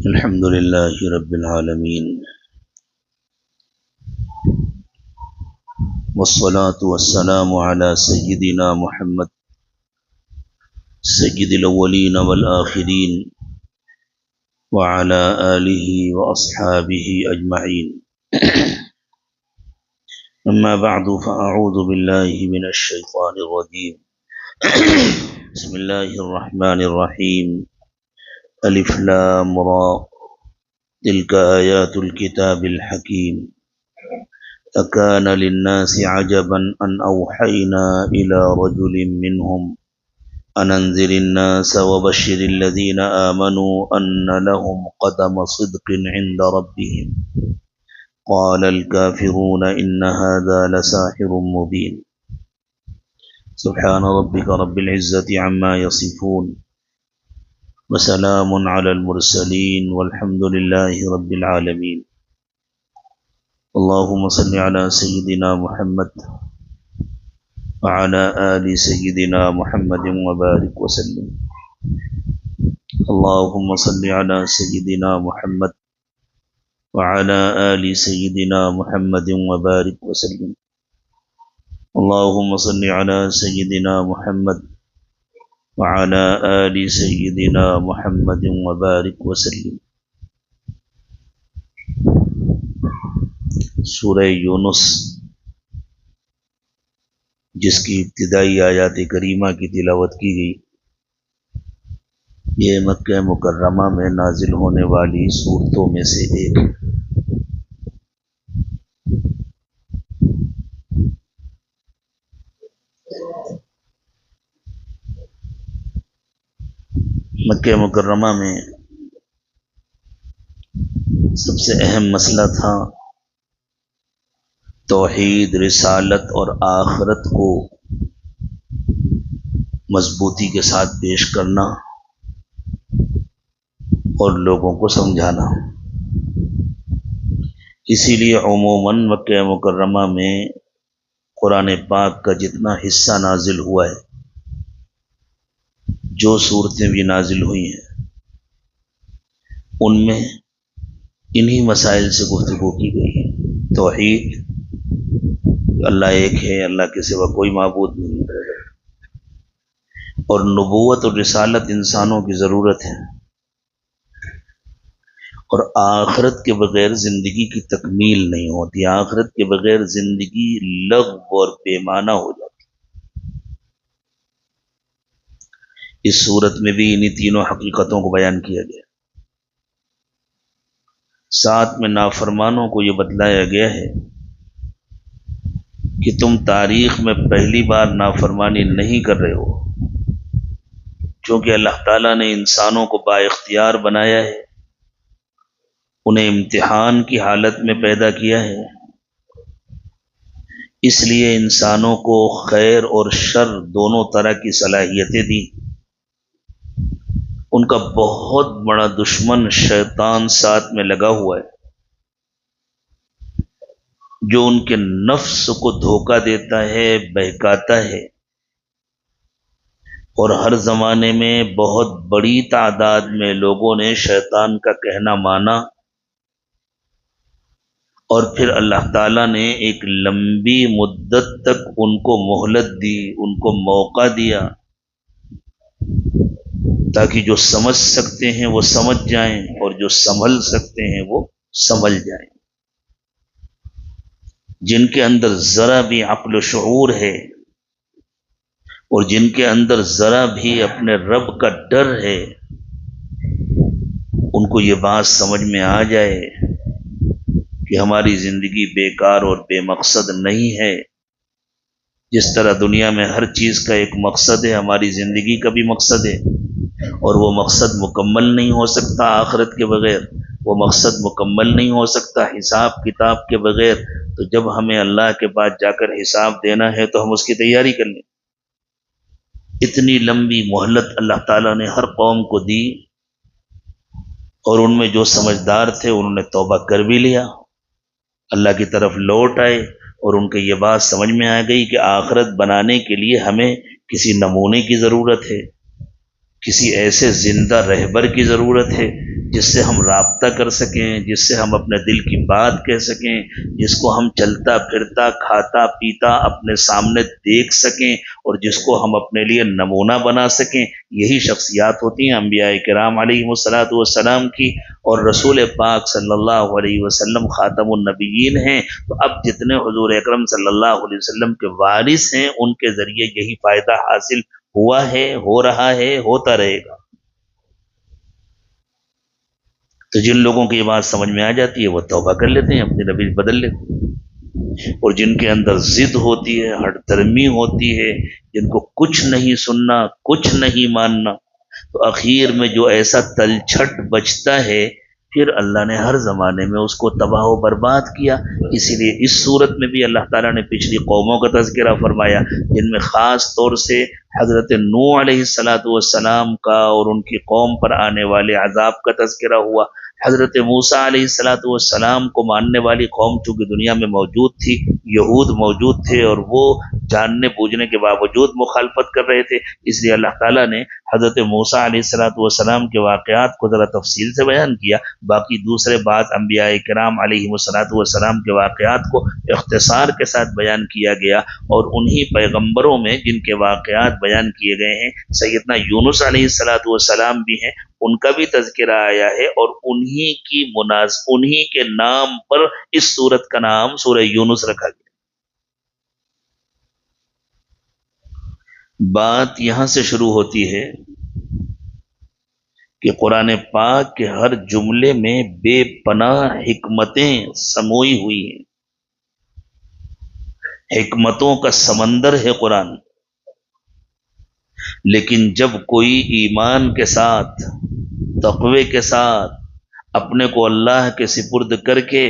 الحمد لله رب العالمين، والصلاة والسلام على سيدنا محمد سيد الأولين والآخرين وعلى آله وأصحابه أجمعين. أما بعد فأعوذ بالله من الشيطان الرجيم. بسم الله الرحمن الرحيم. الف لام را تلك آيات الكتاب الحكيم. أكان للناس عجبا أن أوحينا إلى رجل منهم أن أنذر الناس وبشر الذين آمنوا أن لهم قدم صدق عند ربهم. قال الكافرون إن هذا لساحر مبين. سبحان ربك رب العزة عما يصفون وسلام على المرسلين والحمد لله رب العالمين. اللهم صل على سيدنا محمد وعلى آل سيدنا محمد وبارك وسلم. اللهم صل على سيدنا محمد وعلى آل سيدنا محمد وبارك وسلم. اللهم صل على سيدنا محمد وعلى آل سيدنا محمد وبارك وسلم. سورہ یونس جس کی ابتدائی آیات کریمہ کی تلاوت کی گئی، یہ مکہ مکرمہ میں نازل ہونے والی سورتوں میں سے ایک ہے۔ مکہ مکرمہ میں سب سے اہم مسئلہ تھا توحید، رسالت اور آخرت کو مضبوطی کے ساتھ پیش کرنا اور لوگوں کو سمجھانا۔ اسی لیے عموماً مکہ مکرمہ میں قرآن پاک کا جتنا حصہ نازل ہوا ہے، جو صورتیں بھی نازل ہوئی ہیں، ان میں انہی مسائل سے گفتگو کی گئی ہے۔ توحید، اللہ ایک ہے، اللہ کے سوا کوئی معبود نہیں، اور نبوت اور رسالت انسانوں کی ضرورت ہے، اور آخرت کے بغیر زندگی کی تکمیل نہیں ہوتی، آخرت کے بغیر زندگی لغو اور بے معنی ہو جاتی۔ اس صورت میں بھی انہی تینوں حقیقتوں کو بیان کیا گیا۔ ساتھ میں نافرمانوں کو یہ بتلایا گیا ہے کہ تم تاریخ میں پہلی بار نافرمانی نہیں کر رہے ہو، چونکہ اللہ تعالیٰ نے انسانوں کو با اختیار بنایا ہے، انہیں امتحان کی حالت میں پیدا کیا ہے، اس لیے انسانوں کو خیر اور شر دونوں طرح کی صلاحیتیں دی۔ ان کا بہت بڑا دشمن شیطان ساتھ میں لگا ہوا ہے، جو ان کے نفس کو دھوکہ دیتا ہے، بہکاتا ہے، اور ہر زمانے میں بہت بڑی تعداد میں لوگوں نے شیطان کا کہنا مانا، اور پھر اللہ تعالیٰ نے ایک لمبی مدت تک ان کو مہلت دی، ان کو موقع دیا، تاکہ جو سمجھ سکتے ہیں وہ سمجھ جائیں، اور جو سنبھل سکتے ہیں وہ سنبھل جائیں۔ جن کے اندر ذرا بھی عقل و شعور ہے، اور جن کے اندر ذرا بھی اپنے رب کا ڈر ہے، ان کو یہ بات سمجھ میں آ جائے کہ ہماری زندگی بیکار اور بے مقصد نہیں ہے۔ جس طرح دنیا میں ہر چیز کا ایک مقصد ہے، ہماری زندگی کا بھی مقصد ہے، اور وہ مقصد مکمل نہیں ہو سکتا آخرت کے بغیر، وہ مقصد مکمل نہیں ہو سکتا حساب کتاب کے بغیر۔ تو جب ہمیں اللہ کے پاس جا کر حساب دینا ہے تو ہم اس کی تیاری کر لیں۔ اتنی لمبی مہلت اللہ تعالیٰ نے ہر قوم کو دی، اور ان میں جو سمجھدار تھے انہوں نے توبہ کر بھی لیا، اللہ کی طرف لوٹ آئے، اور ان کو یہ بات سمجھ میں آ گئی کہ آخرت بنانے کے لیے ہمیں کسی نمونے کی ضرورت ہے، کسی ایسے زندہ رہبر کی ضرورت ہے جس سے ہم رابطہ کر سکیں، جس سے ہم اپنے دل کی بات کہہ سکیں، جس کو ہم چلتا پھرتا کھاتا پیتا اپنے سامنے دیکھ سکیں اور جس کو ہم اپنے لیے نمونہ بنا سکیں۔ یہی شخصیات ہوتی ہیں انبیاء کرام علیہ الصلاۃ والسلام کی، اور رسول پاک صلی اللہ علیہ وسلم خاتم النبیین ہیں۔ تو اب جتنے حضور اکرم صلی اللہ علیہ وسلم کے وارث ہیں ان کے ذریعے یہی فائدہ حاصل ہوا ہے، ہو رہا ہے، ہوتا رہے گا۔ تو جن لوگوں کی یہ بات سمجھ میں آ جاتی ہے وہ توبہ کر لیتے ہیں، اپنی رویش بدل لیتے ہیں، اور جن کے اندر ضد ہوتی ہے، ہٹ درمی ہوتی ہے، جن کو کچھ نہیں سننا، کچھ نہیں ماننا، تو اخیر میں جو ایسا تلچھٹ بچتا ہے پھر اللہ نے ہر زمانے میں اس کو تباہ و برباد کیا۔ اسی لیے اس صورت میں بھی اللہ تعالیٰ نے پچھلی قوموں کا تذکرہ فرمایا، جن میں خاص طور سے حضرت نوح علیہ الصلاۃ والسلام کا اور ان کی قوم پر آنے والے عذاب کا تذکرہ ہوا۔ حضرت موسیٰ علیہ الصلاۃ والسلام کو ماننے والی قوم چونکہ دنیا میں موجود تھی، یہود موجود تھے، اور وہ جاننے بوجھنے کے باوجود مخالفت کر رہے تھے، اس لیے اللہ تعالیٰ نے حضرت موسیٰ علیہ الصلاۃ والسلام کے واقعات کو ذرا تفصیل سے بیان کیا۔ باقی دوسرے بعض انبیاء کرام علیہ الصلاۃ والسلام کے واقعات کو اختصار کے ساتھ بیان کیا گیا، اور انہی پیغمبروں میں جن کے واقعات بیان کیے گئے ہیں سیدنا یونس علیہ الصلاۃ والسلام بھی ہیں، ان کا بھی تذکرہ آیا ہے، اور انہی کے نام پر اس سورت کا نام سورہ یونس رکھا گیا۔ بات یہاں سے شروع ہوتی ہے کہ قرآن پاک کے ہر جملے میں بے پناہ حکمتیں سموئی ہوئی ہیں، حکمتوں کا سمندر ہے قرآن۔ لیکن جب کوئی ایمان کے ساتھ، تقوی کے ساتھ اپنے کو اللہ کے سپرد کر کے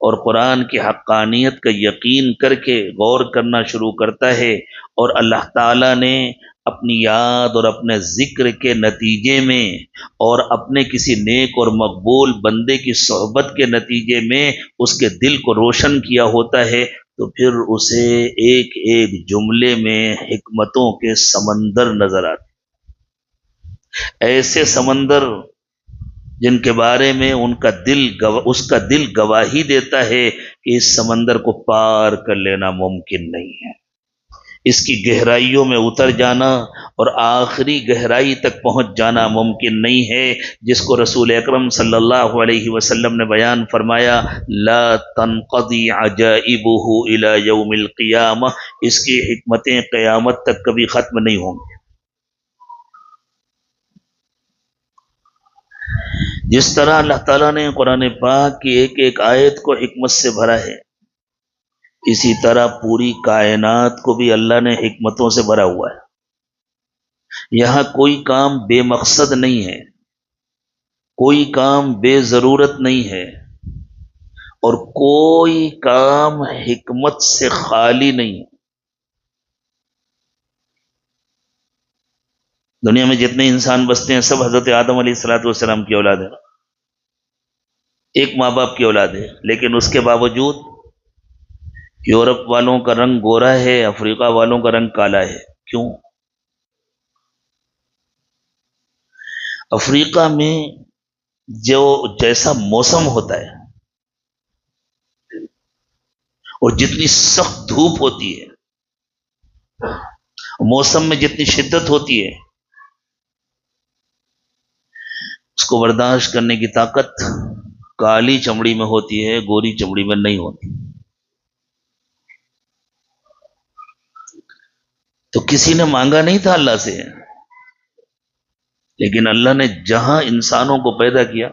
اور قرآن کی حقانیت کا یقین کر کے غور کرنا شروع کرتا ہے، اور اللہ تعالیٰ نے اپنی یاد اور اپنے ذکر کے نتیجے میں اور اپنے کسی نیک اور مقبول بندے کی صحبت کے نتیجے میں اس کے دل کو روشن کیا ہوتا ہے، تو پھر اسے ایک ایک جملے میں حکمتوں کے سمندر نظر آتے، ایسے سمندر جن کے بارے میں اس کا دل گواہی دیتا ہے کہ اس سمندر کو پار کر لینا ممکن نہیں ہے، اس کی گہرائیوں میں اتر جانا اور آخری گہرائی تک پہنچ جانا ممکن نہیں ہے، جس کو رسول اکرم صلی اللہ علیہ وسلم نے بیان فرمایا، لا تنقضی عجائبہ الی یوم القیامہ، اس کی حکمتیں قیامت تک کبھی ختم نہیں ہوں گی۔ جس طرح اللہ تعالیٰ نے قرآن پاک کی ایک ایک آیت کو حکمت سے بھرا ہے، اسی طرح پوری کائنات کو بھی اللہ نے حکمتوں سے بھرا ہوا ہے۔ یہاں کوئی کام بے مقصد نہیں ہے، کوئی کام بے ضرورت نہیں ہے، اور کوئی کام حکمت سے خالی نہیں ہے۔ دنیا میں جتنے انسان بستے ہیں سب حضرت آدم علیہ الصلاۃ والسلام کی اولاد ہے، ایک ماں باپ کی اولاد ہے، لیکن اس کے باوجود یورپ والوں کا رنگ گورا ہے، افریقہ والوں کا رنگ کالا ہے۔ کیوں؟ افریقہ میں جو جیسا موسم ہوتا ہے اور جتنی سخت دھوپ ہوتی ہے، موسم میں جتنی شدت ہوتی ہے، اس کو برداشت کرنے کی طاقت کالی چمڑی میں ہوتی ہے، گوری چمڑی میں نہیں ہوتی۔ تو کسی نے مانگا نہیں تھا اللہ سے، لیکن اللہ نے جہاں انسانوں کو پیدا کیا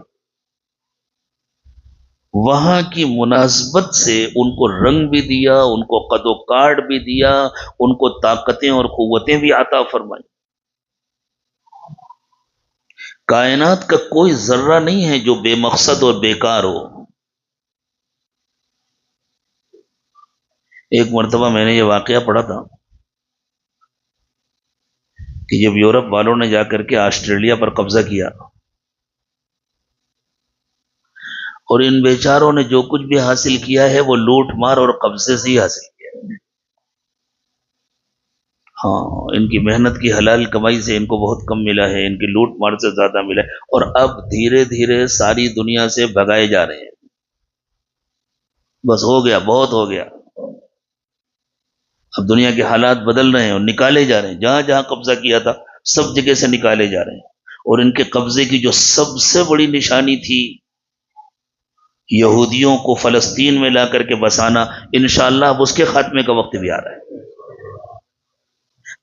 وہاں کی مناسبت سے ان کو رنگ بھی دیا، ان کو قد و کاٹ بھی دیا، ان کو طاقتیں اور قوتیں بھی عطا فرمائی۔ کائنات کا کوئی ذرہ نہیں ہے جو بے مقصد اور بیکار ہو۔ ایک مرتبہ میں نے یہ واقعہ پڑھا تھا کہ جب یورپ والوں نے جا کر کے آسٹریلیا پر قبضہ کیا اور ان بیچاروں نے جو کچھ بھی حاصل کیا ہے وہ لوٹ مار اور قبضے سے ہی حاصل کیا۔ ہاں، ان کی محنت کی حلال کمائی سے ان کو بہت کم ملا ہے، ان کی لوٹ مار سے زیادہ ملا ہے، اور اب دھیرے دھیرے ساری دنیا سے بھگائے جا رہے ہیں۔ بس ہو گیا، بہت ہو گیا، اب دنیا کے حالات بدل رہے ہیں اور نکالے جا رہے ہیں، جہاں جہاں قبضہ کیا تھا سب جگہ سے نکالے جا رہے ہیں۔ اور ان کے قبضے کی جو سب سے بڑی نشانی تھی یہودیوں کو فلسطین میں لا کر کے بسانا، انشاءاللہ اب اس کے خاتمے کا وقت بھی آ رہا ہے۔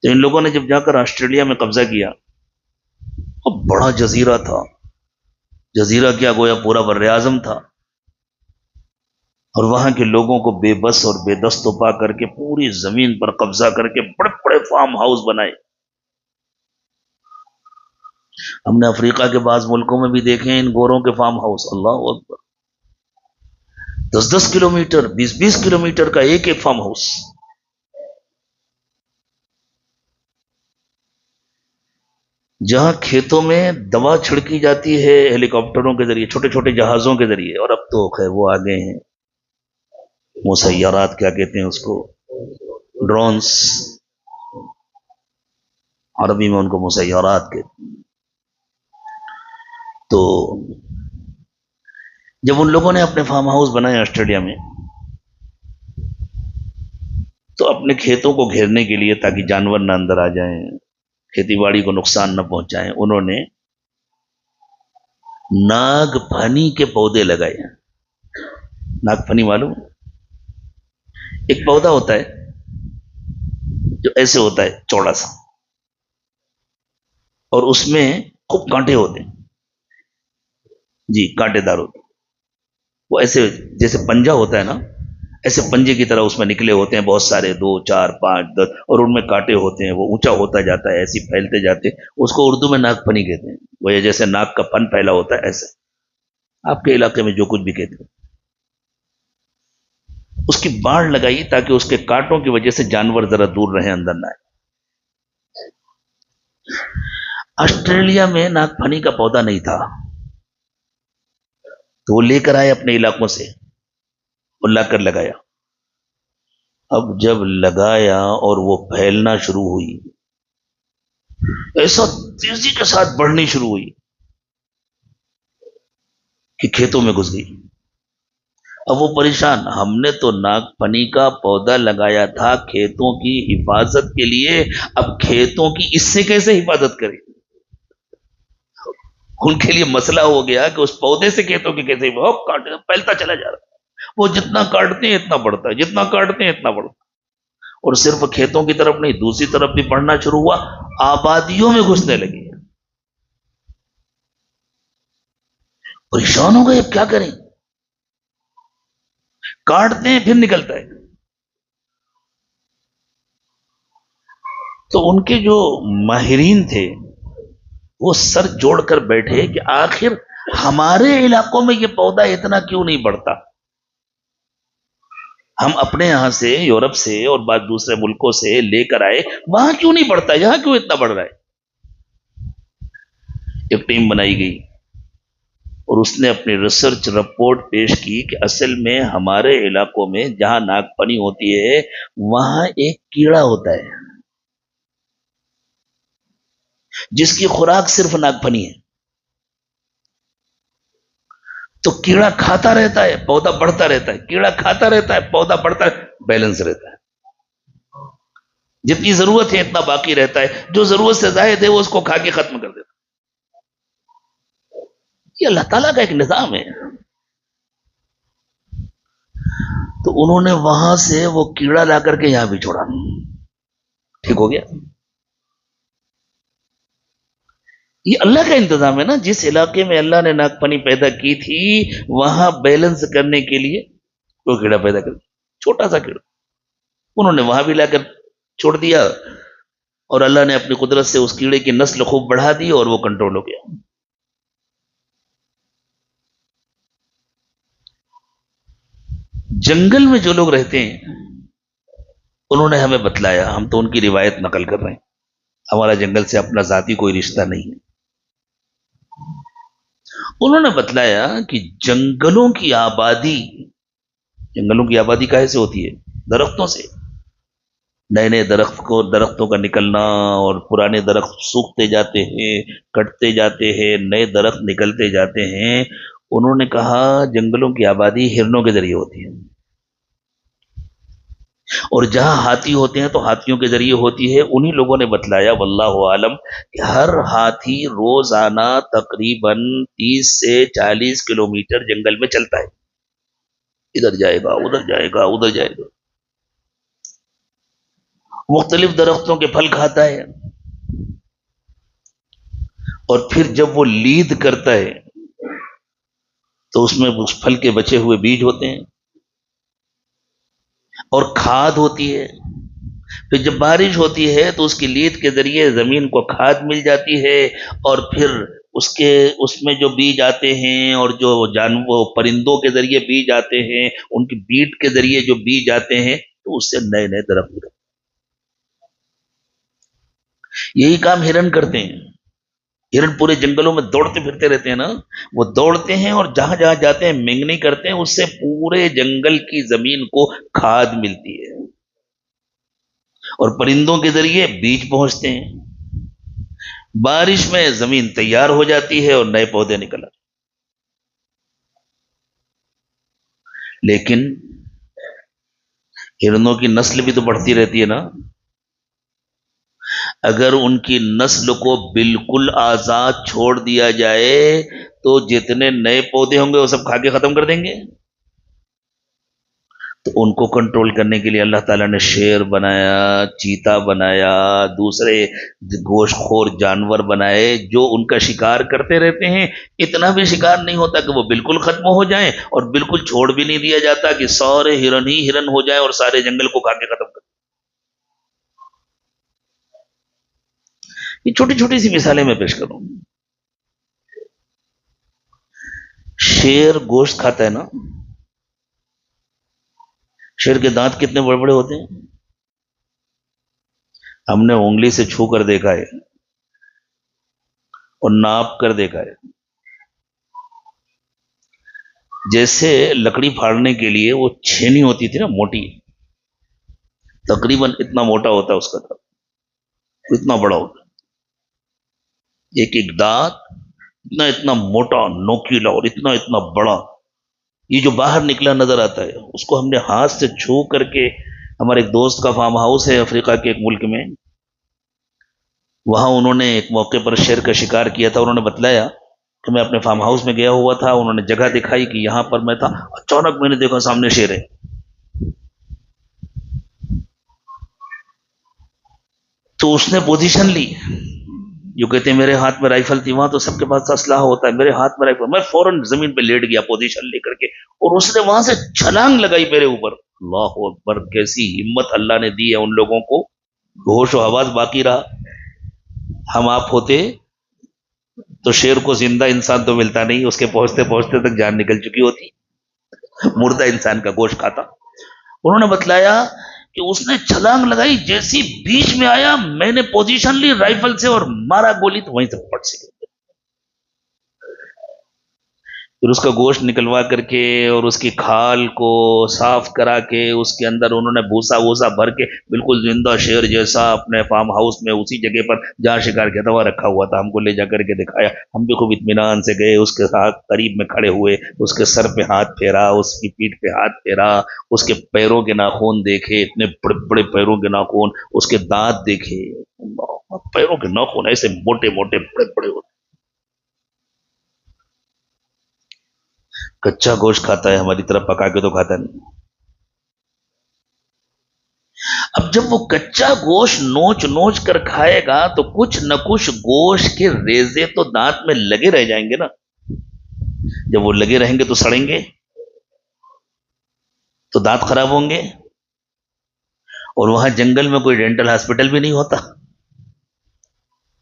تو ان لوگوں نے جب جا کر آسٹریلیا میں قبضہ کیا، اب بڑا جزیرہ تھا، جزیرہ کیا گویا پورا بر اعظم تھا، اور وہاں کے لوگوں کو بے بس اور بے دست و پا کر کے پوری زمین پر قبضہ کر کے بڑے بڑے فارم ہاؤس بنائے۔ ہم نے افریقہ کے بعض ملکوں میں بھی دیکھے ہیں ان گوروں کے فارم ہاؤس، اللہ اکبر، 10 10 کلومیٹر، 20 20 کلومیٹر کا ایک ایک فارم ہاؤس۔ جہاں کھیتوں میں دوا چھڑکی جاتی ہے ہیلی کاپٹروں کے ذریعے، چھوٹے چھوٹے جہازوں کے ذریعے، اور اب تو خیر وہ آگے ہیں مسیرات، کیا کہتے ہیں اس کو، ڈرونز، عربی میں ان کو مسیرات کہتے ہیں۔ تو جب ان لوگوں نے اپنے فارم ہاؤس بنائے آسٹریلیا میں، تو اپنے کھیتوں کو گھیرنے کے لیے تاکہ جانور نہ اندر آ جائیں، کھیتی باڑی کو نقصان نہ پہنچائیں، انہوں نے ناگ پھنی کے پودے لگائے۔ ناگ پھنی معلوم؟ ایک پودا ہوتا ہے جو ایسے ہوتا ہے چوڑا سا، اور اس میں خوب کانٹے ہوتے ہیں، جی کانٹے دار ہوتے ہیں، وہ ایسے جیسے پنجہ ہوتا ہے نا، ایسے پنجے کی طرح اس میں نکلے ہوتے ہیں بہت سارے، 2 4 5 10، اور ان میں کانٹے ہوتے ہیں، وہ اونچا ہوتا جاتا ہے، ایسے پھیلتے جاتے ہیں، اس کو اردو میں ناگ پھنی کہتے ہیں، وہ یہ جیسے ناگ کا پھن پھیلا ہوتا ہے ایسے، آپ کے علاقے میں جو کچھ بھی کہتے ہیں۔ اس کی باڑ لگائی تاکہ اس کے کانٹوں کی وجہ سے جانور ذرا دور رہیں، اندر نہ آئے۔ آسٹریلیا میں ناگ پھنی کا پودا نہیں تھا، تو وہ لے کر آئے اپنے علاقوں سے، وہ لا کر لگایا۔ اب جب لگایا اور وہ پھیلنا شروع ہوئی، ایسا تیزی کے ساتھ بڑھنی شروع ہوئی کہ کھیتوں میں گھس گئی۔ اب وہ پریشان، ہم نے تو ناگ پھنی کا پودا لگایا تھا کھیتوں کی حفاظت کے لیے، اب کھیتوں کی اس سے کیسے حفاظت کریں؟ ان کے لیے مسئلہ ہو گیا کہ اس پودے سے کھیتوں کی کیسے پھیلتا چلا جا رہا ہے، وہ جتنا کاٹتے ہیں اتنا بڑھتا ہے، جتنا کاٹتے ہیں اتنا بڑھتا ہے، اور صرف کھیتوں کی طرف نہیں دوسری طرف بھی بڑھنا شروع ہوا، آبادیوں میں گھسنے لگی۔ پریشان ہو گئے، اب کیا کریں؟ کاٹتے ہیں پھر نکلتا ہے۔ تو ان کے جو ماہرین تھے وہ سر جوڑ کر بیٹھے کہ آخر ہمارے علاقوں میں یہ پودا اتنا کیوں نہیں بڑھتا، ہم اپنے یہاں سے یورپ سے اور بعض دوسرے ملکوں سے لے کر آئے، وہاں کیوں نہیں بڑھتا، یہاں کیوں اتنا بڑھ رہا ہے؟ ایک ٹیم بنائی گئی اور اس نے اپنی ریسرچ رپورٹ پیش کی کہ اصل میں ہمارے علاقوں میں جہاں ناگ پھنی ہوتی ہے وہاں ایک کیڑا ہوتا ہے جس کی خوراک صرف ناگ پھنی ہے، تو کیڑا کھاتا رہتا ہے پودا بڑھتا رہتا ہے، کیڑا کھاتا رہتا ہے پودا بڑھتا ہے، بیلنس رہتا ہے، جتنی ضرورت ہے اتنا باقی رہتا ہے، جو ضرورت سے زائد ہے وہ اس کو کھا کے ختم کر دیتا ہے۔ یہ اللہ تعالیٰ کا ایک نظام ہے۔ تو انہوں نے وہاں سے وہ کیڑا لا کر کے یہاں بھی چھوڑا، ٹھیک ہو گیا۔ یہ اللہ کا انتظام ہے نا، جس علاقے میں اللہ نے ناگ پھنی پیدا کی تھی وہاں بیلنس کرنے کے لیے وہ کیڑا پیدا کر دیا، چھوٹا سا کیڑا، انہوں نے وہاں بھی لا کر چھوڑ دیا، اور اللہ نے اپنی قدرت سے اس کیڑے کی نسل خوب بڑھا دی اور وہ کنٹرول ہو گیا۔ جنگل میں جو لوگ رہتے ہیں انہوں نے ہمیں بتلایا، ہم تو ان کی روایت نقل کر رہے ہیں، ہمارا جنگل سے اپنا ذاتی کوئی رشتہ نہیں ہے۔ انہوں نے بتلایا کہ جنگلوں کی آبادی کیسے ہوتی ہے؟ درختوں سے، نئے نئے درختوں کا نکلنا، اور پرانے درخت سوکھتے جاتے ہیں، کٹتے جاتے ہیں، نئے درخت نکلتے جاتے ہیں۔ انہوں نے کہا جنگلوں کی آبادی ہرنوں کے ذریعے ہوتی ہے، اور جہاں ہاتھی ہوتے ہیں تو ہاتھیوں کے ذریعے ہوتی ہے۔ انہی لوگوں نے بتلایا واللہ عالم کہ ہر ہاتھی روزانہ تقریباً 30 سے 40 کلومیٹر جنگل میں چلتا ہے، ادھر جائے گا ادھر جائے گا ادھر جائے گا، مختلف درختوں کے پھل کھاتا ہے، اور پھر جب وہ لید کرتا ہے تو اس میں اس پھل کے بچے ہوئے بیج ہوتے ہیں اور کھاد ہوتی ہے۔ پھر جب بارش ہوتی ہے تو اس کی لید کے ذریعے زمین کو کھاد مل جاتی ہے، اور پھر اس میں جو بیج آتے ہیں، اور جو جانور پرندوں کے ذریعے بیج آتے ہیں، ان کی بیٹ کے ذریعے جو بیج آتے ہیں، تو اس سے نئے نئے درخت نکلتے ہیں۔ یہی کام ہرن کرتے ہیں۔ ہرن پورے جنگلوں میں دوڑتے پھرتے رہتے ہیں نا، وہ دوڑتے ہیں اور جہاں جہاں جاتے ہیں مینگنی کرتے ہیں، اس سے پورے جنگل کی زمین کو کھاد ملتی ہے، اور پرندوں کے ذریعے بیج پہنچتے ہیں۔ بارش میں زمین تیار ہو جاتی ہے اور نئے پودے نکل آتے ہیں۔ لیکن ہرنوں کی نسل بھی تو بڑھتی رہتی ہے نا، اگر ان کی نسل کو بالکل آزاد چھوڑ دیا جائے تو جتنے نئے پودے ہوں گے وہ سب کھا کے ختم کر دیں گے۔ تو ان کو کنٹرول کرنے کے لیے اللہ تعالیٰ نے شیر بنایا، چیتا بنایا، دوسرے گوشت خور جانور بنائے جو ان کا شکار کرتے رہتے ہیں۔ اتنا بھی شکار نہیں ہوتا کہ وہ بالکل ختم ہو جائیں، اور بالکل چھوڑ بھی نہیں دیا جاتا کہ سارے ہرن ہی ہرن ہو جائیں اور سارے جنگل کو کھا کے ختم کر دیں۔ یہ چھوٹی چھوٹی سی مثالیں میں پیش کروں۔ شیر گوشت کھاتا ہے نا، شیر کے دانت کتنے بڑے بڑے ہوتے ہیں، ہم نے انگلی سے چھو کر دیکھا ہے اور ناپ کر دیکھا ہے۔ جیسے لکڑی پھاڑنے کے لیے وہ چھینی ہوتی تھی نا موٹی، تقریباً اتنا موٹا ہوتا ہے اس کا دانت، اتنا بڑا ہوتا ہے، ایک ایک دانت اتنا اتنا موٹا نوکیلا اور اتنا اتنا بڑا۔ یہ جو باہر نکلا نظر آتا ہے اس کو ہم نے ہاتھ سے چھو کر کے، ہمارے ایک دوست کا فارم ہاؤس ہے افریقہ کے ایک ملک میں، وہاں انہوں نے ایک موقع پر شیر کا شکار کیا تھا۔ انہوں نے بتلایا کہ میں اپنے فارم ہاؤس میں گیا ہوا تھا، انہوں نے جگہ دکھائی کہ یہاں پر میں تھا، اچانک میں نے دیکھا سامنے شیر ہے۔ تو اس نے پوزیشن لی، جو کہتے ہیں میرے ہاتھ میں رائفل تھی، وہاں تو سب کے پاس اسلحہ ہوتا ہے، میرے ہاتھ میں رائفل، میں فوراً زمین پہ لیٹ گیا پوزیشن لے کر کے، اور اس نے وہاں سے چھلانگ لگائی میرے اوپر۔ اللہ اکبر، کیسی ہمت اللہ نے دی ہے ان لوگوں کو، ہوش و حواس باقی رہا۔ ہم آپ ہوتے تو شیر کو زندہ انسان تو ملتا نہیں، اس کے پہنچتے پہنچتے تک جان نکل چکی ہوتی، مردہ انسان کا گوشت کھاتا۔ انہوں نے بتلایا کہ اس نے چھلانگ لگائی، جیسی بیچ میں آیا میں نے پوزیشن لی رائفل سے اور مارا گولی، تو وہیں سے پٹ سے پھر اس کا گوشت نکلوا کر کے اور اس کی کھال کو صاف کرا کے اس کے اندر انہوں نے بھوسا ووسا بھر کے بالکل زندہ شیر جیسا اپنے فارم ہاؤس میں اسی جگہ پر جہاں شکار کیا تھا وہاں رکھا ہوا تھا، ہم کو لے جا کر کے دکھایا۔ ہم بھی خوب اطمینان سے گئے، اس کے ساتھ قریب میں کھڑے ہوئے، اس کے سر پہ ہاتھ پھیرا، اس کی پیٹھ پہ ہاتھ پھیرا، اس کے پیروں کے ناخن دیکھے، اتنے بڑے بڑے پیروں کے ناخن، اس کے دانت دیکھے، پیروں کے ناخن ایسے موٹے موٹے بڑے بڑے ہوتے۔ کچا گوشت کھاتا ہے، ہماری طرف پکا کے تو کھاتا نہیں۔ اب جب وہ کچا گوشت نوچ نوچ کر کھائے گا تو کچھ نہ کچھ گوشت کے ریزے تو دانت میں لگے رہ جائیں گے نا، جب وہ لگے رہیں گے تو سڑیں گے، تو دانت خراب ہوں گے، اور وہاں جنگل میں کوئی ڈینٹل ہاسپٹل بھی نہیں ہوتا،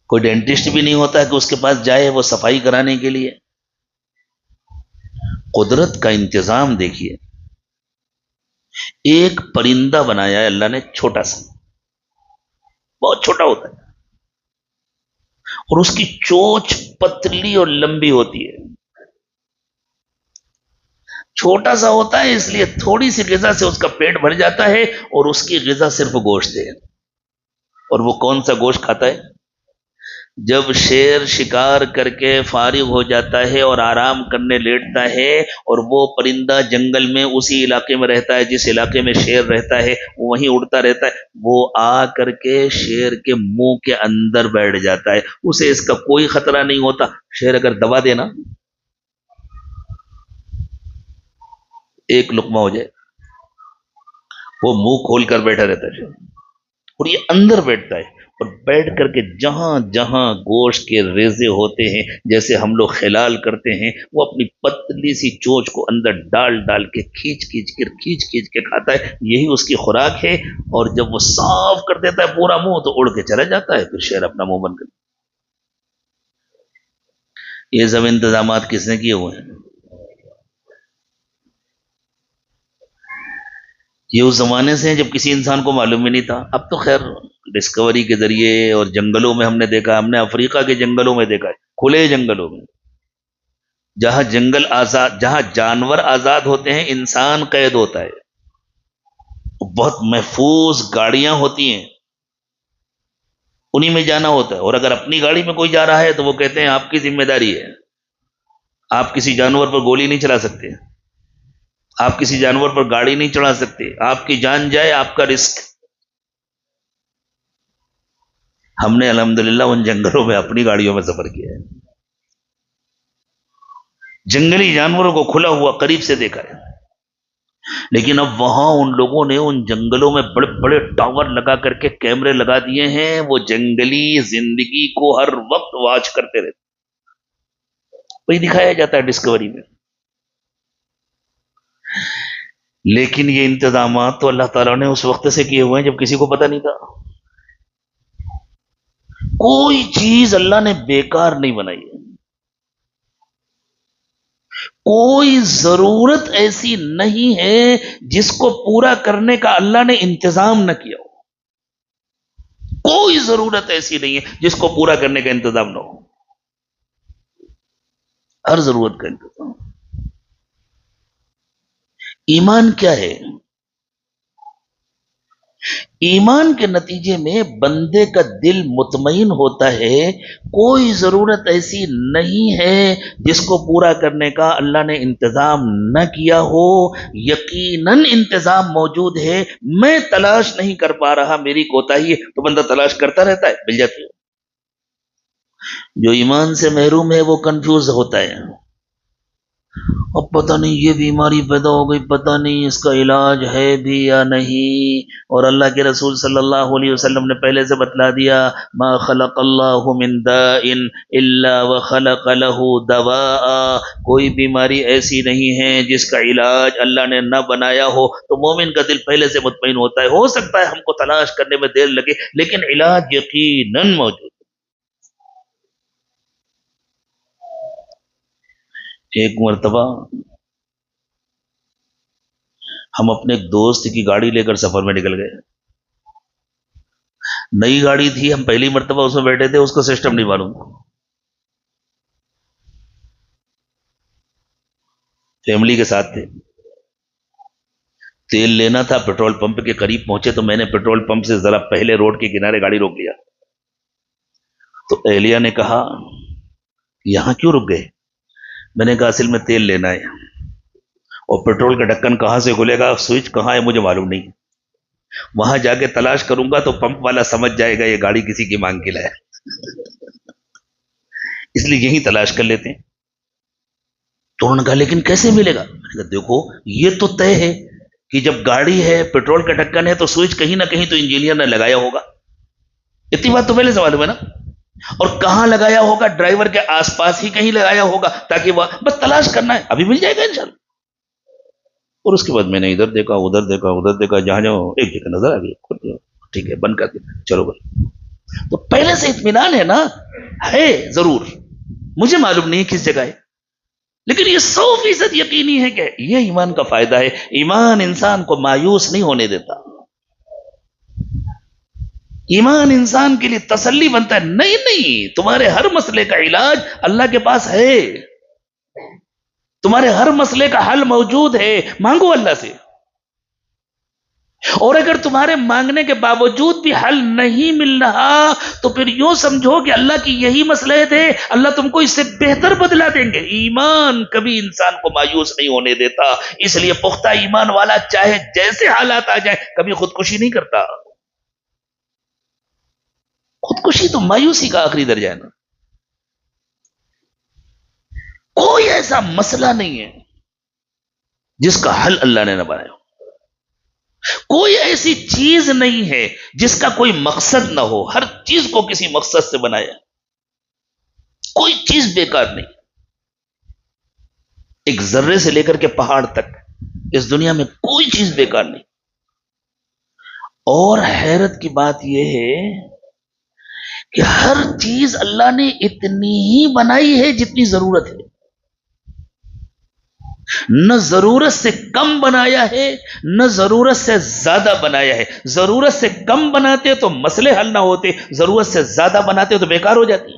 کوئی ڈینٹسٹ بھی نہیں ہوتا کہ اس کے پاس جائے وہ صفائی کرانے کے لیے۔ قدرت کا انتظام دیکھیے، ایک پرندہ بنایا ہے اللہ نے چھوٹا سا، بہت چھوٹا ہوتا ہے، اور اس کی چونچ پتلی اور لمبی ہوتی ہے، چھوٹا سا ہوتا ہے اس لیے تھوڑی سی غذا سے اس کا پیٹ بھر جاتا ہے، اور اس کی غذا صرف گوشت ہے۔ اور وہ کون سا گوشت کھاتا ہے؟ جب شیر شکار کر کے فارغ ہو جاتا ہے اور آرام کرنے لیٹتا ہے، اور وہ پرندہ جنگل میں اسی علاقے میں رہتا ہے جس علاقے میں شیر رہتا ہے، وہ وہیں اڑتا رہتا ہے، وہ آ کر کے شیر کے منہ کے اندر بیٹھ جاتا ہے، اسے اس کا کوئی خطرہ نہیں ہوتا۔ شیر اگر دبا دینا، ایک لقمہ ہو جائے، وہ منہ کھول کر بیٹھا رہتا ہے، اور یہ اندر بیٹھتا ہے، اور بیٹھ کر کے جہاں جہاں گوشت کے ریزے ہوتے ہیں، جیسے ہم لوگ خلال کرتے ہیں، وہ اپنی پتلی سی چونچ کو اندر ڈال ڈال کے کھینچ کھینچ کے کھاتا ہے، یہی اس کی خوراک ہے۔ اور جب وہ صاف کر دیتا ہے پورا منہ تو اڑ کے چلا جاتا ہے، پھر شیر اپنا منہ بند کر۔ یہ سب انتظامات کس نے کیے ہوئے ہیں؟ یہ اس زمانے سے ہیں جب کسی انسان کو معلوم ہی نہیں تھا۔ اب تو خیر ڈسکوری کے ذریعے اور جنگلوں میں ہم نے دیکھا، ہم نے افریقہ کے جنگلوں میں دیکھا ہے، کھلے جنگلوں میں، جہاں جنگل آزاد، جہاں جانور آزاد ہوتے ہیں، انسان قید ہوتا ہے، بہت محفوظ گاڑیاں ہوتی ہیں، انہی میں جانا ہوتا ہے، اور اگر اپنی گاڑی میں کوئی جا رہا ہے تو وہ کہتے ہیں آپ کی ذمہ داری ہے، آپ کسی جانور پر گولی نہیں چلا سکتے، آپ کسی جانور پر گاڑی نہیں چڑھا سکتے، آپ کی جان جائے آپ کا رسک۔ ہم نے الحمدللہ ان جنگلوں میں اپنی گاڑیوں میں سفر کیا ہے، جنگلی جانوروں کو کھلا ہوا قریب سے دیکھا ہے۔ لیکن اب وہاں ان لوگوں نے ان جنگلوں میں بڑے بڑے ٹاور لگا کر کے کیمرے لگا دیے ہیں، وہ جنگلی زندگی کو ہر وقت واچ کرتے رہتے، وہی دکھایا جاتا ہے ڈسکوری میں۔ لیکن یہ انتظامات تو اللہ تعالیٰ نے اس وقت سے کیے ہوئے ہیں جب کسی کو پتہ نہیں تھا۔ کوئی چیز اللہ نے بیکار نہیں بنائی ہے، کوئی ضرورت ایسی نہیں ہے جس کو پورا کرنے کا اللہ نے انتظام نہ کیا ہو، کوئی ضرورت ایسی نہیں ہے جس کو پورا کرنے کا انتظام نہ ہو، ہر ضرورت کا انتظام۔ ایمان کیا ہے؟ ایمان کے نتیجے میں بندے کا دل مطمئن ہوتا ہے، کوئی ضرورت ایسی نہیں ہے جس کو پورا کرنے کا اللہ نے انتظام نہ کیا ہو، یقیناً انتظام موجود ہے، میں تلاش نہیں کر پا رہا، میری کوتاہی ہے، تو بندہ تلاش کرتا رہتا ہے، مل جاتی ہے۔ جو ایمان سے محروم ہے وہ کنفیوز ہوتا ہے، اب پتہ نہیں یہ بیماری پیدا ہو گئی، پتہ نہیں اس کا علاج ہے بھی یا نہیں، اور اللہ کے رسول صلی اللہ علیہ وسلم نے پہلے سے بتلا دیا، ما خلق اللہ من داء الا وخلق له دواء، کوئی بیماری ایسی نہیں ہے جس کا علاج اللہ نے نہ بنایا ہو، تو مومن کا دل پہلے سے مطمئن ہوتا ہے، ہو سکتا ہے ہم کو تلاش کرنے میں دیر لگے لیکن علاج یقیناً موجود۔ ایک مرتبہ ہم اپنے ایک دوست کی گاڑی لے کر سفر میں نکل گئے، نئی گاڑی تھی، ہم پہلی مرتبہ اس میں بیٹھے تھے، اس کو سسٹم نہیں معلوم، فیملی کے ساتھ تھے، تیل لینا تھا، پیٹرول پمپ کے قریب پہنچے تو میں نے پیٹرول پمپ سے ذرا پہلے روڈ کے کنارے گاڑی روک لیا، تو اہلیہ نے کہا یہاں کیوں رک گئے؟ میں نے کہا اصل میں تیل لینا ہے، اور پیٹرول کا ڈھکن کہاں سے کھلے گا، سوئچ کہاں ہے مجھے معلوم نہیں، وہاں جا کے تلاش کروں گا تو پمپ والا سمجھ جائے گا یہ گاڑی کسی کی مانگ کے لائے، اس لیے یہی تلاش کر لیتے ہیں۔ تو انہوں نے کہا لیکن کیسے ملے گا؟ میں نے کہا دیکھو یہ تو طے ہے کہ جب گاڑی ہے، پیٹرول کا ڈھکن ہے، تو سوئچ کہیں نہ کہیں تو انجینئر نے لگایا ہوگا، اتنی بات تو پہلے سے معلوم ہے نا، اور کہاں لگایا ہوگا؟ ڈرائیور کے آس پاس ہی کہیں لگایا ہوگا، تاکہ وہ بس تلاش کرنا ہے، ابھی مل جائے گا انشاءاللہ۔ اور اس کے بعد میں نے ادھر دیکھا، ادھر دیکھا، ادھر دیکھا، جہاں جہاں ایک جگہ نظر آ گئی، ٹھیک ہے بند کر دیا، چلو بھائی، تو پہلے سے اطمینان ہے نا، ہے ضرور، مجھے معلوم نہیں کس جگہ ہے، لیکن یہ 100% یقینی ہے کہ یہ ایمان کا فائدہ ہے، ایمان انسان کو مایوس نہیں ہونے دیتا، ایمان انسان کے لیے تسلی بنتا ہے، نہیں نہیں تمہارے ہر مسئلے کا علاج اللہ کے پاس ہے، تمہارے ہر مسئلے کا حل موجود ہے، مانگو اللہ سے۔ اور اگر تمہارے مانگنے کے باوجود بھی حل نہیں مل رہا تو پھر یوں سمجھو کہ اللہ کی یہی مصلحت ہے، اللہ تم کو اس سے بہتر بدلا دیں گے۔ ایمان کبھی انسان کو مایوس نہیں ہونے دیتا، اس لیے پختہ ایمان والا چاہے جیسے حالات آ جائیں کبھی خودکشی نہیں کرتا۔ خودکشی تو مایوسی کا آخری درجہ ہے نا۔ کوئی ایسا مسئلہ نہیں ہے جس کا حل اللہ نے نہ بنایا ہو، کوئی ایسی چیز نہیں ہے جس کا کوئی مقصد نہ ہو، ہر چیز کو کسی مقصد سے بنایا، کوئی چیز بیکار نہیں۔ ایک ذرے سے لے کر کے پہاڑ تک اس دنیا میں کوئی چیز بیکار نہیں۔ اور حیرت کی بات یہ ہے کہ ہر چیز اللہ نے اتنی ہی بنائی ہے جتنی ضرورت ہے، نہ ضرورت سے کم بنایا ہے نہ ضرورت سے زیادہ بنایا ہے۔ ضرورت سے کم بناتے تو مسئلے حل نہ ہوتے، ضرورت سے زیادہ بناتے تو بیکار ہو جاتی۔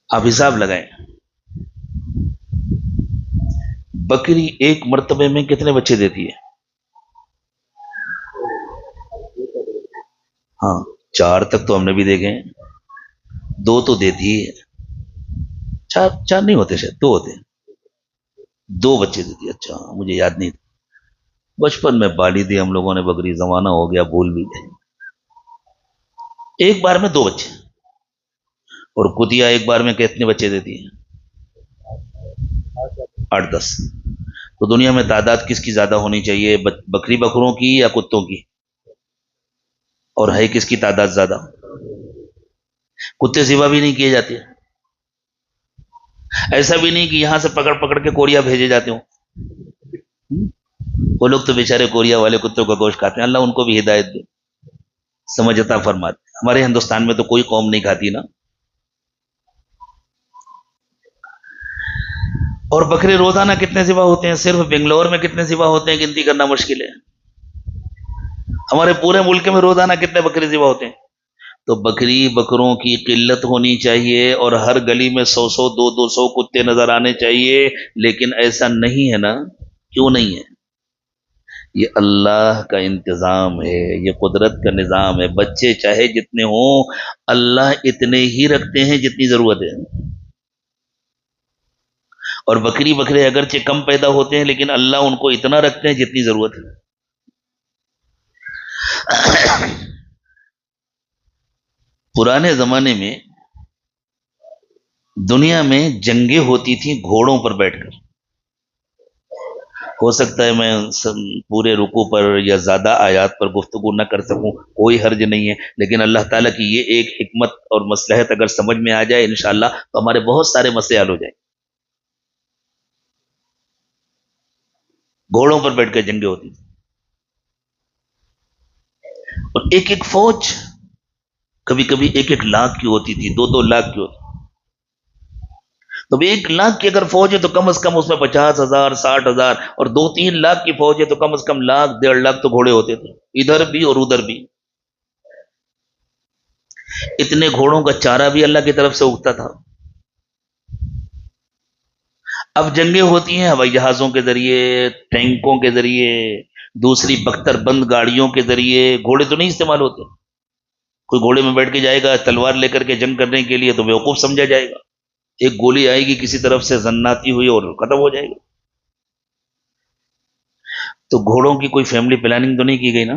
آپ حساب لگائیں، بکری ایک مرتبے میں کتنے بچے دیتی ہے؟ ہاں 4 تک تو ہم نے بھی دیکھے ہیں، 2 تو دیتی ہے، 4 نہیں ہوتے، شاید 2 ہوتے ہیں، 2 بچے دیتی ہے۔ اچھا مجھے یاد نہیں تھا، بچپن میں پالی تھی ہم لوگوں نے بکری، زمانہ ہو گیا بھول بھی گئے۔ ایک بار میں 2 بچے، اور کتیا ایک بار میں کتنے بچے دیتی ہے؟ 8-10۔ تو دنیا میں تعداد کس کی زیادہ ہونی چاہیے، بکری بکروں کی یا کتوں کی؟ اور ہے کس کی تعداد زیادہ؟ کتے سوا بھی نہیں کیے جاتے، ایسا بھی نہیں کہ یہاں سے پکڑ پکڑ کے کوریا بھیجے جاتے ہوں، وہ لوگ تو بیچارے کوریا والے کتوں کا گوشت کھاتے ہیں، اللہ ان کو بھی ہدایت دے، سمجھ عطا فرماتے۔ ہمارے ہندوستان میں تو کوئی قوم نہیں کھاتی نا۔ اور بکرے روزانہ کتنے ذبح ہوتے ہیں؟ صرف بنگلور میں کتنے ذبح ہوتے ہیں گنتی کرنا مشکل ہے، ہمارے پورے ملک میں روزانہ کتنے بکرے ذبح ہوتے ہیں؟ تو بکری بکروں کی قلت ہونی چاہیے اور ہر گلی میں 100 200 کتے نظر آنے چاہیے، لیکن ایسا نہیں ہے نا۔ کیوں نہیں ہے؟ یہ اللہ کا انتظام ہے، یہ قدرت کا نظام ہے۔ بچے چاہے جتنے ہوں اللہ اتنے ہی رکھتے ہیں جتنی ضرورت ہے، اور بکری بکرے اگرچہ کم پیدا ہوتے ہیں لیکن اللہ ان کو اتنا رکھتے ہیں جتنی ضرورت ہے۔ پرانے زمانے میں دنیا میں جنگیں ہوتی تھیں گھوڑوں پر بیٹھ کر۔ ہو سکتا ہے میں پورے رکوع پر یا زیادہ آیات پر گفتگو نہ کر سکوں، کوئی حرج نہیں ہے، لیکن اللہ تعالیٰ کی یہ ایک حکمت اور مصلحت اگر سمجھ میں آ جائے انشاءاللہ تو ہمارے بہت سارے مسئلے حل ہو جائیں۔ گھوڑوں پر بیٹھ کر جنگیں ہوتی تھیں، اور ایک ایک فوج کبھی کبھی 1-1 لاکھ کی ہوتی تھی، 2-2 لاکھ کی ہوتی تھی۔ تو 1 لاکھ کی اگر فوج ہے تو کم از کم اس میں 50,000 60,000، اور 2-3 لاکھ کی فوج ہے تو کم از کم 1,00,000 1.5 لاکھ تو گھوڑے ہوتے تھے، ادھر بھی اور ادھر بھی۔ اتنے گھوڑوں کا چارہ بھی اللہ کی طرف سے اگتا تھا۔ اب جنگیں ہوتی ہیں ہوائی جہازوں کے ذریعے، ٹینکوں کے ذریعے، دوسری بختر بند گاڑیوں کے ذریعے، گھوڑے تو نہیں استعمال ہوتے۔ کوئی گھوڑے میں بیٹھ کے جائے گا تلوار لے کر کے جنگ کرنے کے لیے تو بیوقوف سمجھا جائے گا، ایک گولی آئے گی کسی طرف سے زناتی ہوئی اور ختم ہو جائے گا۔ تو گھوڑوں کی کوئی فیملی پلاننگ تو نہیں کی گئی نا؟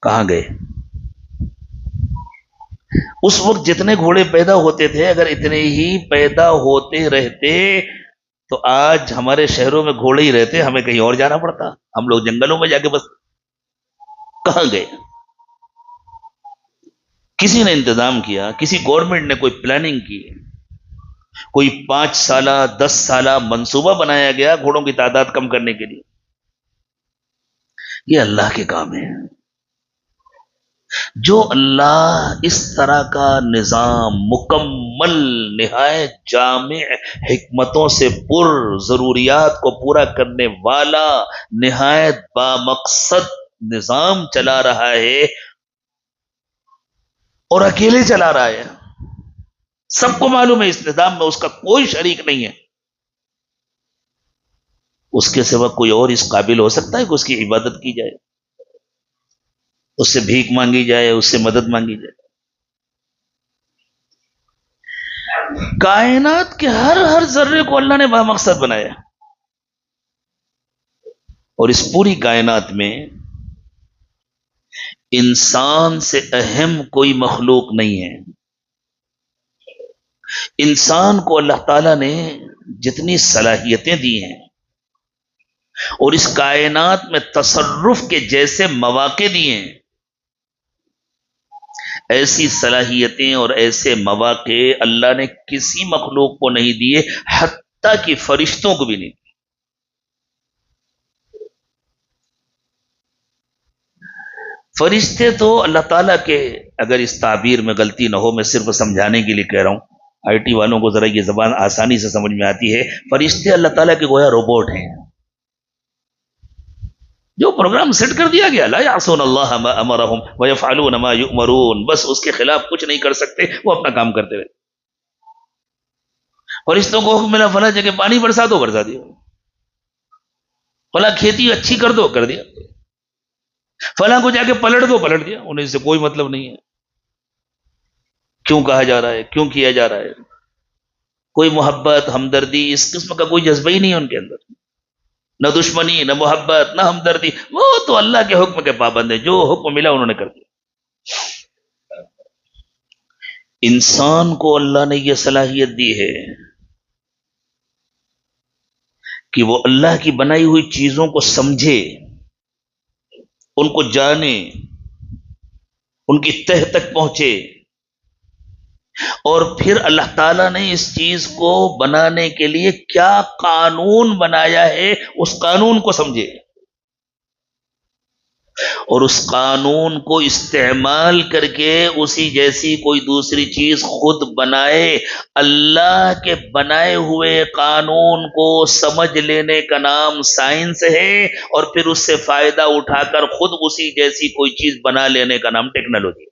کہاں گئے؟ اس وقت جتنے گھوڑے پیدا ہوتے تھے اگر اتنے ہی پیدا ہوتے رہتے تو آج ہمارے شہروں میں گھوڑے ہی رہتے، ہمیں کہیں اور جانا پڑتا، ہم لوگ جنگلوں میں جا کے بس۔ کہاں گئے؟ کسی نے انتظام کیا، کسی گورنمنٹ نے کوئی پلاننگ کی، کوئی 5 سالہ 10 سالہ منصوبہ بنایا گیا گھوڑوں کی تعداد کم کرنے کے لیے۔ یہ اللہ کے کام ہے۔ جو اللہ اس طرح کا نظام مکمل نہایت جامع حکمتوں سے پر ضروریات کو پورا کرنے والا نہایت بامقصد نظام چلا رہا ہے، اور اکیلے چلا رہا ہے. سب کو معلوم ہے اس نظام میں اس کا کوئی شریک نہیں ہے. اس کے سوا کوئی اور اس قابل ہو سکتا ہے کہ اس کی عبادت کی جائے، اس سے بھیک مانگی جائے، اس سے مدد مانگی جائے؟ کائنات کے ہر ذرے کو اللہ نے بامقصد بنایا، اور اس پوری کائنات میں انسان سے اہم کوئی مخلوق نہیں ہے. انسان کو اللہ تعالیٰ نے جتنی صلاحیتیں دی ہیں اور اس کائنات میں تصرف کے جیسے مواقع دیے ہیں، ایسی صلاحیتیں اور ایسے مواقع اللہ نے کسی مخلوق کو نہیں دیے، حتیٰ کہ فرشتوں کو بھی نہیں. فرشتے تو اللہ تعالیٰ کے، اگر اس تعبیر میں غلطی نہ ہو، میں صرف سمجھانے کے لیے کہہ رہا ہوں، آئی ٹی والوں کو ذرا یہ زبان آسانی سے سمجھ میں آتی ہے. فرشتے اللہ تعالیٰ کے گویا روبوٹ ہیں، جو پروگرام سیٹ کر دیا گیا، لا یعصون اللہ ما امرہم ویفعلون ما یؤمرون، بس اس کے خلاف کچھ نہیں کر سکتے، وہ اپنا کام کرتے رہے. فرشتوں کو حکم ملا فلاں جگہ پانی برسا دو، برسا دیا. فلاں کھیتی اچھی کر دو، کر دیا. فلاں کو جا کے پلٹ دو، پلٹ دیا. انہیں اس سے کوئی مطلب نہیں ہے کیوں کہا جا رہا ہے، کیوں کیا جا رہا ہے. کوئی محبت، ہمدردی، اس قسم کا کوئی جذبہ ہی نہیں ہے ان کے اندر، نہ دشمنی، نہ محبت، نہ ہمدردی. وہ تو اللہ کے حکم کے پابند ہیں، جو حکم ملا انہوں نے کر دیا. انسان کو اللہ نے یہ صلاحیت دی ہے کہ وہ اللہ کی بنائی ہوئی چیزوں کو سمجھے، ان کو جانے، ان کی تہ تک پہنچے، اور پھر اللہ تعالیٰ نے اس چیز کو بنانے کے لیے کیا قانون بنایا ہے اس قانون کو سمجھے، اور اس قانون کو استعمال کر کے اسی جیسی کوئی دوسری چیز خود بنائے. اللہ کے بنائے ہوئے قانون کو سمجھ لینے کا نام سائنس ہے، اور پھر اس سے فائدہ اٹھا کر خود اسی جیسی کوئی چیز بنا لینے کا نام ٹیکنالوجی.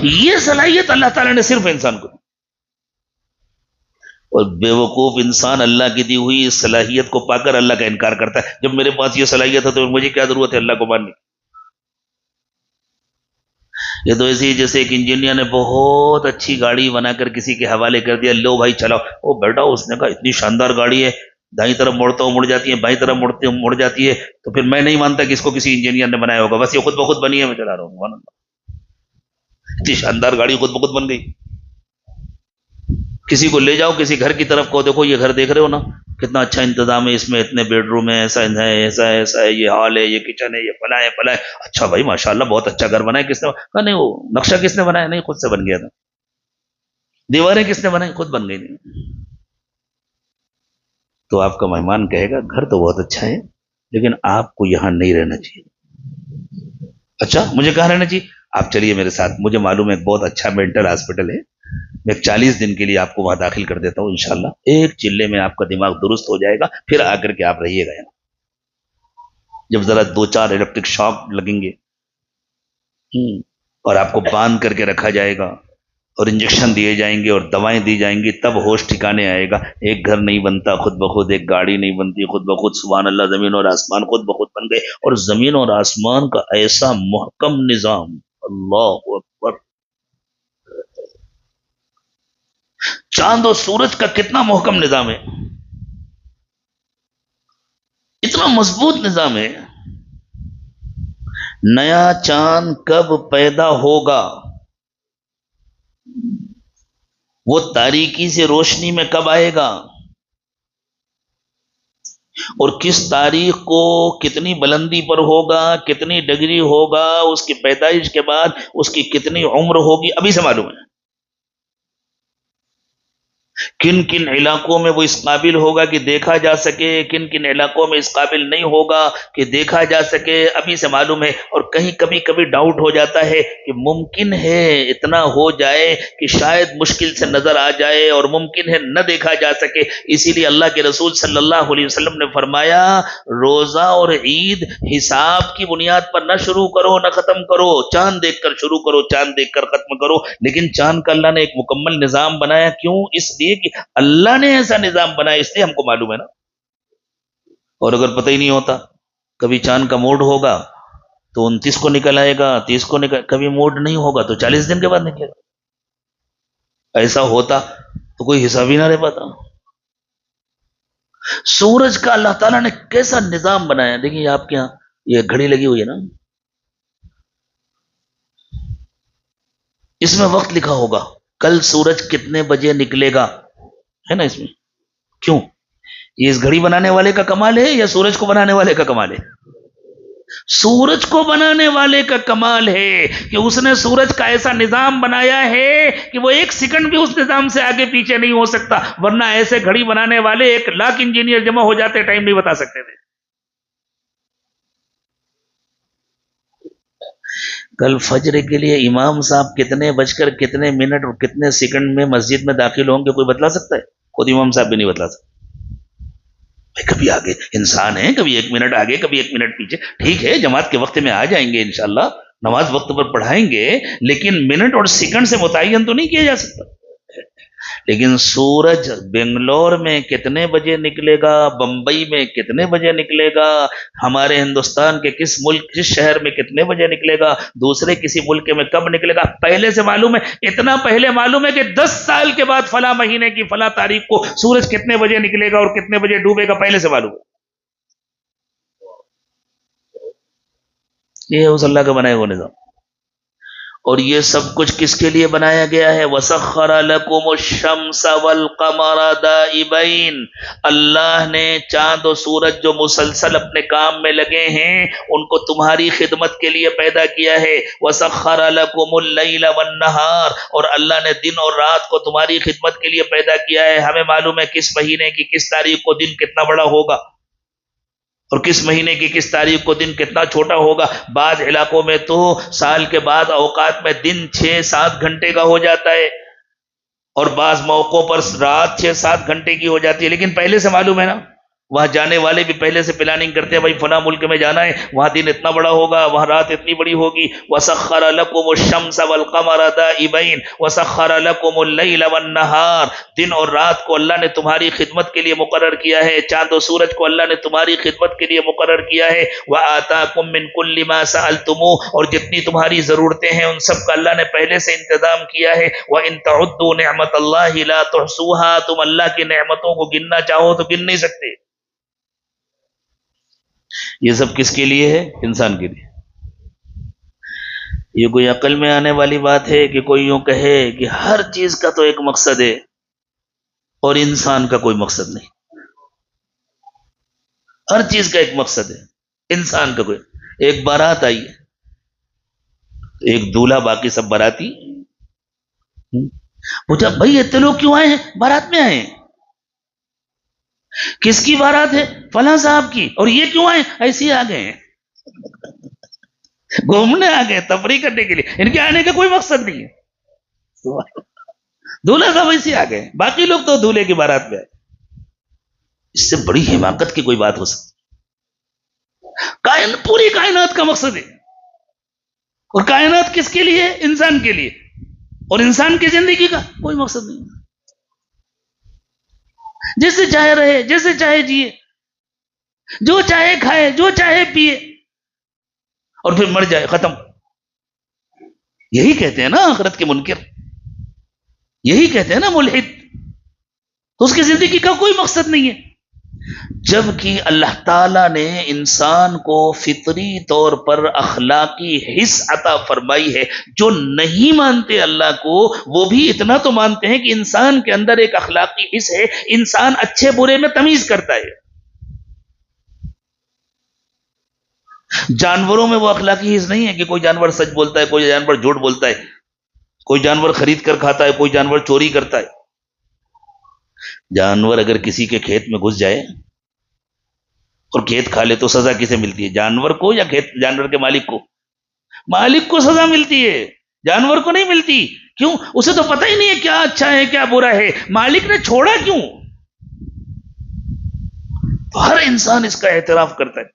یہ صلاحیت اللہ تعالیٰ نے صرف انسان کو دی، اور بے وقوف انسان اللہ کی دی ہوئی اس صلاحیت کو پا کر اللہ کا انکار کرتا ہے. جب میرے پاس یہ صلاحیت ہے تو مجھے کیا ضرورت ہے اللہ کو ماننے کی. یہ تو ایسے ہی جیسے ایک انجینئر نے بہت اچھی گاڑی بنا کر کسی کے حوالے کر دیا، لو بھائی چلاؤ. وہ بیٹا اس نے کہا اتنی شاندار گاڑی ہے، دائیں طرف مڑتا ہوں مڑ جاتی ہے، بائیں طرف مڑتے ہوں مڑ جاتی ہے، تو پھر میں نہیں مانتا کہ اس کو کسی انجینئر نے بنایا ہوگا، بس یہ خود بخود بنی ہے، میں چلا رہا ہوں. سبحان اللہ، اتنی شاندار گاڑی خود بخود بن گئی. کسی کو لے جاؤ کسی گھر کی طرف کو، دیکھو یہ گھر دیکھ رہے ہو نا، کتنا اچھا انتظام ہے، اس میں اتنے بیڈ روم ہے، ایسا ہے، ایسا ہے، ایسا ہے، یہ ہال ہے، یہ کچن ہے، یہ فلاں ہے فلاں ہے. اچھا بھائی ماشاءاللہ بہت اچھا گھر بنا ہے، کس نے کہا؟ نہیں وہ نقشہ کس نے بنایا؟ نہیں خود سے بن گیا تھا. دیواریں کس نے بنائی؟ خود بن گئی. نہیں تو آپ کا مہمان کہے گا گھر تو بہت اچھا ہے لیکن آپ کو یہاں نہیں رہنا چاہیے. اچھا مجھے کہاں رہنا چاہیے؟ آپ چلیے میرے ساتھ، مجھے معلوم ہے ایک بہت اچھا مینٹل ہاسپٹل ہے، میں 40 دن کے لیے آپ کو وہاں داخل کر دیتا ہوں، انشاءاللہ ایک چلے میں آپ کا دماغ درست ہو جائے گا، پھر آ کر کے آپ رہیے گا. جب ذرا 2-4 الیکٹرک شاک لگیں گے اور آپ کو باندھ کر کے رکھا جائے گا اور انجیکشن دیے جائیں گے اور دوائیں دی جائیں گی، تب ہوش ٹھکانے آئے گا. ایک گھر نہیں بنتا خود بخود، ایک گاڑی نہیں بنتی خود بخود. سبحان اللہ، زمین اور آسمان خود بخود بن گئے، اور زمین اور آسمان کا ایسا محکم نظام، اللہ اکبر. چاند اور سورج کا کتنا محکم نظام ہے، اتنا مضبوط نظام ہے. نیا چاند کب پیدا ہوگا، وہ تاریکی سے روشنی میں کب آئے گا، اور کس تاریخ کو کتنی بلندی پر ہوگا، کتنی ڈگری ہوگا، اس کی پیدائش کے بعد اس کی کتنی عمر ہوگی، ابھی سے معلوم ہے. کن کن علاقوں میں وہ اس قابل ہوگا کہ دیکھا جا سکے، کن کن علاقوں میں اس قابل نہیں ہوگا کہ دیکھا جا سکے، ابھی سے معلوم ہے۔ اور کہیں کبھی کبھی ڈاؤٹ ہو جاتا ہے کہ ممکن ہے اتنا ہو جائے کہ شاید مشکل سے نظر آ جائے، اور ممکن ہے نہ دیکھا جا سکے۔ اسی لیے اللہ کے رسول صلی اللہ علیہ وسلم نے فرمایا روزہ اور عید حساب کی بنیاد پر نہ شروع کرو نہ ختم کرو، چاند دیکھ کر شروع کرو، چاند دیکھ کر ختم کرو۔ لیکن چاند کا اللہ نے ایک مکمل نظام بنایا، کیوں؟ اس لیے کہ اللہ نے ایسا نظام بنایا، اس لیے ہم کو معلوم ہے نا۔ اور اگر پتہ ہی نہیں ہوتا، کبھی چاند کا موڈ ہوگا تو 29 کو نکل آئے گا، 30 کو نکل، کبھی موڈ نہیں ہوگا تو 40 دن کے بعد نکلے گا۔ ایسا ہوتا تو کوئی حساب ہی نہ رہ پاتا۔ سورج کا اللہ تعالیٰ نے کیسا نظام بنایا، دیکھیے آپ کے یہاں یہ گھڑی لگی ہوئی ہے نا، اس میں وقت لکھا ہوگا کل سورج کتنے بجے نکلے گا، ہے نا اس میں؟ کیوں؟ یہ اس گھڑی بنانے والے کا کمال ہے یا سورج کو بنانے والے کا کمال ہے؟ سورج کو بنانے والے کا کمال ہے کہ اس نے سورج کا ایسا نظام بنایا ہے کہ وہ ایک سیکنڈ بھی اس نظام سے آگے پیچھے نہیں ہو سکتا، ورنہ ایسے گھڑی بنانے والے 1,00,000 انجینئر جمع ہو جاتے، ٹائم نہیں بتا سکتے تھے۔ کل فجر کے لیے امام صاحب کتنے بج کر کتنے منٹ اور کتنے سیکنڈ میں مسجد میں داخل ہوں گے، کوئی بتلا سکتا ہے؟ خود امام صاحب بھی نہیں بتلا سکتے۔ کبھی آگے انسان ہے، کبھی 1 منٹ آگے، کبھی 1 منٹ پیچھے، ٹھیک ہے جماعت کے وقت میں آ جائیں گے انشاءاللہ، نماز وقت پر پڑھائیں گے، لیکن منٹ اور سیکنڈ سے متعین تو نہیں کیا جا سکتا۔ لیکن سورج بنگلور میں کتنے بجے نکلے گا، بمبئی میں کتنے بجے نکلے گا، ہمارے ہندوستان کے کس ملک کس شہر میں کتنے بجے نکلے گا، دوسرے کسی ملک میں کب نکلے گا، پہلے سے معلوم ہے۔ اتنا پہلے معلوم ہے کہ 10 سال کے بعد فلاں مہینے کی فلاں تاریخ کو سورج کتنے بجے نکلے گا اور کتنے بجے ڈوبے گا، پہلے سے معلوم ہے۔ یہ ہے اس اللہ کا بنایا ہوا نظام۔ اور یہ سب کچھ کس کے لیے بنایا گیا ہے؟ وَسَخَّرَ لَكُمُ الشَّمْسَ وَالْقَمَرَ دَائِبَيْن، اللہ نے چاند و سورج جو مسلسل اپنے کام میں لگے ہیں ان کو تمہاری خدمت کے لیے پیدا کیا ہے۔ وَسَخَّرَ لَكُمُ اللَّيْلَ وَالنَّهَارَ، اور اللہ نے دن اور رات کو تمہاری خدمت کے لیے پیدا کیا ہے۔ ہمیں معلوم ہے کس مہینے کی کس تاریخ کو دن کتنا بڑا ہوگا اور کس مہینے کی کس تاریخ کو دن کتنا چھوٹا ہوگا۔ بعض علاقوں میں تو سال کے بعد اوقات میں دن 6-7 گھنٹے کا ہو جاتا ہے، اور بعض موقعوں پر رات 6-7 گھنٹے کی ہو جاتی ہے، لیکن پہلے سے معلوم ہے نا، وہاں جانے والے بھی پہلے سے پلاننگ کرتے ہیں، بھائی فلاں ملک میں جانا ہے، وہاں دن اتنا بڑا ہوگا، وہاں رات اتنی بڑی ہوگی۔ وَسَخَّرَ لَكُمُ الشَّمْسَ وَالْقَمَرَ دَائِبَيْن وَسَخَّرَ لَكُمُ اللَّيْلَ وَالنَّهَارَ، دن اور رات کو اللہ نے تمہاری خدمت کے لیے مقرر کیا ہے، چاند و سورج کو اللہ نے تمہاری خدمت کے لیے مقرر کیا ہے۔ وَآتَاكُم مِّن كُلِّ مَا سَأَلْتُمُوهُ، اور جتنی تمہاری ضرورتیں ہیں ان سب کا اللہ نے پہلے سے انتظام کیا ہے۔ وَإِن تَعُدُّوا نِعْمَتَ اللَّهِ لَا تُحْصُوهَا، تم اللہ کی نعمتوں کو گننا چاہو تو گن نہیں سکتے۔ یہ سب کس کے لیے ہے؟ انسان کے لیے۔ یہ کوئی عقل میں آنے والی بات ہے کہ کوئی یوں کہے کہ ہر چیز کا تو ایک مقصد ہے اور انسان کا کوئی مقصد نہیں؟ ہر چیز کا ایک مقصد ہے، انسان کا کوئی۔ ایک بارات آئی، ایک دولہا باقی سب باراتی، پوچھا بھائی اتنے لوگ کیوں آئے ہیں؟ بارات میں آئے ہیں۔ کس کی بارات ہے؟ فلاں صاحب کی۔ اور یہ کیوں آئے؟ ایسے ہی آ گئے ہیں، گھومنے آ گئے، تفریح کرنے کے لیے، ان کے آنے کا کوئی مقصد نہیں ہے۔ دولہا صاحب ایسے ہی آ گئے، باقی لوگ تو دولہے کی بارات میں آئے۔ اس سے بڑی حماقت کی کوئی بات ہو سکتی؟ پوری کائنات کا مقصد ہے، اور کائنات کس کے لیے؟ انسان کے لیے، اور انسان کی زندگی کا کوئی مقصد نہیں۔ جیسے چاہے رہے، جیسے چاہے جیے، جو چاہے کھائے، جو چاہے پیے، اور پھر مر جائے، ختم۔ یہی کہتے ہیں نا آخرت کے منکر، یہی کہتے ہیں نا ملحد۔ تو اس کی زندگی کا کوئی مقصد نہیں ہے، جبکہ اللہ تعالیٰ نے انسان کو فطری طور پر اخلاقی حس عطا فرمائی ہے۔ جو نہیں مانتے اللہ کو وہ بھی اتنا تو مانتے ہیں کہ انسان کے اندر ایک اخلاقی حس ہے، انسان اچھے برے میں تمیز کرتا ہے۔ جانوروں میں وہ اخلاقی حس نہیں ہے کہ کوئی جانور سچ بولتا ہے، کوئی جانور جھوٹ بولتا ہے، کوئی جانور خرید کر کھاتا ہے، کوئی جانور چوری کرتا ہے۔ جانور اگر کسی کے کھیت میں گھس جائے اور کھیت کھا لے تو سزا کسے ملتی ہے؟ جانور کو یا کھیت جانور کے مالک کو؟ مالک کو سزا ملتی ہے، جانور کو نہیں ملتی۔ کیوں؟ اسے تو پتہ ہی نہیں ہے کیا اچھا ہے کیا برا ہے، مالک نے چھوڑا کیوں؟ تو ہر انسان اس کا اعتراف کرتا ہے۔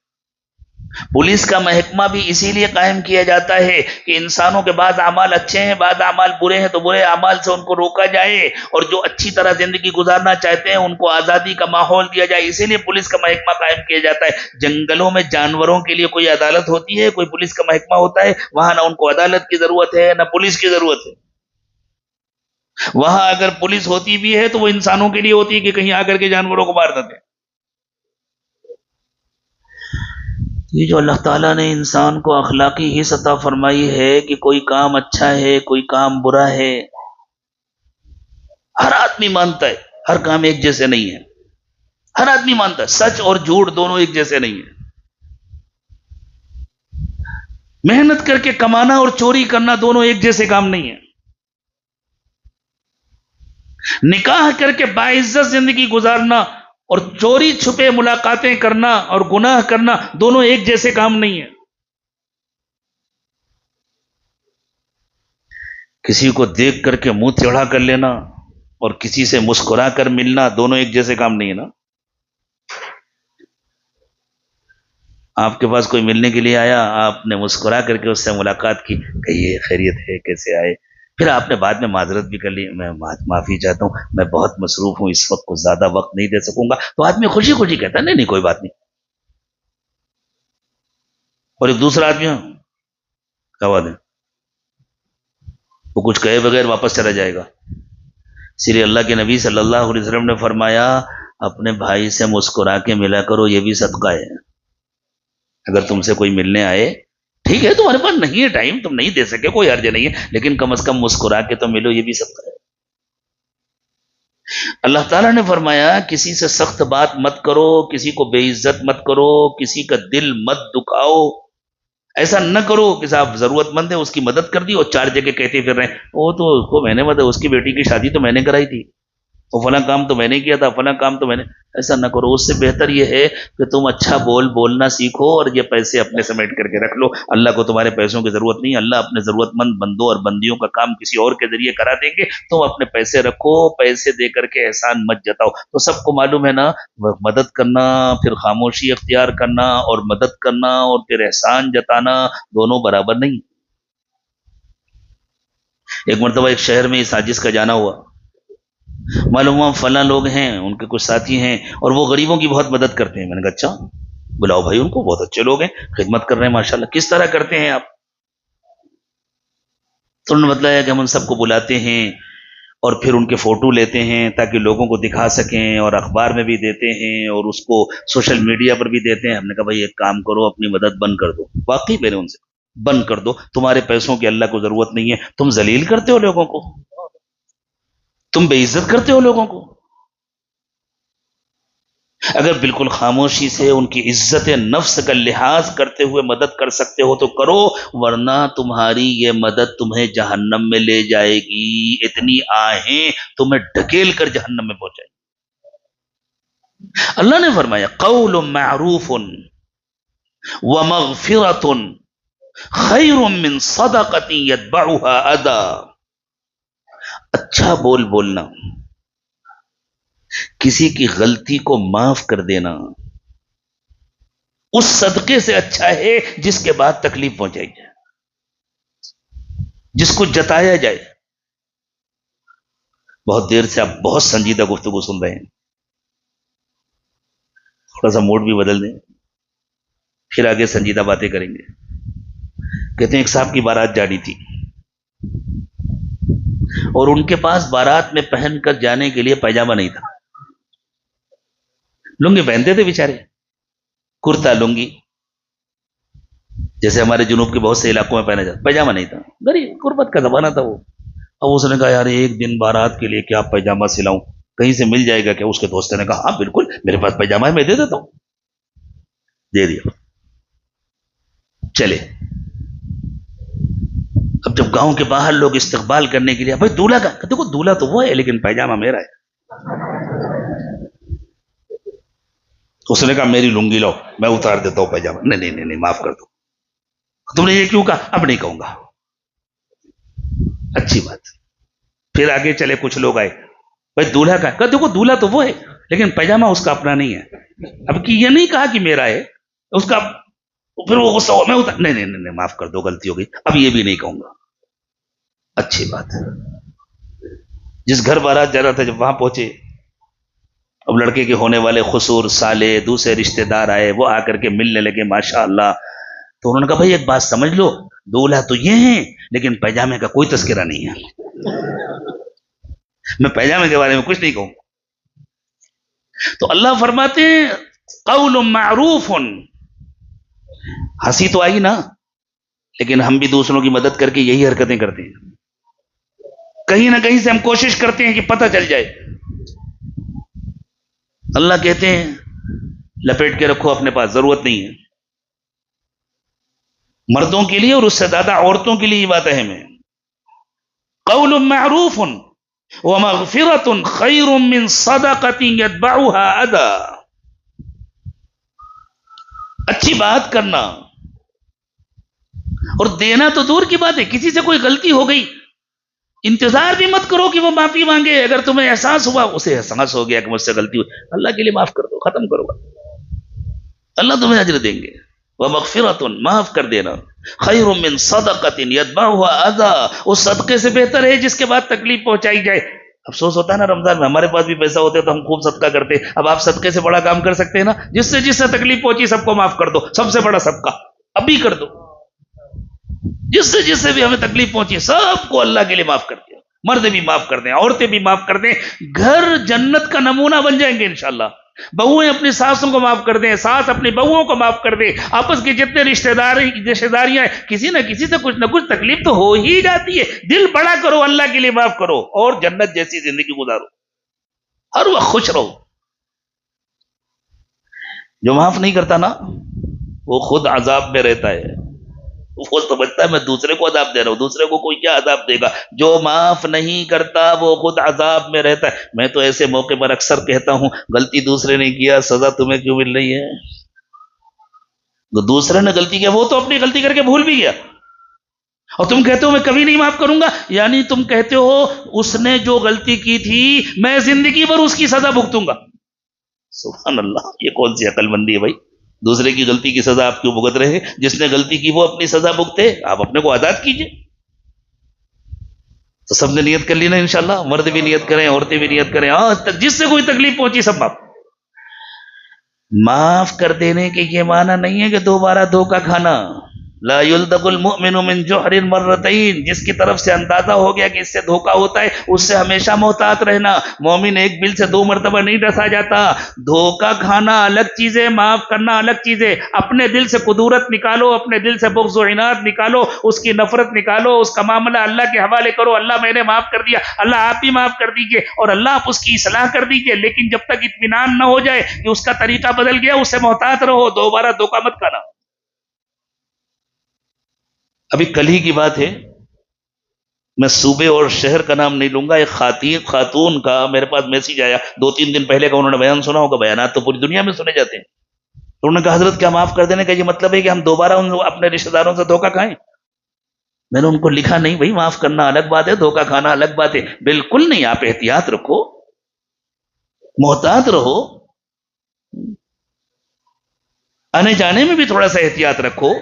پولیس کا محکمہ بھی اسی لیے قائم کیا جاتا ہے کہ انسانوں کے بعض اعمال اچھے ہیں، بعض اعمال برے ہیں، تو برے اعمال سے ان کو روکا جائے، اور جو اچھی طرح زندگی گزارنا چاہتے ہیں ان کو آزادی کا ماحول دیا جائے۔ اسی لیے پولیس کا محکمہ قائم کیا جاتا ہے۔ جنگلوں میں جانوروں کے لیے کوئی عدالت ہوتی ہے، کوئی پولیس کا محکمہ ہوتا ہے؟ وہاں نہ ان کو عدالت کی ضرورت ہے نہ پولیس کی ضرورت ہے۔ وہاں اگر پولیس ہوتی بھی ہے تو وہ انسانوں کے لیے ہوتی ہے کہ کہیں آ کر کے جانوروں کو مار نہ دیں۔ یہ جو اللہ تعالیٰ نے انسان کو اخلاقی حص عطا فرمائی ہے کہ کوئی کام اچھا ہے کوئی کام برا ہے، ہر آدمی مانتا ہے ہر کام ایک جیسے نہیں ہے۔ ہر آدمی مانتا ہے سچ اور جھوٹ دونوں ایک جیسے نہیں ہیں۔ محنت کر کے کمانا اور چوری کرنا دونوں ایک جیسے کام نہیں ہیں۔ نکاح کر کے باعزت زندگی گزارنا اور چوری چھپے ملاقاتیں کرنا اور گناہ کرنا دونوں ایک جیسے کام نہیں ہیں۔ کسی کو دیکھ کر کے منہ ٹیڑھا کر لینا اور کسی سے مسکرا کر ملنا دونوں ایک جیسے کام نہیں ہے نا۔ آپ کے پاس کوئی ملنے کے لیے آیا، آپ نے مسکرا کر کے اس سے ملاقات کی، کہیے خیریت ہے کیسے آئے، پھر آپ نے بعد میں معذرت بھی کر لی، میں معافی چاہتا ہوں میں بہت مصروف ہوں، اس وقت کو زیادہ وقت نہیں دے سکوں گا، تو آدمی خوشی خوشی کہتا ہے نہیں نہیں کوئی بات نہیں۔ اور ایک دوسرا آدمی کیا بات ہے، وہ کچھ کہے بغیر واپس چلا جائے گا۔ اسی لیے اللہ کے نبی صلی اللہ علیہ وسلم نے فرمایا اپنے بھائی سے مسکرا کے ملا کرو، یہ بھی صدقہ ہے۔ اگر تم سے کوئی ملنے آئے، ٹھیک ہے تمہارے پاس نہیں ہے ٹائم، تم نہیں دے سکے، کوئی حرج نہیں ہے، لیکن کم از کم مسکرا کے تو ملو، یہ بھی صدقہ ہے۔ اللہ تعالیٰ نے فرمایا کسی سے سخت بات مت کرو، کسی کو بے عزت مت کرو، کسی کا دل مت دکھاؤ۔ ایسا نہ کرو کہ صاحب ضرورت مند ہے اس کی مدد کر دی اور چار جگہ کہتے پھر رہے ہیں وہ تو اس کو میں نے مدد، اس کی بیٹی کی شادی تو میں نے کرائی تھی، وہ فلاں کام تو میں نے کیا تھا، فلاں کام تو میں نے۔ ایسا نہ کرو، اس سے بہتر یہ ہے کہ تم اچھا بولنا سیکھو اور یہ پیسے اپنے سمیٹ کر کے رکھ لو، اللہ کو تمہارے پیسوں کی ضرورت نہیں، اللہ اپنے ضرورت مند بندوں اور بندیوں کا کام کسی اور کے ذریعے کرا دیں گے، تم اپنے پیسے رکھو، پیسے دے کر کے احسان مت جتاؤ۔ تو سب کو معلوم ہے نا، مدد کرنا پھر خاموشی اختیار کرنا اور مدد کرنا اور پھر احسان جتانا دونوں برابر نہیں۔ ایک مرتبہ ایک شہر میں اس حادث کا جانا ہوا، معلوم ہوا فلاں لوگ ہیں، ان کے کچھ ساتھی ہیں اور وہ غریبوں کی بہت مدد کرتے ہیں۔ میں نے کہا اچھا بلاؤ بھائی ان کو، بہت اچھے لوگ ہیں، خدمت کر رہے ہیں ماشاءاللہ، کس طرح کرتے ہیں آپ؟ تو انہوں نے بتلایا کہ ہم ان سب کو بلاتے ہیں اور پھر ان کے فوٹو لیتے ہیں تاکہ لوگوں کو دکھا سکیں، اور اخبار میں بھی دیتے ہیں اور اس کو سوشل میڈیا پر بھی دیتے ہیں۔ ہم نے کہا بھائی ایک کام کرو، اپنی مدد بند کر دو۔ واقعی میں نے ان سے بند کر دو، تمہارے پیسوں کی اللہ کو ضرورت نہیں ہے، تم ذلیل کرتے ہو لوگوں کو، تم بے عزت کرتے ہو لوگوں کو۔ اگر بالکل خاموشی سے ان کی عزت نفس کا لحاظ کرتے ہوئے مدد کر سکتے ہو تو کرو، ورنہ تمہاری یہ مدد تمہیں جہنم میں لے جائے گی، اتنی آہیں تمہیں ڈھکیل کر جہنم میں پہنچائے گی۔ اللہ نے فرمایا قول معروف ومغفرۃ خیر من صدقۃ یتبعها اذی، اچھا بولنا، کسی کی غلطی کو معاف کر دینا، اس صدقے سے اچھا ہے جس کے بعد تکلیف پہنچائی جائے، جس کو جتایا جائے۔ بہت دیر سے آپ بہت سنجیدہ گفتگو سن رہے ہیں، تھوڑا سا موڈ بھی بدل دیں، پھر آگے سنجیدہ باتیں کریں گے۔ کہتے ہیں ایک صاحب کی بارات جانی تھی اور ان کے پاس بارات میں پہن کر جانے کے لیے پیجامہ نہیں تھا، لنگی پہنتے تھے بیچارے، کرتا لنگی جیسے ہمارے جنوب کے بہت سے علاقوں میں پہنا جاتا، پیجامہ نہیں تھا، غریب غربت کا زمانہ تھا وہ۔ اب اس نے کہا یار ایک دن بارات کے لیے کیا پیجامہ سلاؤں، کہیں سے مل جائے گا کیا؟ اس کے دوست نے کہا ہاں بالکل میرے پاس پیجامہ ہے، میں دے دیتا ہوں۔ دے دیا، چلے۔ اب جب گاؤں کے باہر لوگ استقبال کرنے کے لیے بھائی دولہا کا، دیکھو دولہا تو وہ ہے لیکن پیجامہ میرا ہے۔ تو اس نے کہا میری لنگی لو، میں اتار دیتا ہوں پیجامہ. نہیں نہیں نہیں نہیں، معاف کر دو. تم نے یہ کیوں کہا؟ اب نہیں کہوں گا. اچھی بات. پھر آگے چلے کچھ لوگ آئے، بھائی دولہا کا ہے. دیکھو دولہا تو وہ ہے لیکن پیجامہ اس کا اپنا نہیں ہے. اب کہ یہ نہیں کہا کہ میرا ہے اس کا. پھر وہ غصہ ہوا، میں اتار. نہیں نہیں نہیں، معاف کر دو، غلطی ہو گئی، اب یہ بھی نہیں کہوں گا. اچھی بات ہے. جس گھر بارات جا رہا تھا جب وہاں پہنچے، اب لڑکے کے ہونے والے خسور سالے دوسرے رشتہ دار آئے، وہ آ کر کے ملنے لگے ماشاء اللہ. تو انہوں نے کہا بھائی ایک بات سمجھ لو، دولہا تو یہ ہیں لیکن پیجامے کا کوئی تذکرہ نہیں ہے. میں پیجامے کے بارے میں کچھ نہیں کہوں. تو اللہ فرماتے ہیں قول معروف. ہنسی تو آئی نا، لیکن ہم بھی دوسروں کی مدد کر کے یہی حرکتیں کرتے ہیں. کہیں نہ کہیں سے ہم کوشش کرتے ہیں کہ پتہ چل جائے. اللہ کہتے ہیں لپیٹ کے رکھو اپنے پاس، ضرورت نہیں ہے. مردوں کے لیے اور اس سے زیادہ عورتوں کے لیے یہ بات اہم ہے. قول معروف ومغفرۃ خیر من صدقۃ یتبعها اذى. اچھی بات کرنا اور دینا تو دور کی بات ہے. کسی سے کوئی غلطی ہو گئی، انتظار بھی مت کرو کہ وہ معافی مانگے. اگر تمہیں احساس ہوا، اسے احساس ہو گیا کہ مجھ سے غلطی ہوئی، اللہ کے لیے معاف کر دو، ختم کرو. اللہ تمہیں اجر دیں گے. ومغفرۃ، معاف کر دینا، خیر من صدقۃ یتبعها اذى، اس صدقے سے بہتر ہے جس کے بعد تکلیف پہنچائی جائے. افسوس ہوتا ہے نا رمضان میں ہمارے پاس بھی پیسہ ہوتا ہے تو ہم خوب صدقہ کرتے. اب آپ صدقے سے بڑا کام کر سکتے ہیں نا، جس سے تکلیف پہنچی سب کو معاف کر دو. سب سے بڑا صدقہ ابھی کر دو. جس سے بھی ہمیں تکلیف پہنچی سب کو اللہ کے لیے معاف کر دیا. مرد بھی معاف کر دیں، عورتیں بھی معاف کر دیں. گھر جنت کا نمونہ بن جائیں گے انشاءاللہ. بہویں اپنی ساسوں کو معاف کر دیں، ساس اپنی بہوؤں کو معاف کر دیں. آپس کے جتنے رشتہ داریاں ہیں، کسی نہ کسی سے کچھ نہ کچھ تکلیف تو ہو ہی جاتی ہے. دل بڑا کرو، اللہ کے لیے معاف کرو اور جنت جیسی زندگی گزارو. ہر وقت خوش رہو. جو معاف نہیں کرتا نا وہ خود عذاب میں رہتا ہے. وہ سمجھتا ہے میں دوسرے کو عذاب دے رہا ہوں، دوسرے کو کوئی کیا عذاب دے گا. جو معاف نہیں کرتا وہ خود عذاب میں رہتا ہے. میں تو ایسے موقع پر اکثر کہتا ہوں غلطی دوسرے نے کیا، سزا تمہیں کیوں مل رہی ہے؟ تو دوسرے نے غلطی کیا، وہ تو اپنی غلطی کر کے بھول بھی گیا اور تم کہتے ہو میں کبھی نہیں معاف کروں گا. یعنی تم کہتے ہو اس نے جو غلطی کی تھی میں زندگی بھر اس کی سزا بھگتوں گا. سبحان اللہ، یہ کون سی عقل مندی ہے بھائی؟ دوسرے کی غلطی کی سزا آپ کیوں بھگت رہے ہیں؟ جس نے غلطی کی وہ اپنی سزا بھگتے، آپ اپنے کو آزاد کیجئے. تو سب نے نیت کر لی نا انشاءاللہ. مرد بھی نیت کریں، عورتیں بھی نیت کریں. آج تک جس سے کوئی تکلیف پہنچی سب معاف کر دینے کے یہ معنی نہیں ہے کہ دوبارہ دھوکہ کھانا. لا یلدغ المؤمن من جحر مرتين، جس کی طرف سے اندازہ ہو گیا کہ اس سے دھوکہ ہوتا ہے اس سے ہمیشہ محتاط رہنا. مومن ایک بل سے 2 مرتبہ نہیں ڈسا جاتا. دھوکہ کھانا الگ چیز ہے، معاف کرنا الگ چیز ہے. اپنے دل سے قدورت نکالو، اپنے دل سے بغض و عناد نکالو، اس کی نفرت نکالو، اس کا معاملہ اللہ کے حوالے کرو. اللہ میں نے معاف کر دیا، اللہ آپ بھی معاف کر دیجئے اور اللہ آپ اس کی اصلاح کر دیجئے. لیکن جب تک اطمینان نہ ہو جائے کہ اس کا طریقہ بدل گیا، اس سے محتاط رہو، دوبارہ دھوکہ مت کھانا. ابھی کل ہی کی بات ہے، میں صوبے اور شہر کا نام نہیں لوں گا. ایک خاتون کا میرے پاس میسج آیا 2-3 دن پہلے کا. انہوں نے بیان سنا ہوگا، بیانات تو پوری دنیا میں سنے جاتے ہیں. تو انہوں نے کہا حضرت کیا معاف کر دینے کا یہ مطلب ہے کہ ہم دوبارہ اپنے رشتہ داروں سے دھوکہ کھائیں؟ میں نے ان کو لکھا نہیں بھائی، معاف کرنا الگ بات ہے، دھوکہ کھانا الگ بات ہے. بالکل نہیں. آپ احتیاط رکھو، محتاط رہو، آنے جانے میں بھی تھوڑا سا احتیاط رکھو،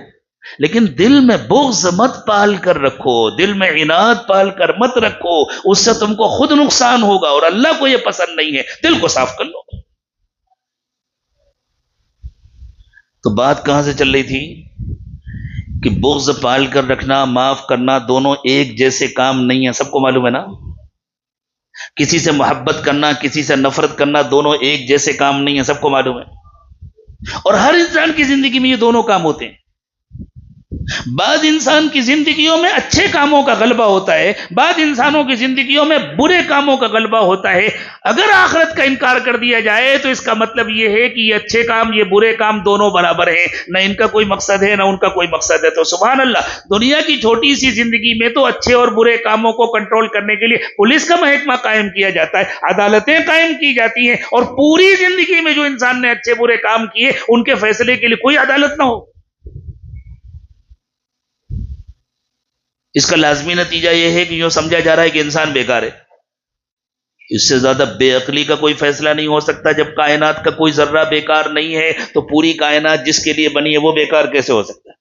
لیکن دل میں بغض مت پال کر رکھو، دل میں عناد پال کر مت رکھو. اس سے تم کو خود نقصان ہوگا اور اللہ کو یہ پسند نہیں ہے. دل کو صاف کر لو. تو بات کہاں سے چل رہی تھی کہ بغض پال کر رکھنا، معاف کرنا دونوں ایک جیسے کام نہیں ہیں. سب کو معلوم ہے نا. کسی سے محبت کرنا، کسی سے نفرت کرنا دونوں ایک جیسے کام نہیں ہیں. سب کو معلوم ہے. اور ہر انسان کی زندگی میں یہ دونوں کام ہوتے ہیں. بعض انسان کی زندگیوں میں اچھے کاموں کا غلبہ ہوتا ہے، بعض انسانوں کی زندگیوں میں برے کاموں کا غلبہ ہوتا ہے۔ اگر آخرت کا انکار کر دیا جائے تو اس کا مطلب یہ ہے کہ یہ اچھے کام، یہ برے کام دونوں برابر ہیں، نہ ان کا کوئی مقصد ہے نہ ان کا کوئی مقصد ہے۔ تو سبحان اللہ، دنیا کی چھوٹی سی زندگی میں تو اچھے اور برے کاموں کو کنٹرول کرنے کے لیے پولیس کا محکمہ قائم کیا جاتا ہے، عدالتیں قائم کی جاتی ہیں، اور پوری زندگی میں جو انسان نے اچھے برے کام کیے ان کے فیصلے کے لیے کوئی عدالت نہ ہو۔ اس کا لازمی نتیجہ یہ ہے کہ یوں سمجھا جا رہا ہے کہ انسان بیکار ہے۔ اس سے زیادہ بے عقلی کا کوئی فیصلہ نہیں ہو سکتا۔ جب کائنات کا کوئی ذرہ بیکار نہیں ہے تو پوری کائنات جس کے لیے بنی ہے وہ بیکار کیسے ہو سکتا ہے؟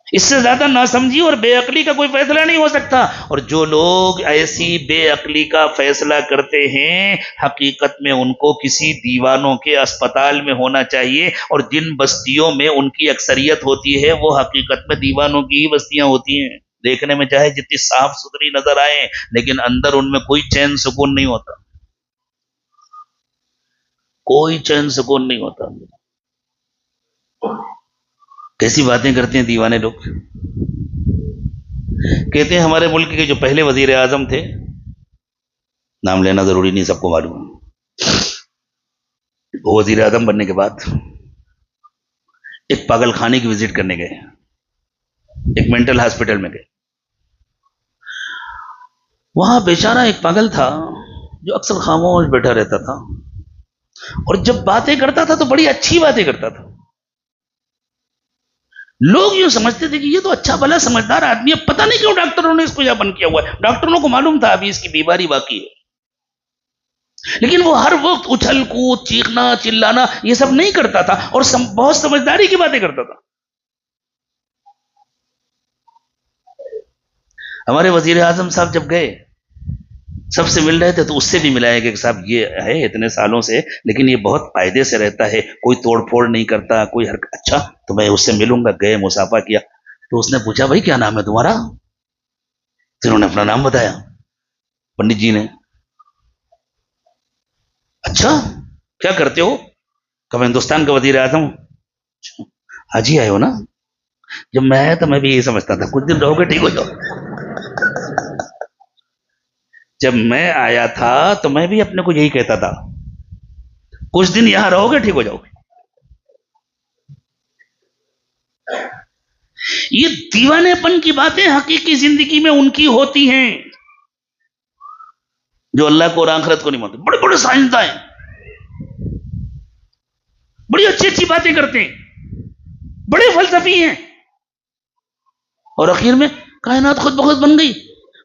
اس سے زیادہ ناسمجھی اور بے عقلی کا کوئی فیصلہ نہیں ہو سکتا۔ اور جو لوگ ایسی بے عقلی کا فیصلہ کرتے ہیں، حقیقت میں ان کو کسی دیوانوں کے اسپتال میں ہونا چاہیے، اور جن بستیوں میں ان کی اکثریت ہوتی ہے وہ حقیقت میں دیوانوں کی ہی بستیاں ہوتی ہیں۔ دیکھنے میں چاہے جتنی صاف ستھری نظر آئیں، لیکن اندر ان میں کوئی چین سکون نہیں ہوتا، کوئی چین سکون نہیں ہوتا۔ کیسی باتیں کرتے ہیں دیوانے لوگ۔ کہتے ہیں ہمارے ملک کے جو پہلے وزیر اعظم تھے، نام لینا ضروری نہیں، سب کو معلوم ہے، وہ وزیر اعظم بننے کے بعد ایک پاگل خانے کی وزٹ کرنے گئے، ایک مینٹل ہاسپٹل میں گئے۔ وہاں بیچارہ ایک پاگل تھا جو اکثر خاموش بیٹھا رہتا تھا، اور جب باتیں کرتا تھا تو بڑی اچھی باتیں کرتا تھا۔ لوگ یوں سمجھتے تھے کہ یہ تو اچھا بھلا سمجھدار آدمی ہے، پتہ نہیں کیوں ڈاکٹروں نے اس کو یہاں بند کیا ہوا ہے۔ ڈاکٹروں کو معلوم تھا ابھی اس کی بیماری باقی ہے، لیکن وہ ہر وقت اچھل کود، چیخنا چلانا یہ سب نہیں کرتا تھا، اور بہت سمجھداری کی باتیں کرتا تھا۔ ہمارے وزیر اعظم صاحب جب گئے، سب سے مل رہے تھے تو اس سے بھی ملایا گیا کہ صاحب یہ ہے اتنے سالوں سے، لیکن یہ بہت قاعدے سے رہتا ہے، کوئی توڑ پھوڑ نہیں کرتا، کوئی حرکت۔ اچھا تو میں اس سے ملوں گا۔ گئے، مصافحہ کیا، تو اس نے پوچھا بھائی کیا نام ہے تمہارا؟ پھر انہوں نے اپنا نام بتایا، پنڈت جی نے۔ اچھا کیا کرتے ہو؟ کہ میں ہندوستان کا وزیر اعظم ہوں۔ حاجی آئے ہو نا؟ جب میں آیا تو میں بھی یہی سمجھتا تھا کچھ دن رہو گے ٹھیک ہو جاؤ۔ جب میں آیا تھا تو میں بھی اپنے کو یہی کہتا تھا کچھ دن یہاں رہو گے ٹھیک ہو جاؤ گے۔ یہ دیوانے پن کی باتیں حقیقی زندگی میں ان کی ہوتی ہیں جو اللہ کو اور آخرت کو نہیں مانتے۔ بڑے بڑے سائنسداں ہیں، بڑی اچھی اچھی باتیں کرتے ہیں، بڑے فلسفی ہیں، اور اخیر میں کائنات خود بخود بن گئی،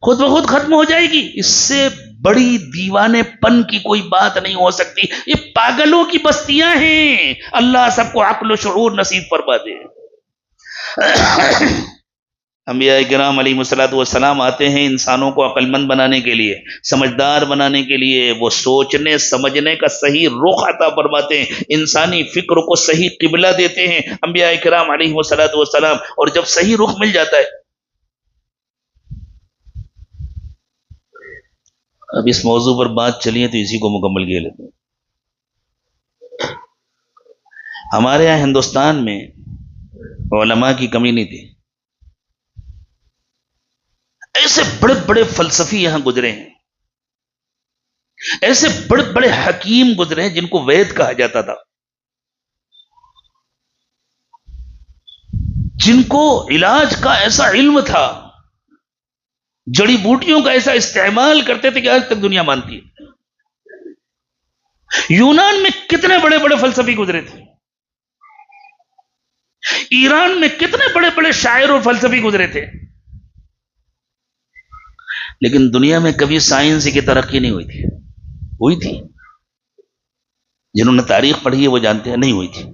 خود بخود ختم ہو جائے گی۔ اس سے بڑی دیوانے پن کی کوئی بات نہیں ہو سکتی۔ یہ پاگلوں کی بستیاں ہیں، اللہ سب کو عقل و شعور نصیب فرما دے۔ انبیاء کرام علیہ الصلوۃ والسلام آتے ہیں انسانوں کو عقل مند بنانے کے لیے، سمجھدار بنانے کے لیے، وہ سوچنے سمجھنے کا صحیح رخ عطا فرماتے ہیں، انسانی فکر کو صحیح قبلہ دیتے ہیں انبیاء کرام علیہ الصلوۃ والسلام۔ اور جب صحیح رخ مل جاتا ہے، اب اس موضوع پر بات چلی ہے تو اسی کو مکمل کیے لیتے ہیں۔ ہمارے یہاں ہندوستان میں علماء کی کمی نہیں تھی، ایسے بڑے بڑے فلسفی یہاں گزرے ہیں، ایسے بڑے بڑے حکیم گزرے ہیں جن کو وید کہا جاتا تھا، جن کو علاج کا ایسا علم تھا، جڑی بوٹیوں کا ایسا استعمال کرتے تھے کہ آج تک دنیا مانتی ہے۔ یونان میں کتنے بڑے بڑے فلسفی گزرے تھے، ایران میں کتنے بڑے بڑے شاعر اور فلسفی گزرے تھے، لیکن دنیا میں کبھی سائنس کی ترقی نہیں ہوئی تھی۔ ہوئی تھی، جنہوں نے تاریخ پڑھی ہے وہ جانتے ہیں، نہیں ہوئی تھی۔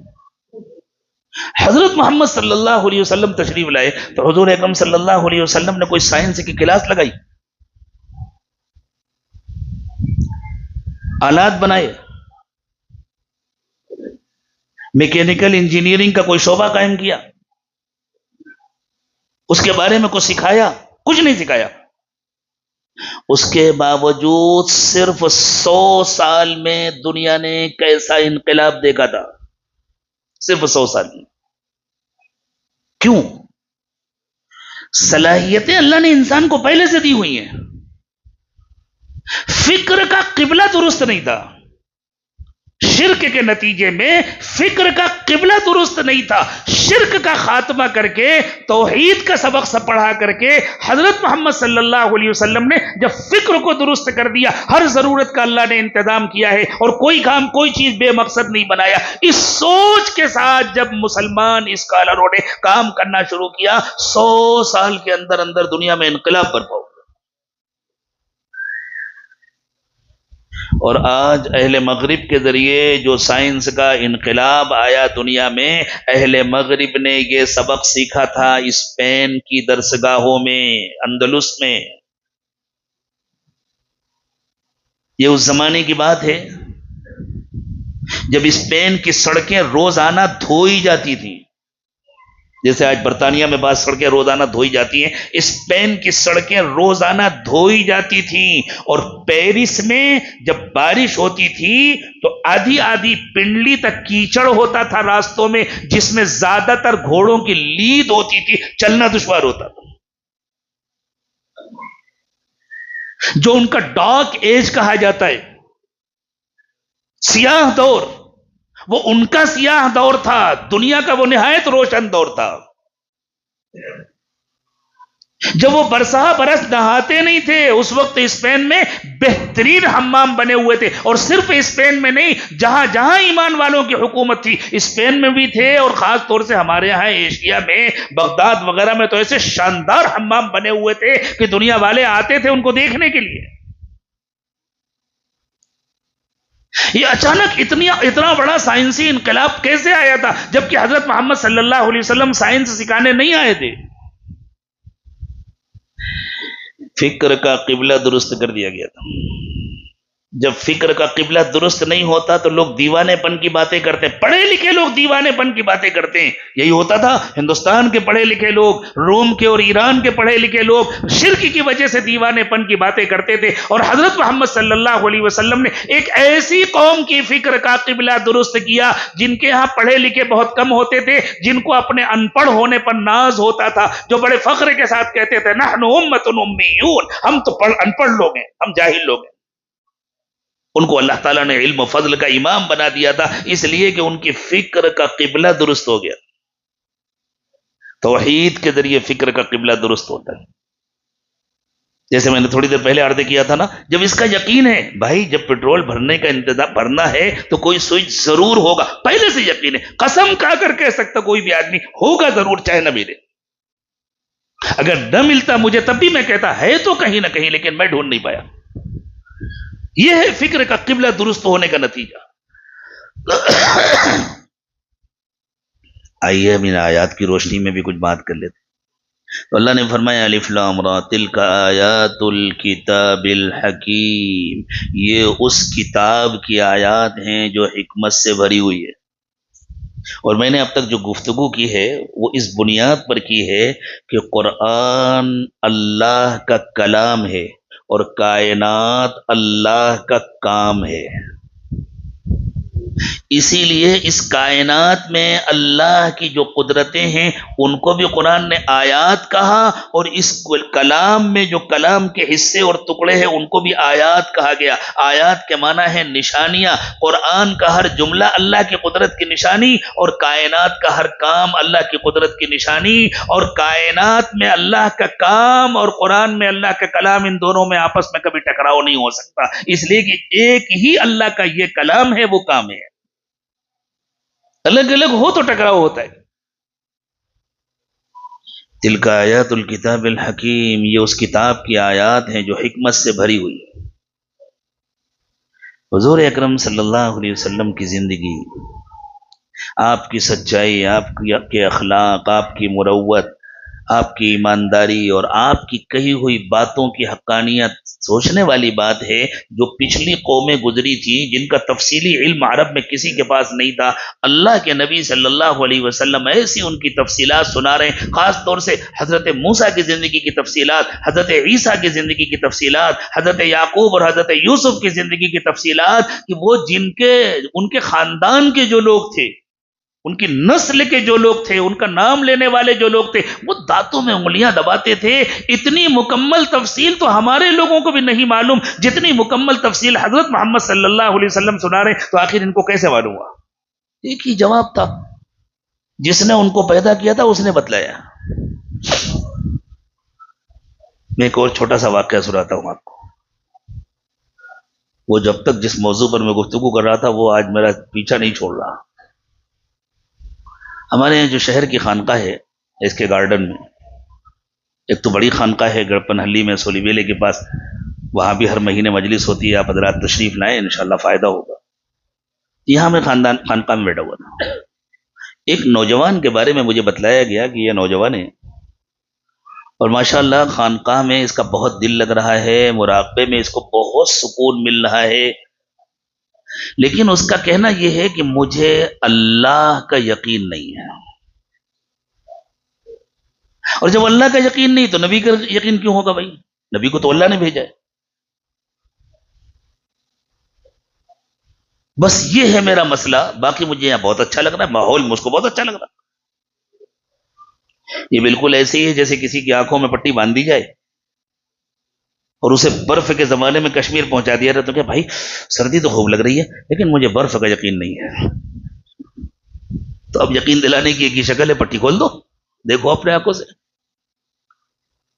حضرت محمد صلی اللہ علیہ وسلم تشریف لائے تو حضور اکرم صلی اللہ علیہ وسلم نے کوئی سائنس کی کلاس لگائی، آلات بنائے، میکینیکل انجینئرنگ کا کوئی شعبہ قائم کیا، اس کے بارے میں کچھ سکھایا؟ کچھ نہیں سکھایا۔ اس کے باوجود صرف 100 سال میں دنیا نے کیسا انقلاب دیکھا تھا، صرف 100 سال میں۔ کیوں؟ صلاحیتیں اللہ نے انسان کو پہلے سے دی ہوئی ہیں. فکر کا قبلہ درست نہیں تھا. شرک کے نتیجے میں فکر کا قبلہ درست نہیں تھا. شرک کا خاتمہ کر کے توحید کا سبق سب پڑھا کر کے حضرت محمد صلی اللہ علیہ وسلم نے جب فکر کو درست کر دیا، ہر ضرورت کا اللہ نے انتظام کیا ہے اور کوئی کام کوئی چیز بے مقصد نہیں بنایا. اس سوچ کے ساتھ جب مسلمان اسکالروں نے کام کرنا شروع کیا، 100 سال کے اندر اندر دنیا میں انقلاب برپا ہو. اور آج اہل مغرب کے ذریعے جو سائنس کا انقلاب آیا دنیا میں، اہل مغرب نے یہ سبق سیکھا تھا اسپین کی درسگاہوں میں، اندلس میں. یہ اس زمانے کی بات ہے جب اسپین کی سڑکیں روزانہ دھوئی جاتی تھیں. جیسے آج برطانیہ میں بعض سڑکیں روزانہ دھوئی جاتی ہیں، اسپین کی سڑکیں روزانہ دھوئی جاتی تھیں. اور پیرس میں جب بارش ہوتی تھی تو آدھی آدھی پنڈلی تک کیچڑ ہوتا تھا راستوں میں، جس میں زیادہ تر گھوڑوں کی لید ہوتی تھی، چلنا دشوار ہوتا تھا. جو ان کا ڈارک ایج کہا جاتا ہے، سیاہ دور، وہ ان کا سیاہ دور تھا. دنیا کا وہ نہایت روشن دور تھا جب وہ برسہ برس نہاتے نہیں تھے. اس وقت اسپین میں بہترین حمام بنے ہوئے تھے. اور صرف اسپین میں نہیں، جہاں جہاں ایمان والوں کی حکومت تھی اسپین میں بھی تھے. اور خاص طور سے ہمارے ہاں ایشیا میں بغداد وغیرہ میں تو ایسے شاندار حمام بنے ہوئے تھے کہ دنیا والے آتے تھے ان کو دیکھنے کے لیے. یہ اچانک اتنا بڑا سائنسی انقلاب کیسے آیا تھا جبکہ حضرت محمد صلی اللہ علیہ وسلم سائنس سکھانے نہیں آئے تھے؟ فکر کا قبلہ درست کر دیا گیا تھا. جب فکر کا قبلہ درست نہیں ہوتا تو لوگ دیوانے پن کی باتیں کرتے. پڑھے لکھے لوگ دیوانے پن کی باتیں کرتے ہیں. یہی ہوتا تھا. ہندوستان کے پڑھے لکھے لوگ، روم کے اور ایران کے پڑھے لکھے لوگ شرک کی وجہ سے دیوانے پن کی باتیں کرتے تھے. اور حضرت محمد صلی اللہ علیہ وسلم نے ایک ایسی قوم کی فکر کا قبلہ درست کیا جن کے ہاں پڑھے لکھے بہت کم ہوتے تھے، جن کو اپنے ان پڑھ ہونے پر ناز ہوتا تھا، جو بڑے فخر کے ساتھ کہتے تھے نحن امۃ امیون، ہم تو ان پڑھ لوگ ہیں، ہم جاہل لوگ ہیں. ان کو اللہ تعالیٰ نے علم و فضل کا امام بنا دیا تھا، اس لیے کہ ان کی فکر کا قبلہ درست ہو گیا. توحید کے ذریعے فکر کا قبلہ درست ہوتا ہے. جیسے میں نے تھوڑی دیر پہلے عرض کیا تھا نا، جب اس کا یقین ہے بھائی جب پیٹرول بھرنے کا انتظام بھرنا ہے تو کوئی سوئچ ضرور ہوگا، پہلے سے یقین ہے. قسم کھا کر کہہ سکتا کوئی بھی آدمی ہوگا ضرور، چاہے نہ ملے. اگر نہ ملتا مجھے تب بھی میں کہتا ہے تو کہیں نہ کہیں، لیکن میں ڈھونڈ نہیں پایا. یہ ہے فکر کا قبلہ درست ہونے کا نتیجہ. آئیے اب ان آیات کی روشنی میں بھی کچھ بات کر لیتے. تو اللہ نے فرمایا الف لام را تلک آیات الکتاب الحکیم، یہ اس کتاب کی آیات ہیں جو حکمت سے بھری ہوئی ہے. اور میں نے اب تک جو گفتگو کی ہے وہ اس بنیاد پر کی ہے کہ قرآن اللہ کا کلام ہے اور کائنات اللہ کا کام ہے. اسی لیے اس کائنات میں اللہ کی جو قدرتیں ہیں ان کو بھی قرآن نے آیات کہا، اور اس کلام میں جو کلام کے حصے اور ٹکڑے ہیں ان کو بھی آیات کہا گیا. آیات کے معنی ہے نشانیاں. قرآن کا ہر جملہ اللہ کی قدرت کی نشانی، اور کائنات کا ہر کام اللہ کی قدرت کی نشانی. اور کائنات میں اللہ کا کام اور قرآن میں اللہ کا کلام، ان دونوں میں آپس میں کبھی ٹکراؤ نہیں ہو سکتا، اس لیے کہ ایک ہی اللہ کا یہ کلام ہے، وہ کام ہے. الگ الگ ہو تو ٹکراؤ ہوتا ہے. تلک آیات الکتاب الحکیم، یہ اس کتاب کی آیات ہیں جو حکمت سے بھری ہوئی ہے. حضور اکرم صلی اللہ علیہ وسلم کی زندگی، آپ کی سچائی، آپ کے اخلاق، آپ کی مروت، آپ کی ایمانداری اور آپ کی کہی ہوئی باتوں کی حقانیت سوچنے والی بات ہے. جو پچھلی قومیں گزری تھی جن کا تفصیلی علم عرب میں کسی کے پاس نہیں تھا، اللہ کے نبی صلی اللہ علیہ وسلم ایسی ان کی تفصیلات سنا رہے ہیں. خاص طور سے حضرت موسیٰ کی زندگی کی تفصیلات، حضرت عیسیٰ کی زندگی کی تفصیلات، حضرت یعقوب اور حضرت یوسف کی زندگی کی تفصیلات، کہ وہ ان کے خاندان کے جو لوگ تھے ان کی نسل کے جو لوگ تھے، ان کا نام لینے والے جو لوگ تھے، وہ دانتوں میں انگلیاں دباتے تھے. اتنی مکمل تفصیل تو ہمارے لوگوں کو بھی نہیں معلوم جتنی مکمل تفصیل حضرت محمد صلی اللہ علیہ وسلم سنا رہے. تو آخر ان کو کیسے معلوم ہوا؟ ایک ہی جواب تھا، جس نے ان کو پیدا کیا تھا اس نے بتلایا. میں ایک اور چھوٹا سا واقعہ سناتا ہوں آپ کو. وہ جب تک جس موضوع پر میں گفتگو کر رہا تھا وہ آج میرا پیچھا نہیں چھوڑ رہا. ہمارے یہاں جو شہر کی خانقاہ ہے، اس کے گارڈن میں ایک تو بڑی خانقاہ ہے گڑپن حلی میں، سولی ویلے کے پاس. وہاں بھی ہر مہینے مجلس ہوتی ہے، آپ حضرات تشریف لائیں، انشاءاللہ فائدہ ہوگا. یہاں میں خانقاہ میں بیٹھا ہوا تھا. ایک نوجوان کے بارے میں مجھے بتلایا گیا کہ یہ نوجوان ہے اور ماشاءاللہ خانقاہ میں اس کا بہت دل لگ رہا ہے، مراقبے میں اس کو بہت سکون مل رہا ہے. لیکن اس کا کہنا یہ ہے کہ مجھے اللہ کا یقین نہیں ہے. اور جب اللہ کا یقین نہیں تو نبی کا یقین کیوں ہوگا بھائی؟ نبی کو تو اللہ نے بھیجا ہے. بس یہ ہے میرا مسئلہ. باقی مجھے یہاں بہت اچھا لگ رہا ہے، ماحول مجھ کو بہت اچھا لگ رہا ہے. یہ بالکل ایسے ہی ہے جیسے کسی کی آنکھوں میں پٹی باندھ دی جائے اور اسے برف کے زمانے میں کشمیر پہنچا دیا جائے. تو کہ بھائی سردی تو خوب لگ رہی ہے لیکن مجھے برف کا یقین نہیں ہے. تو اب یقین دلانے کی ایک ہی شکل ہے، پٹی کھول دو، دیکھو اپنے آنکھوں سے.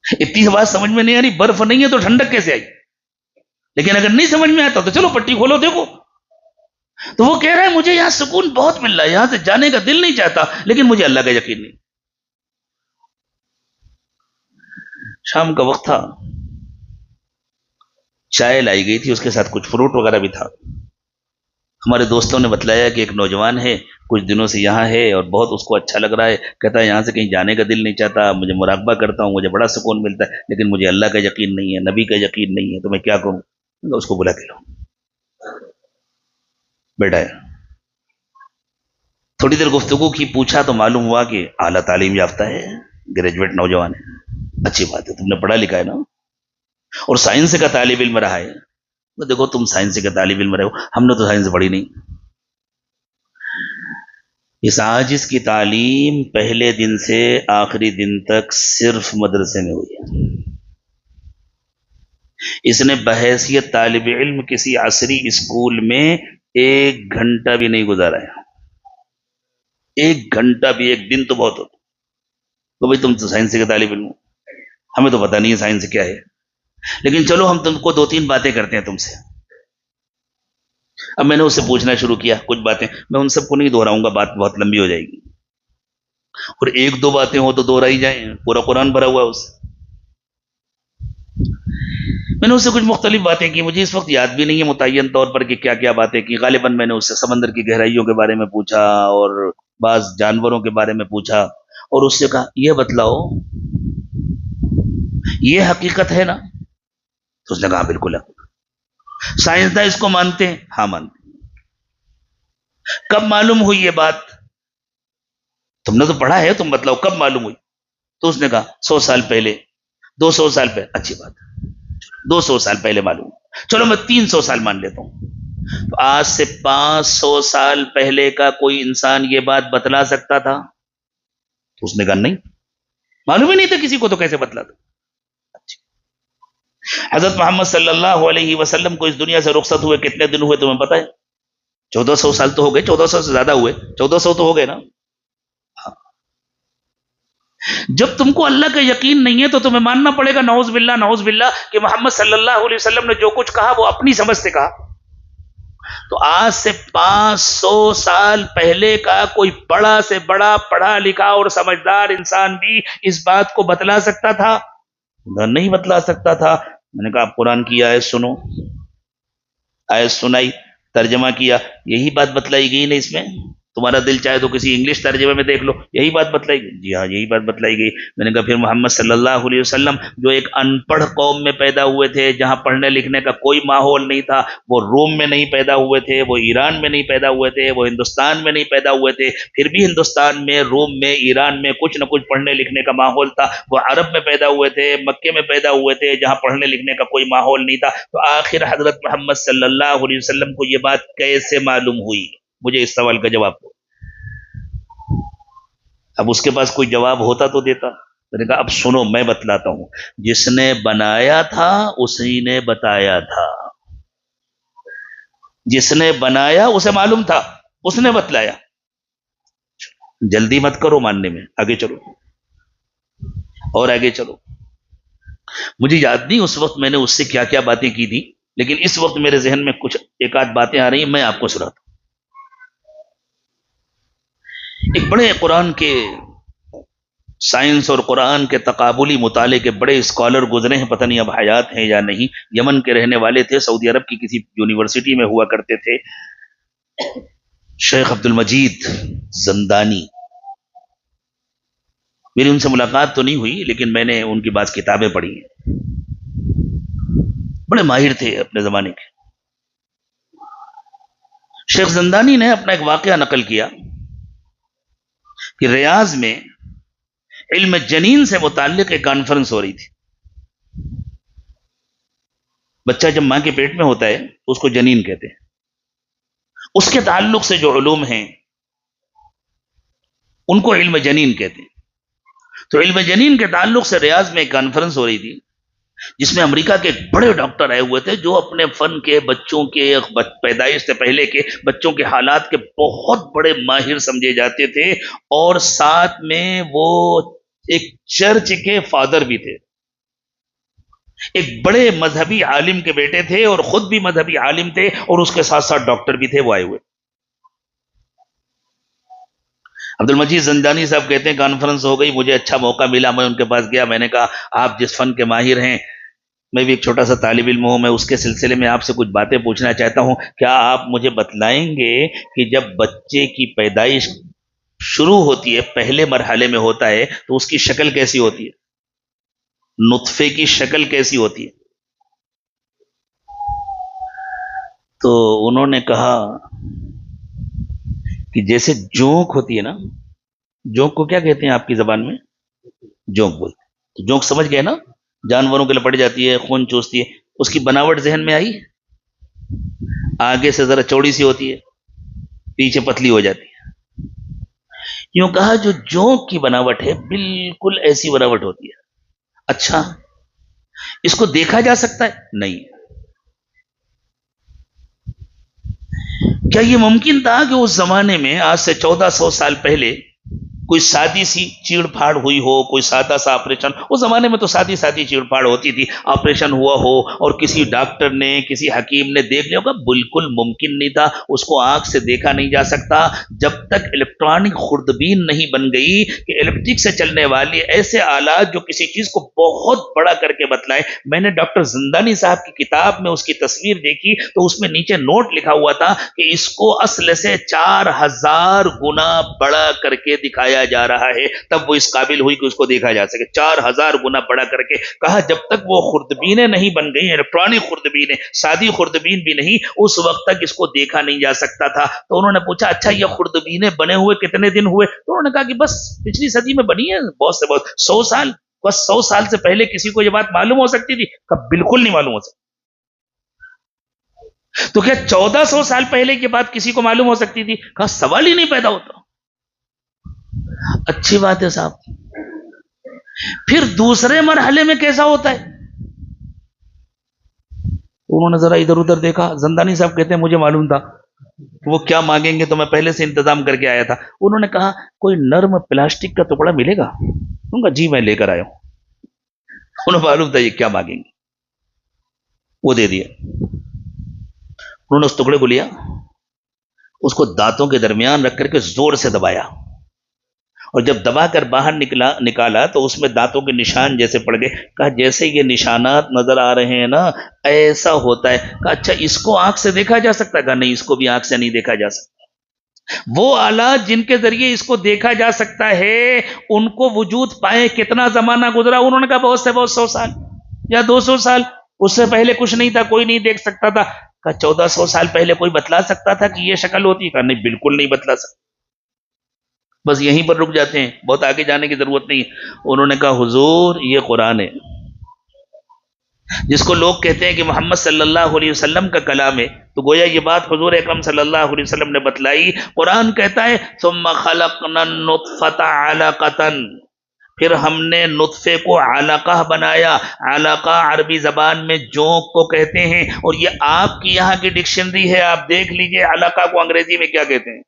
اتنی بات سمجھ میں نہیں آ رہی، برف نہیں ہے تو ٹھنڈک کیسے آئی؟ لیکن اگر نہیں سمجھ میں آتا تو چلو پٹی کھولو دیکھو. تو وہ کہہ رہا ہے مجھے یہاں سکون بہت مل رہا ہے، یہاں سے جانے کا دل نہیں چاہتا لیکن مجھے اللہ کا یقین نہیں. شام کا وقت تھا، چائے لائی گئی تھی، اس کے ساتھ کچھ فروٹ وغیرہ بھی تھا. ہمارے دوستوں نے بتلایا کہ ایک نوجوان ہے، کچھ دنوں سے یہاں ہے اور بہت اس کو اچھا لگ رہا ہے. کہتا ہے یہاں سے کہیں جانے کا دل نہیں چاہتا، مجھے مراقبہ کرتا ہوں، مجھے بڑا سکون ملتا ہے لیکن مجھے اللہ کا یقین نہیں ہے، نبی کا یقین نہیں ہے. تو میں کیا کروں؟ اس کو بلا کے لاؤں. بیٹا ہے، تھوڑی دیر گفتگو کی، پوچھا تو معلوم ہوا کہ اعلیٰ تعلیم یافتہ ہے، گریجویٹ نوجوان ہے. اچھی بات ہے، تم نے پڑھا لکھا ہے نا اور سائنس کا طالب علم رہا ہے. دیکھو تم سائنس کا طالب علم رہے ہو، ہم نے تو سائنس پڑھی نہیں. اس عاجز کی تعلیم پہلے دن سے آخری دن تک صرف مدرسے میں ہوئی ہے. اس نے بحیثیت طالب علم کسی عصری اسکول میں 1 گھنٹہ بھی نہیں گزارا ہے. 1 گھنٹہ بھی، ایک دن تو بہت ہوتا. تو بھائی تم تو سائنس کے طالب علم ہو، ہمیں تو پتہ نہیں ہے سائنس کیا ہے. لیکن چلو ہم تم کو 2-3 باتیں کرتے ہیں تم سے. اب میں نے اس سے پوچھنا شروع کیا کچھ باتیں، میں ان سب کو نہیں دہراؤں گا، بات بہت لمبی ہو جائے گی. اور 1-2 باتیں ہو تو دہرائی جائیں، پورا قرآن بھرا ہوا ہے اس سے. میں نے اس سے کچھ مختلف باتیں کی، مجھے اس وقت یاد بھی نہیں ہے متعین طور پر کہ کیا کیا باتیں کی. غالباً میں نے اس سے سمندر کی گہرائیوں کے بارے میں پوچھا اور بعض جانوروں کے بارے میں پوچھا اور اس سے کہا یہ بتلاؤ یہ حقیقت ہے نا؟ تو اس نے کہا بالکل ہے. سائنسداں اس کو مانتے ہیں؟ ہاں مانتے ہیں. کب معلوم ہوئی یہ بات؟ تم نے تو پڑھا ہے، تم بتلاؤ کب معلوم ہوئی؟ تو اس نے کہا 100 سال پہلے، 200 سال پہلے. اچھی بات ہے، 200 سال پہلے معلوم. چلو میں 300 سال مان لیتا ہوں. تو آج سے 500 سال پہلے کا کوئی انسان یہ بات بتلا سکتا تھا؟ تو اس نے کہا نہیں، معلوم ہی نہیں تھا کسی کو تو کیسے بتلا دو. حضرت محمد صلی اللہ علیہ وسلم کو اس دنیا سے رخصت ہوئے کتنے دن ہوئے تمہیں پتہ ہے؟ 1400 سال تو ہو گئے، 1400 سے زیادہ ہوئے، 1400 تو ہو گئے نا. جب تم کو اللہ کا یقین نہیں ہے تو تمہیں ماننا پڑے گا نعوذ باللہ نعوذ باللہ کہ محمد صلی اللہ علیہ وسلم نے جو کچھ کہا وہ اپنی سمجھ سے کہا. تو آج سے 500 سال پہلے کا کوئی بڑا سے بڑا پڑھا لکھا اور سمجھدار انسان بھی اس بات کو بتلا سکتا تھا؟ نہیں بتلا سکتا تھا. میں نے کہا آپ قرآن کی آیت سنو. آیت سنائی، ترجمہ کیا، یہی بات بتلائی گئی نا اس میں. تمہارا دل چاہے تو کسی انگلش ترجمے میں دیکھ لو، یہی بات بتلائی گئی. جی ہاں یہی بات بتلائی گئی. میں نے کہا پھر محمد صلی اللہ علیہ وسلم جو ایک ان پڑھ قوم میں پیدا ہوئے تھے جہاں پڑھنے لکھنے کا کوئی ماحول نہیں تھا، وہ روم میں نہیں پیدا ہوئے تھے، وہ ایران میں نہیں پیدا ہوئے تھے، وہ ہندوستان میں نہیں پیدا ہوئے تھے، پھر بھی ہندوستان میں، روم میں، ایران میں کچھ نہ کچھ پڑھنے لکھنے کا ماحول تھا. وہ عرب میں پیدا ہوئے تھے، مکے میں پیدا ہوئے تھے جہاں پڑھنے لکھنے کا کوئی ماحول نہیں تھا. تو آخر حضرت محمد صلی اللہ علیہ وسلم کو یہ بات کیسے معلوم ہوئی؟ مجھے اس سوال کا جواب دو. اب اس کے پاس کوئی جواب ہوتا تو دیتا. میں نے کہا اب سنو میں بتلاتا ہوں. جس نے بنایا تھا اسی نے بتایا تھا. جس نے بنایا اسے معلوم تھا، اس نے بتلایا. جلدی مت کرو ماننے میں، آگے چلو اور آگے چلو. مجھے یاد نہیں اس وقت میں نے اس سے کیا کیا باتیں کی تھی، لیکن اس وقت میرے ذہن میں کچھ ایک آدھ باتیں آ رہی ہیں، میں آپ کو سناتا ہوں. ایک بڑے قرآن کے سائنس اور قرآن کے تقابلی مطالعے کے بڑے اسکالر گزرے ہیں، پتہ نہیں اب حیات ہیں یا نہیں. یمن کے رہنے والے تھے، سعودی عرب کی کسی یونیورسٹی میں ہوا کرتے تھے. شیخ عبد المجید زندانی. میری ان سے ملاقات تو نہیں ہوئی، لیکن میں نے ان کی بعض کتابیں پڑھی ہیں. بڑے ماہر تھے اپنے زمانے کے. شیخ زندانی نے اپنا ایک واقعہ نقل کیا کہ ریاض میں علم جنین سے متعلق ایک کانفرنس ہو رہی تھی. بچہ جب ماں کے پیٹ میں ہوتا ہے تو اس کو جنین کہتے ہیں. اس کے تعلق سے جو علوم ہیں ان کو علم جنین کہتے ہیں. تو علم جنین کے تعلق سے ریاض میں ایک کانفرنس ہو رہی تھی، جس میں امریکہ کے ایک بڑے ڈاکٹر آئے ہوئے تھے جو اپنے فن کے، بچوں کے پیدائش سے پہلے کے بچوں کے حالات کے بہت بڑے ماہر سمجھے جاتے تھے، اور ساتھ میں وہ ایک چرچ کے فادر بھی تھے. ایک بڑے مذہبی عالم کے بیٹے تھے اور خود بھی مذہبی عالم تھے، اور اس کے ساتھ ساتھ ڈاکٹر بھی تھے. وہ آئے ہوئے. عبد المجید زندانی صاحب کہتے ہیں کانفرنس ہو گئی، مجھے اچھا موقع ملا، میں ان کے پاس گیا. میں نے کہا آپ جس فن کے ماہر ہیں، میں بھی ایک چھوٹا سا طالب علم ہوں، میں اس کے سلسلے میں آپ سے کچھ باتیں پوچھنا چاہتا ہوں. کیا آپ مجھے بتلائیں گے کہ جب بچے کی پیدائش شروع ہوتی ہے، پہلے مرحلے میں ہوتا ہے، تو اس کی شکل کیسی ہوتی ہے؟ نطفے کی شکل کیسی ہوتی ہے؟ تو انہوں نے کہا کہ جیسے جونک ہوتی ہے نا، جونک کو کیا کہتے ہیں آپ کی زبان میں؟ جونک بولتے ہیں. تو جونک سمجھ گئے نا، جانوروں کے لپٹ جاتی ہے، خون چوستی ہے. اس کی بناوٹ ذہن میں آئی؟ آگے سے ذرا چوڑی سی ہوتی ہے، پیچھے پتلی ہو جاتی ہے. یوں کہا جو جونک کی بناوٹ ہے بالکل ایسی بناوٹ ہوتی ہے. اچھا اس کو دیکھا جا سکتا ہے؟ نہیں. کیا یہ ممکن تھا کہ اس زمانے میں آج سے 1400 سال پہلے کوئی سادی سی چیڑ پھاڑ ہوئی ہو، کوئی سادہ سا آپریشن؟ اس زمانے میں تو سادی سادی چیڑ پھاڑ ہوتی تھی، آپریشن ہوا ہو اور کسی ڈاکٹر نے، کسی حکیم نے دیکھ لیا ہوگا؟ بالکل ممکن نہیں تھا. اس کو آنکھ سے دیکھا نہیں جا سکتا جب تک الیکٹرانک خوردبین نہیں بن گئی کہ الیکٹرک سے چلنے والی ایسے آلات جو کسی چیز کو بہت بڑا کر کے بتلائے. میں نے ڈاکٹر زندانی صاحب کی کتاب میں اس کی تصویر دیکھی تو اس میں نیچے نوٹ لکھا ہوا تھا کہ اس کو اصل سے 4000 گنا بڑا کر کے دکھایا جا رہا ہے، تب وہ اس قابل ہوئی کہ اس کو دیکھا جا سکے. 4000 گنا بڑا کر کے. کہا جب تک وہ خوردبینیں نہیں بن گئی، الیکٹرانک خوردبینیں، سادی خوردبین بھی نہیں، اس وقت تک اس کو دیکھا نہیں جا سکتا تھا. تو انہوں نے پوچھا اچھا یہ خوردبینیں بنے ہوئے کتنے دن ہوئے؟ تو انہوں نے کہا کہ بس پچھلی صدی میں بنی ہے، بہت سے بہت 100 سال. بس 100 سال سے پہلے کسی کو یہ بات معلوم ہو سکتی تھی؟ کہ بالکل نہیں معلوم ہو سکتی. تو کیا 1400 سال پہلے کی بات کسی کو معلوم ہو سکتی تھی؟ کہا سوال ہی نہیں پیدا ہوتا. اچھی بات ہے صاحب. پھر دوسرے مرحلے میں کیسا ہوتا ہے؟ انہوں نے ذرا ادھر ادھر دیکھا. زندانی صاحب کہتے ہیں مجھے معلوم تھا وہ کیا مانگیں گے تو میں پہلے سے انتظام کر کے آیا تھا. انہوں نے کہا کوئی نرم پلاسٹک کا ٹکڑا ملے گا؟ انہوں نے کہا جی میں لے کر آیا ہوں. انہیں معلوم تھا یہ کیا مانگیں گے، وہ دے دیا. انہوں نے اس ٹکڑے کو لیا، اس کو دانتوں کے درمیان رکھ کر کے زور سے دبایا، اور جب دبا کر باہر نکالا تو اس میں دانتوں کے نشان جیسے پڑ گئے. کہا جیسے یہ نشانات نظر آ رہے ہیں نا ایسا ہوتا ہے. کہا اچھا اس کو آنکھ سے دیکھا جا سکتا ہے؟ کہا نہیں اس کو بھی آنکھ سے نہیں دیکھا جا سکتا. وہ آلات جن کے ذریعے اس کو دیکھا جا سکتا ہے ان کو وجود پائے کتنا زمانہ گزرا؟ انہوں نے کہا بہت سے بہت 100 سال یا 200 سال. اس سے پہلے کچھ نہیں تھا، کوئی نہیں دیکھ سکتا تھا. کہا 1400 سال پہلے کوئی بتلا سکتا تھا کہ یہ شکل ہوتی ہے؟ کہا نہیں بالکل نہیں بتلا سکتا. بس یہیں پر رک جاتے ہیں، بہت آگے جانے کی ضرورت نہیں. انہوں نے کہا حضور یہ قرآن ہے جس کو لوگ کہتے ہیں کہ محمد صلی اللہ علیہ وسلم کا کلام ہے، تو گویا یہ بات حضور اکرم صلی اللہ علیہ وسلم نے بتلائی. قرآن کہتا ہے ثم خلقنا النطفة علقة، پھر ہم نے نطفے کو علقہ بنایا. علقہ عربی زبان میں جونک کو کہتے ہیں، اور یہ آپ کی یہاں کی ڈکشنری ہے، آپ دیکھ لیجئے علقہ کو انگریزی میں کیا کہتے ہیں.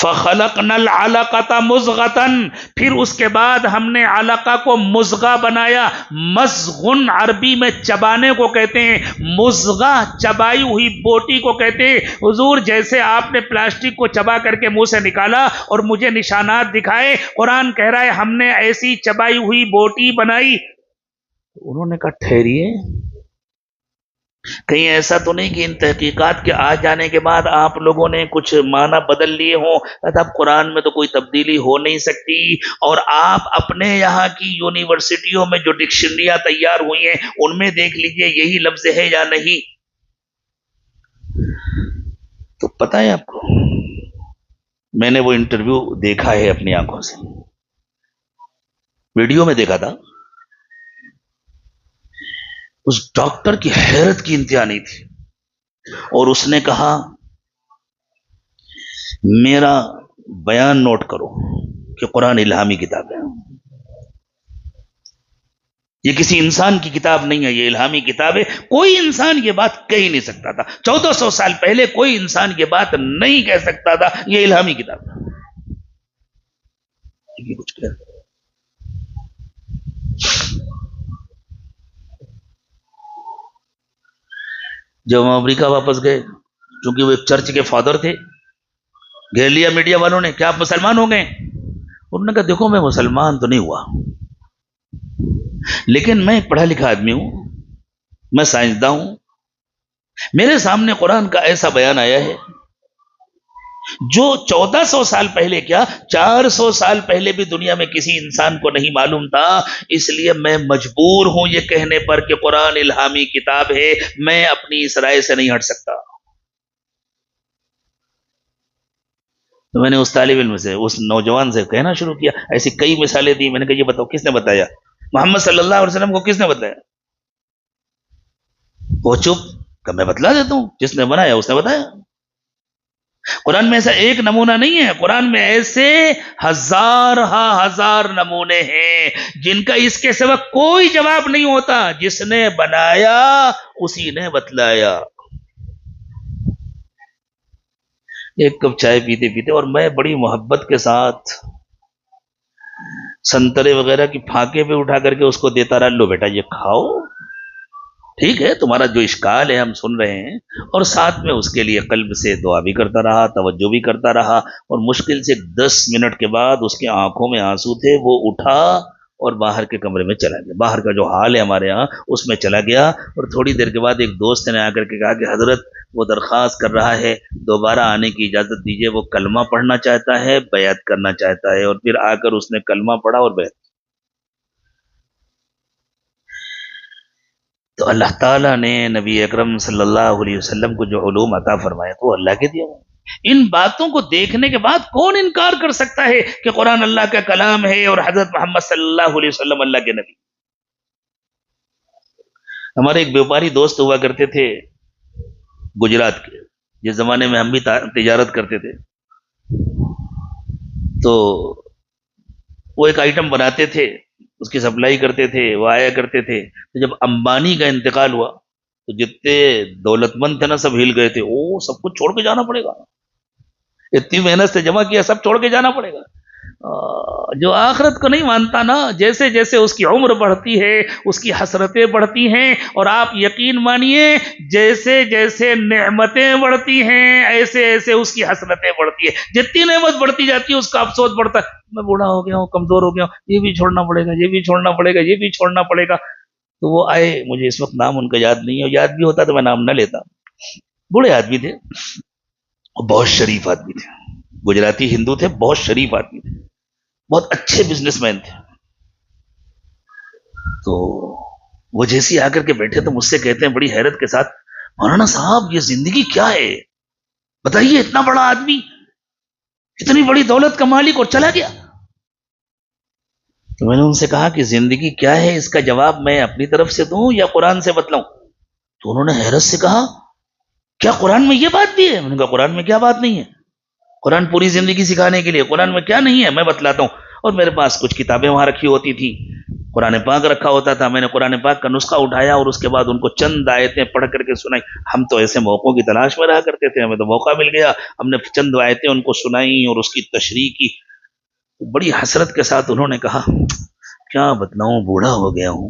فَخَلَقْنَا الْعَلَقَةَ مُضْغَةً، پھر اس کے بعد ہم نے علقہ کو مضغہ بنایا. مضغن عربی میں چبانے کو کہتے ہیں، مضغہ چبائی ہوئی بوٹی کو کہتے ہیں. حضور جیسے آپ نے پلاسٹک کو چبا کر کے منہ سے نکالا اور مجھے نشانات دکھائے، قرآن کہہ رہا ہے ہم نے ایسی چبائی ہوئی بوٹی بنائی. انہوں نے کہا ٹھہریے، کہیں ایسا تو نہیں کہ ان تحقیقات کے آ جانے کے بعد آپ لوگوں نے کچھ معنی بدل لیے ہوں؟ اب قرآن میں تو کوئی تبدیلی ہو نہیں سکتی، اور آپ اپنے یہاں کی یونیورسٹیوں میں جو ڈکشنریاں تیار ہوئی ہیں ان میں دیکھ لیجئے یہی لفظ ہے یا نہیں. تو پتہ ہے آپ کو، میں نے وہ انٹرویو دیکھا ہے اپنی آنکھوں سے، ویڈیو میں دیکھا تھا. اس ڈاکٹر کی حیرت کی انتہا نہیں تھی، اور اس نے کہا میرا بیان نوٹ کرو کہ قرآن الہامی کتاب ہے، یہ کسی انسان کی کتاب نہیں ہے، یہ الہامی کتاب ہے. کوئی انسان یہ بات کہہ ہی نہیں سکتا تھا 1400 سال پہلے، کوئی انسان یہ بات نہیں کہہ سکتا تھا یہ الہامی کتاب ہے. کچھ کہہ جب ہم امریکہ واپس گئے، چونکہ وہ ایک چرچ کے فادر تھے، گھیر لیا میڈیا والوں نے، کیا آپ مسلمان ہو گئے؟ انہوں نے کہا دیکھو میں مسلمان تو نہیں ہوا، لیکن میں ایک پڑھا لکھا آدمی ہوں، میں سائنسداں ہوں، میرے سامنے قرآن کا ایسا بیان آیا ہے جو 1400 سال پہلے کیا 400 سال پہلے بھی دنیا میں کسی انسان کو نہیں معلوم تھا. اس لیے میں مجبور ہوں یہ کہنے پر کہ قرآن الہامی کتاب ہے، میں اپنی اس رائے سے نہیں ہٹ سکتا. تو میں نے اس طالب علم سے، اس نوجوان سے کہنا شروع کیا، ایسی کئی مثالیں دی. میں نے کہا یہ بتاؤ کس نے بتایا؟ محمد صلی اللہ علیہ وسلم کو کس نے بتایا؟ وہ چپ کہ میں بتلا دیتا ہوں، جس نے بنایا اس نے بتایا. قرآن میں ایسا ایک نمونہ نہیں ہے، قرآن میں ایسے ہزار نمونے ہیں جن کا اس کے سوا کوئی جواب نہیں ہوتا. جس نے بنایا اسی نے بتلایا. ایک کپ چائے پیتے پیتے، اور میں بڑی محبت کے ساتھ سنترے وغیرہ کی پھانکے پہ اٹھا کر کے اس کو دیتا رہا، لو بیٹا یہ کھاؤ، ٹھیک ہے تمہارا جو اشکال ہے ہم سن رہے ہیں، اور ساتھ میں اس کے لیے قلب سے دعا بھی کرتا رہا، توجہ بھی کرتا رہا. اور مشکل سے 10 منٹ کے بعد اس کی آنکھوں میں آنسو تھے، وہ اٹھا اور باہر کے کمرے میں چلا گیا. باہر کا جو حال ہے ہمارے ہاں اس میں چلا گیا. اور تھوڑی دیر کے بعد ایک دوست نے آ کر کے کہا کہ حضرت وہ درخواست کر رہا ہے دوبارہ آنے کی اجازت دیجیے، وہ کلمہ پڑھنا چاہتا ہے، بیعت کرنا چاہتا ہے. اور پھر آ کر اس نے کلمہ پڑھا اور بیعت. تو اللہ تعالیٰ نے نبی اکرم صلی اللہ علیہ وسلم کو جو علوم عطا فرمایا تو اللہ کے دیا. ان باتوں کو دیکھنے کے بعد کون انکار کر سکتا ہے کہ قرآن اللہ کا کلام ہے اور حضرت محمد صلی اللہ علیہ وسلم اللہ کے نبی. ہمارے ایک بیوپاری دوست ہوا کرتے تھے گجرات کے، جس زمانے میں ہم بھی تجارت کرتے تھے. تو وہ ایک آئٹم بناتے تھے، اس کی سپلائی کرتے تھے، وہ آیا کرتے تھے. تو جب امبانی کا انتقال ہوا تو جتنے دولت مند تھے نا سب ہل گئے تھے. او سب کچھ چھوڑ کے جانا پڑے گا، اتنی محنت سے جمع کیا سب چھوڑ کے جانا پڑے گا. جو آخرت کو نہیں مانتا نا، جیسے جیسے اس کی عمر بڑھتی ہے اس کی حسرتیں بڑھتی ہیں. اور آپ یقین مانیے جیسے جیسے نعمتیں بڑھتی ہیں ایسے ایسے اس کی حسرتیں بڑھتی ہیں. جتنی نعمت بڑھتی جاتی ہے اس کا افسوس بڑھتا ہے، میں بوڑھا ہو گیا ہوں، کمزور ہو گیا ہوں، یہ بھی چھوڑنا پڑے گا، یہ بھی چھوڑنا پڑے گا، یہ بھی چھوڑنا پڑے گا. تو وہ آئے، مجھے اس وقت نام ان کا یاد نہیں ہے، یاد بھی ہوتا تو میں نام نہ لیتا. بوڑھے آدمی تھے، بہت شریف آدمی تھے، گجراتی ہندو تھے، بہت شریف آدمی تھے، بہت اچھے بزنس مین تھے. تو وہ جیسے آ کر کے بیٹھے تو مجھ سے کہتے ہیں بڑی حیرت کے ساتھ، مولانا صاحب یہ زندگی کیا ہے؟ بتائیے اتنا بڑا آدمی، اتنی بڑی دولت کا مالک، اور چلا گیا. تو میں نے ان سے کہا کہ زندگی کیا ہے اس کا جواب میں اپنی طرف سے دوں یا قرآن سے بتلاؤں؟ تو انہوں نے حیرت سے کہا کیا قرآن میں یہ بات بھی ہے؟ میں نے کہا قرآن میں کیا بات نہیں ہے، قرآن پوری زندگی سکھانے کے لیے، قرآن میں کیا نہیں ہے میں بتلاتا ہوں۔ اور میرے پاس کچھ کتابیں وہاں رکھی ہوتی تھی، قرآن پاک رکھا ہوتا تھا، میں نے قرآن پاک کا نسخہ اٹھایا اور اس کے بعد ان کو چند آیتیں پڑھ کر کے سنائی۔ ہم تو ایسے موقعوں کی تلاش میں رہا کرتے تھے، ہمیں تو موقع مل گیا، ہم نے چند آیتیں ان کو سنائی اور اس کی تشریح کی۔ بڑی حسرت کے ساتھ انہوں نے کہا کیا بتلاؤں، بوڑھا ہو گیا ہوں،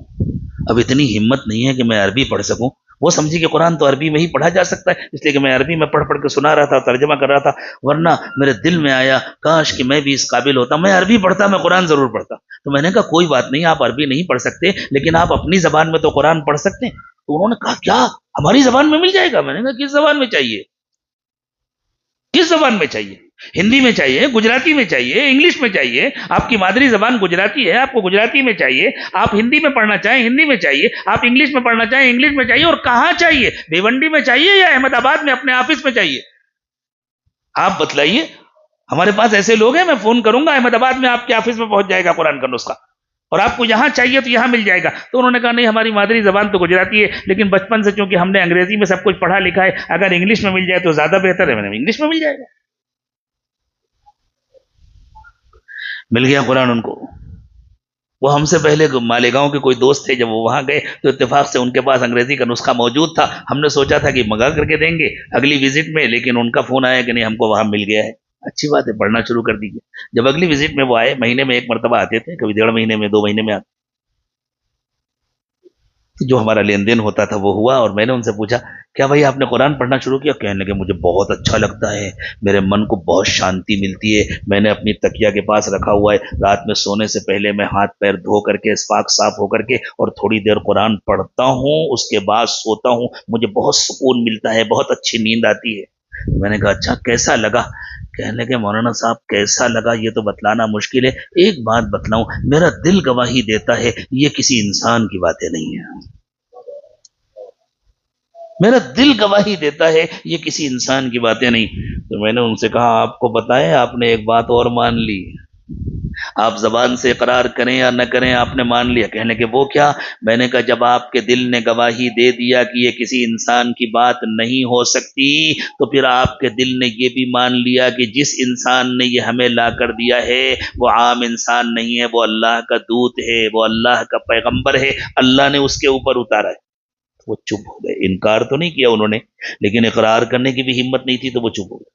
اب اتنی ہمت نہیں ہے کہ میں عربی پڑھ سکوں۔ وہ سمجھی کہ قرآن تو عربی میں ہی پڑھا جا سکتا ہے، اس لیے کہ میں عربی میں پڑھ پڑھ کے سنا رہا تھا، ترجمہ کر رہا تھا، ورنہ میرے دل میں آیا کاش کہ میں بھی اس قابل ہوتا، میں عربی پڑھتا، میں قرآن ضرور پڑھتا۔ تو میں نے کہا کوئی بات نہیں، آپ عربی نہیں پڑھ سکتے لیکن آپ اپنی زبان میں تو قرآن پڑھ سکتے ہیں۔ تو انہوں نے کہا کیا ہماری زبان میں مل جائے گا؟ میں نے کہا کس زبان میں چاہیے، کس زبان میں چاہیے؟ ہندی میں چاہیے، گجراتی میں چاہیے، انگلش میں چاہیے؟ آپ کی مادری زبان گجراتی ہے، آپ کو گجراتی میں چاہیے، آپ ہندی میں پڑھنا چاہیں ہندی میں چاہیے، آپ انگلش میں پڑھنا چاہیں انگلش میں چاہیے، اور کہاں چاہیے؟ بھیونڈی میں چاہیے یا احمد آباد میں اپنے آفس میں چاہیے؟ آپ بتلائیے، ہمارے پاس ایسے لوگ ہیں، میں فون کروں گا احمد آباد میں آپ کے آفس میں پہنچ جائے گا قرآن کا نسخہ، اور آپ کو یہاں چاہیے تو یہاں مل جائے گا۔ تو انہوں نے کہا نہیں، ہماری مادری زبان تو گجراتی ہے لیکن بچپن سے چونکہ ہم نے انگریزی میں سب کچھ پڑھا لکھا ہے، اگر انگلش میں مل جائے تو زیادہ بہتر ہے۔ میں نے انگلش میں مل جائے گا۔ مل گیا قرآن ان کو۔ وہ ہم سے پہلے مالیگاؤں کے کوئی دوست تھے، جب وہ وہاں گئے تو اتفاق سے ان کے پاس انگریزی کا نسخہ موجود تھا۔ ہم نے سوچا تھا کہ منگا کر کے دیں گے اگلی وزٹ میں، لیکن ان کا فون آیا کہ نہیں، ہم کو وہاں مل گیا ہے۔ اچھی بات ہے، پڑھنا شروع کر دیجیے۔ جب اگلی وزٹ میں وہ آئے، مہینے میں ایک مرتبہ آتے تھے، کبھی 1.5 مہینے میں 2 مہینے میں آتے، جو ہمارا لین دین ہوتا تھا وہ ہوا، اور میں نے ان سے پوچھا کیا بھائی آپ نے قرآن پڑھنا شروع کیا؟ کہنے لگے مجھے بہت اچھا لگتا ہے، میرے من کو بہت شانتی ملتی ہے، میں نے اپنی تکیہ کے پاس رکھا ہوا ہے، رات میں سونے سے پہلے میں ہاتھ پیر دھو کر کے پاک صاف ہو کر کے اور تھوڑی دیر قرآن پڑھتا ہوں، اس کے بعد سوتا ہوں، مجھے بہت سکون ملتا ہے، بہت اچھی نیند آتی ہے۔ میں نے کہا اچھا کیسا لگا؟ کہنے لگے مولانا صاحب کیسا لگا یہ تو بتلانا مشکل ہے، ایک بات بتلاؤں، میرا دل گواہی دیتا ہے یہ کسی انسان کی باتیں نہیں ہیں، میرا دل گواہی دیتا ہے یہ کسی انسان کی باتیں نہیں۔ تو میں نے ان سے کہا آپ کو بتائیں، آپ نے ایک بات اور مان لی، آپ زبان سے اقرار کریں یا نہ کریں آپ نے مان لیا۔ کہنے کہ وہ کیا؟ میں نے کہا جب آپ کے دل نے گواہی دے دیا کہ یہ کسی انسان کی بات نہیں ہو سکتی، تو پھر آپ کے دل نے یہ بھی مان لیا کہ جس انسان نے یہ ہمیں لا کر دیا ہے وہ عام انسان نہیں ہے، وہ اللہ کا دودت ہے، وہ اللہ کا پیغمبر ہے، اللہ نے اس کے اوپر اتارا ہے۔ وہ چپ ہو گئے، انکار تو نہیں کیا انہوں نے لیکن اقرار کرنے کی بھی ہمت نہیں تھی، تو وہ چپ ہو گئے۔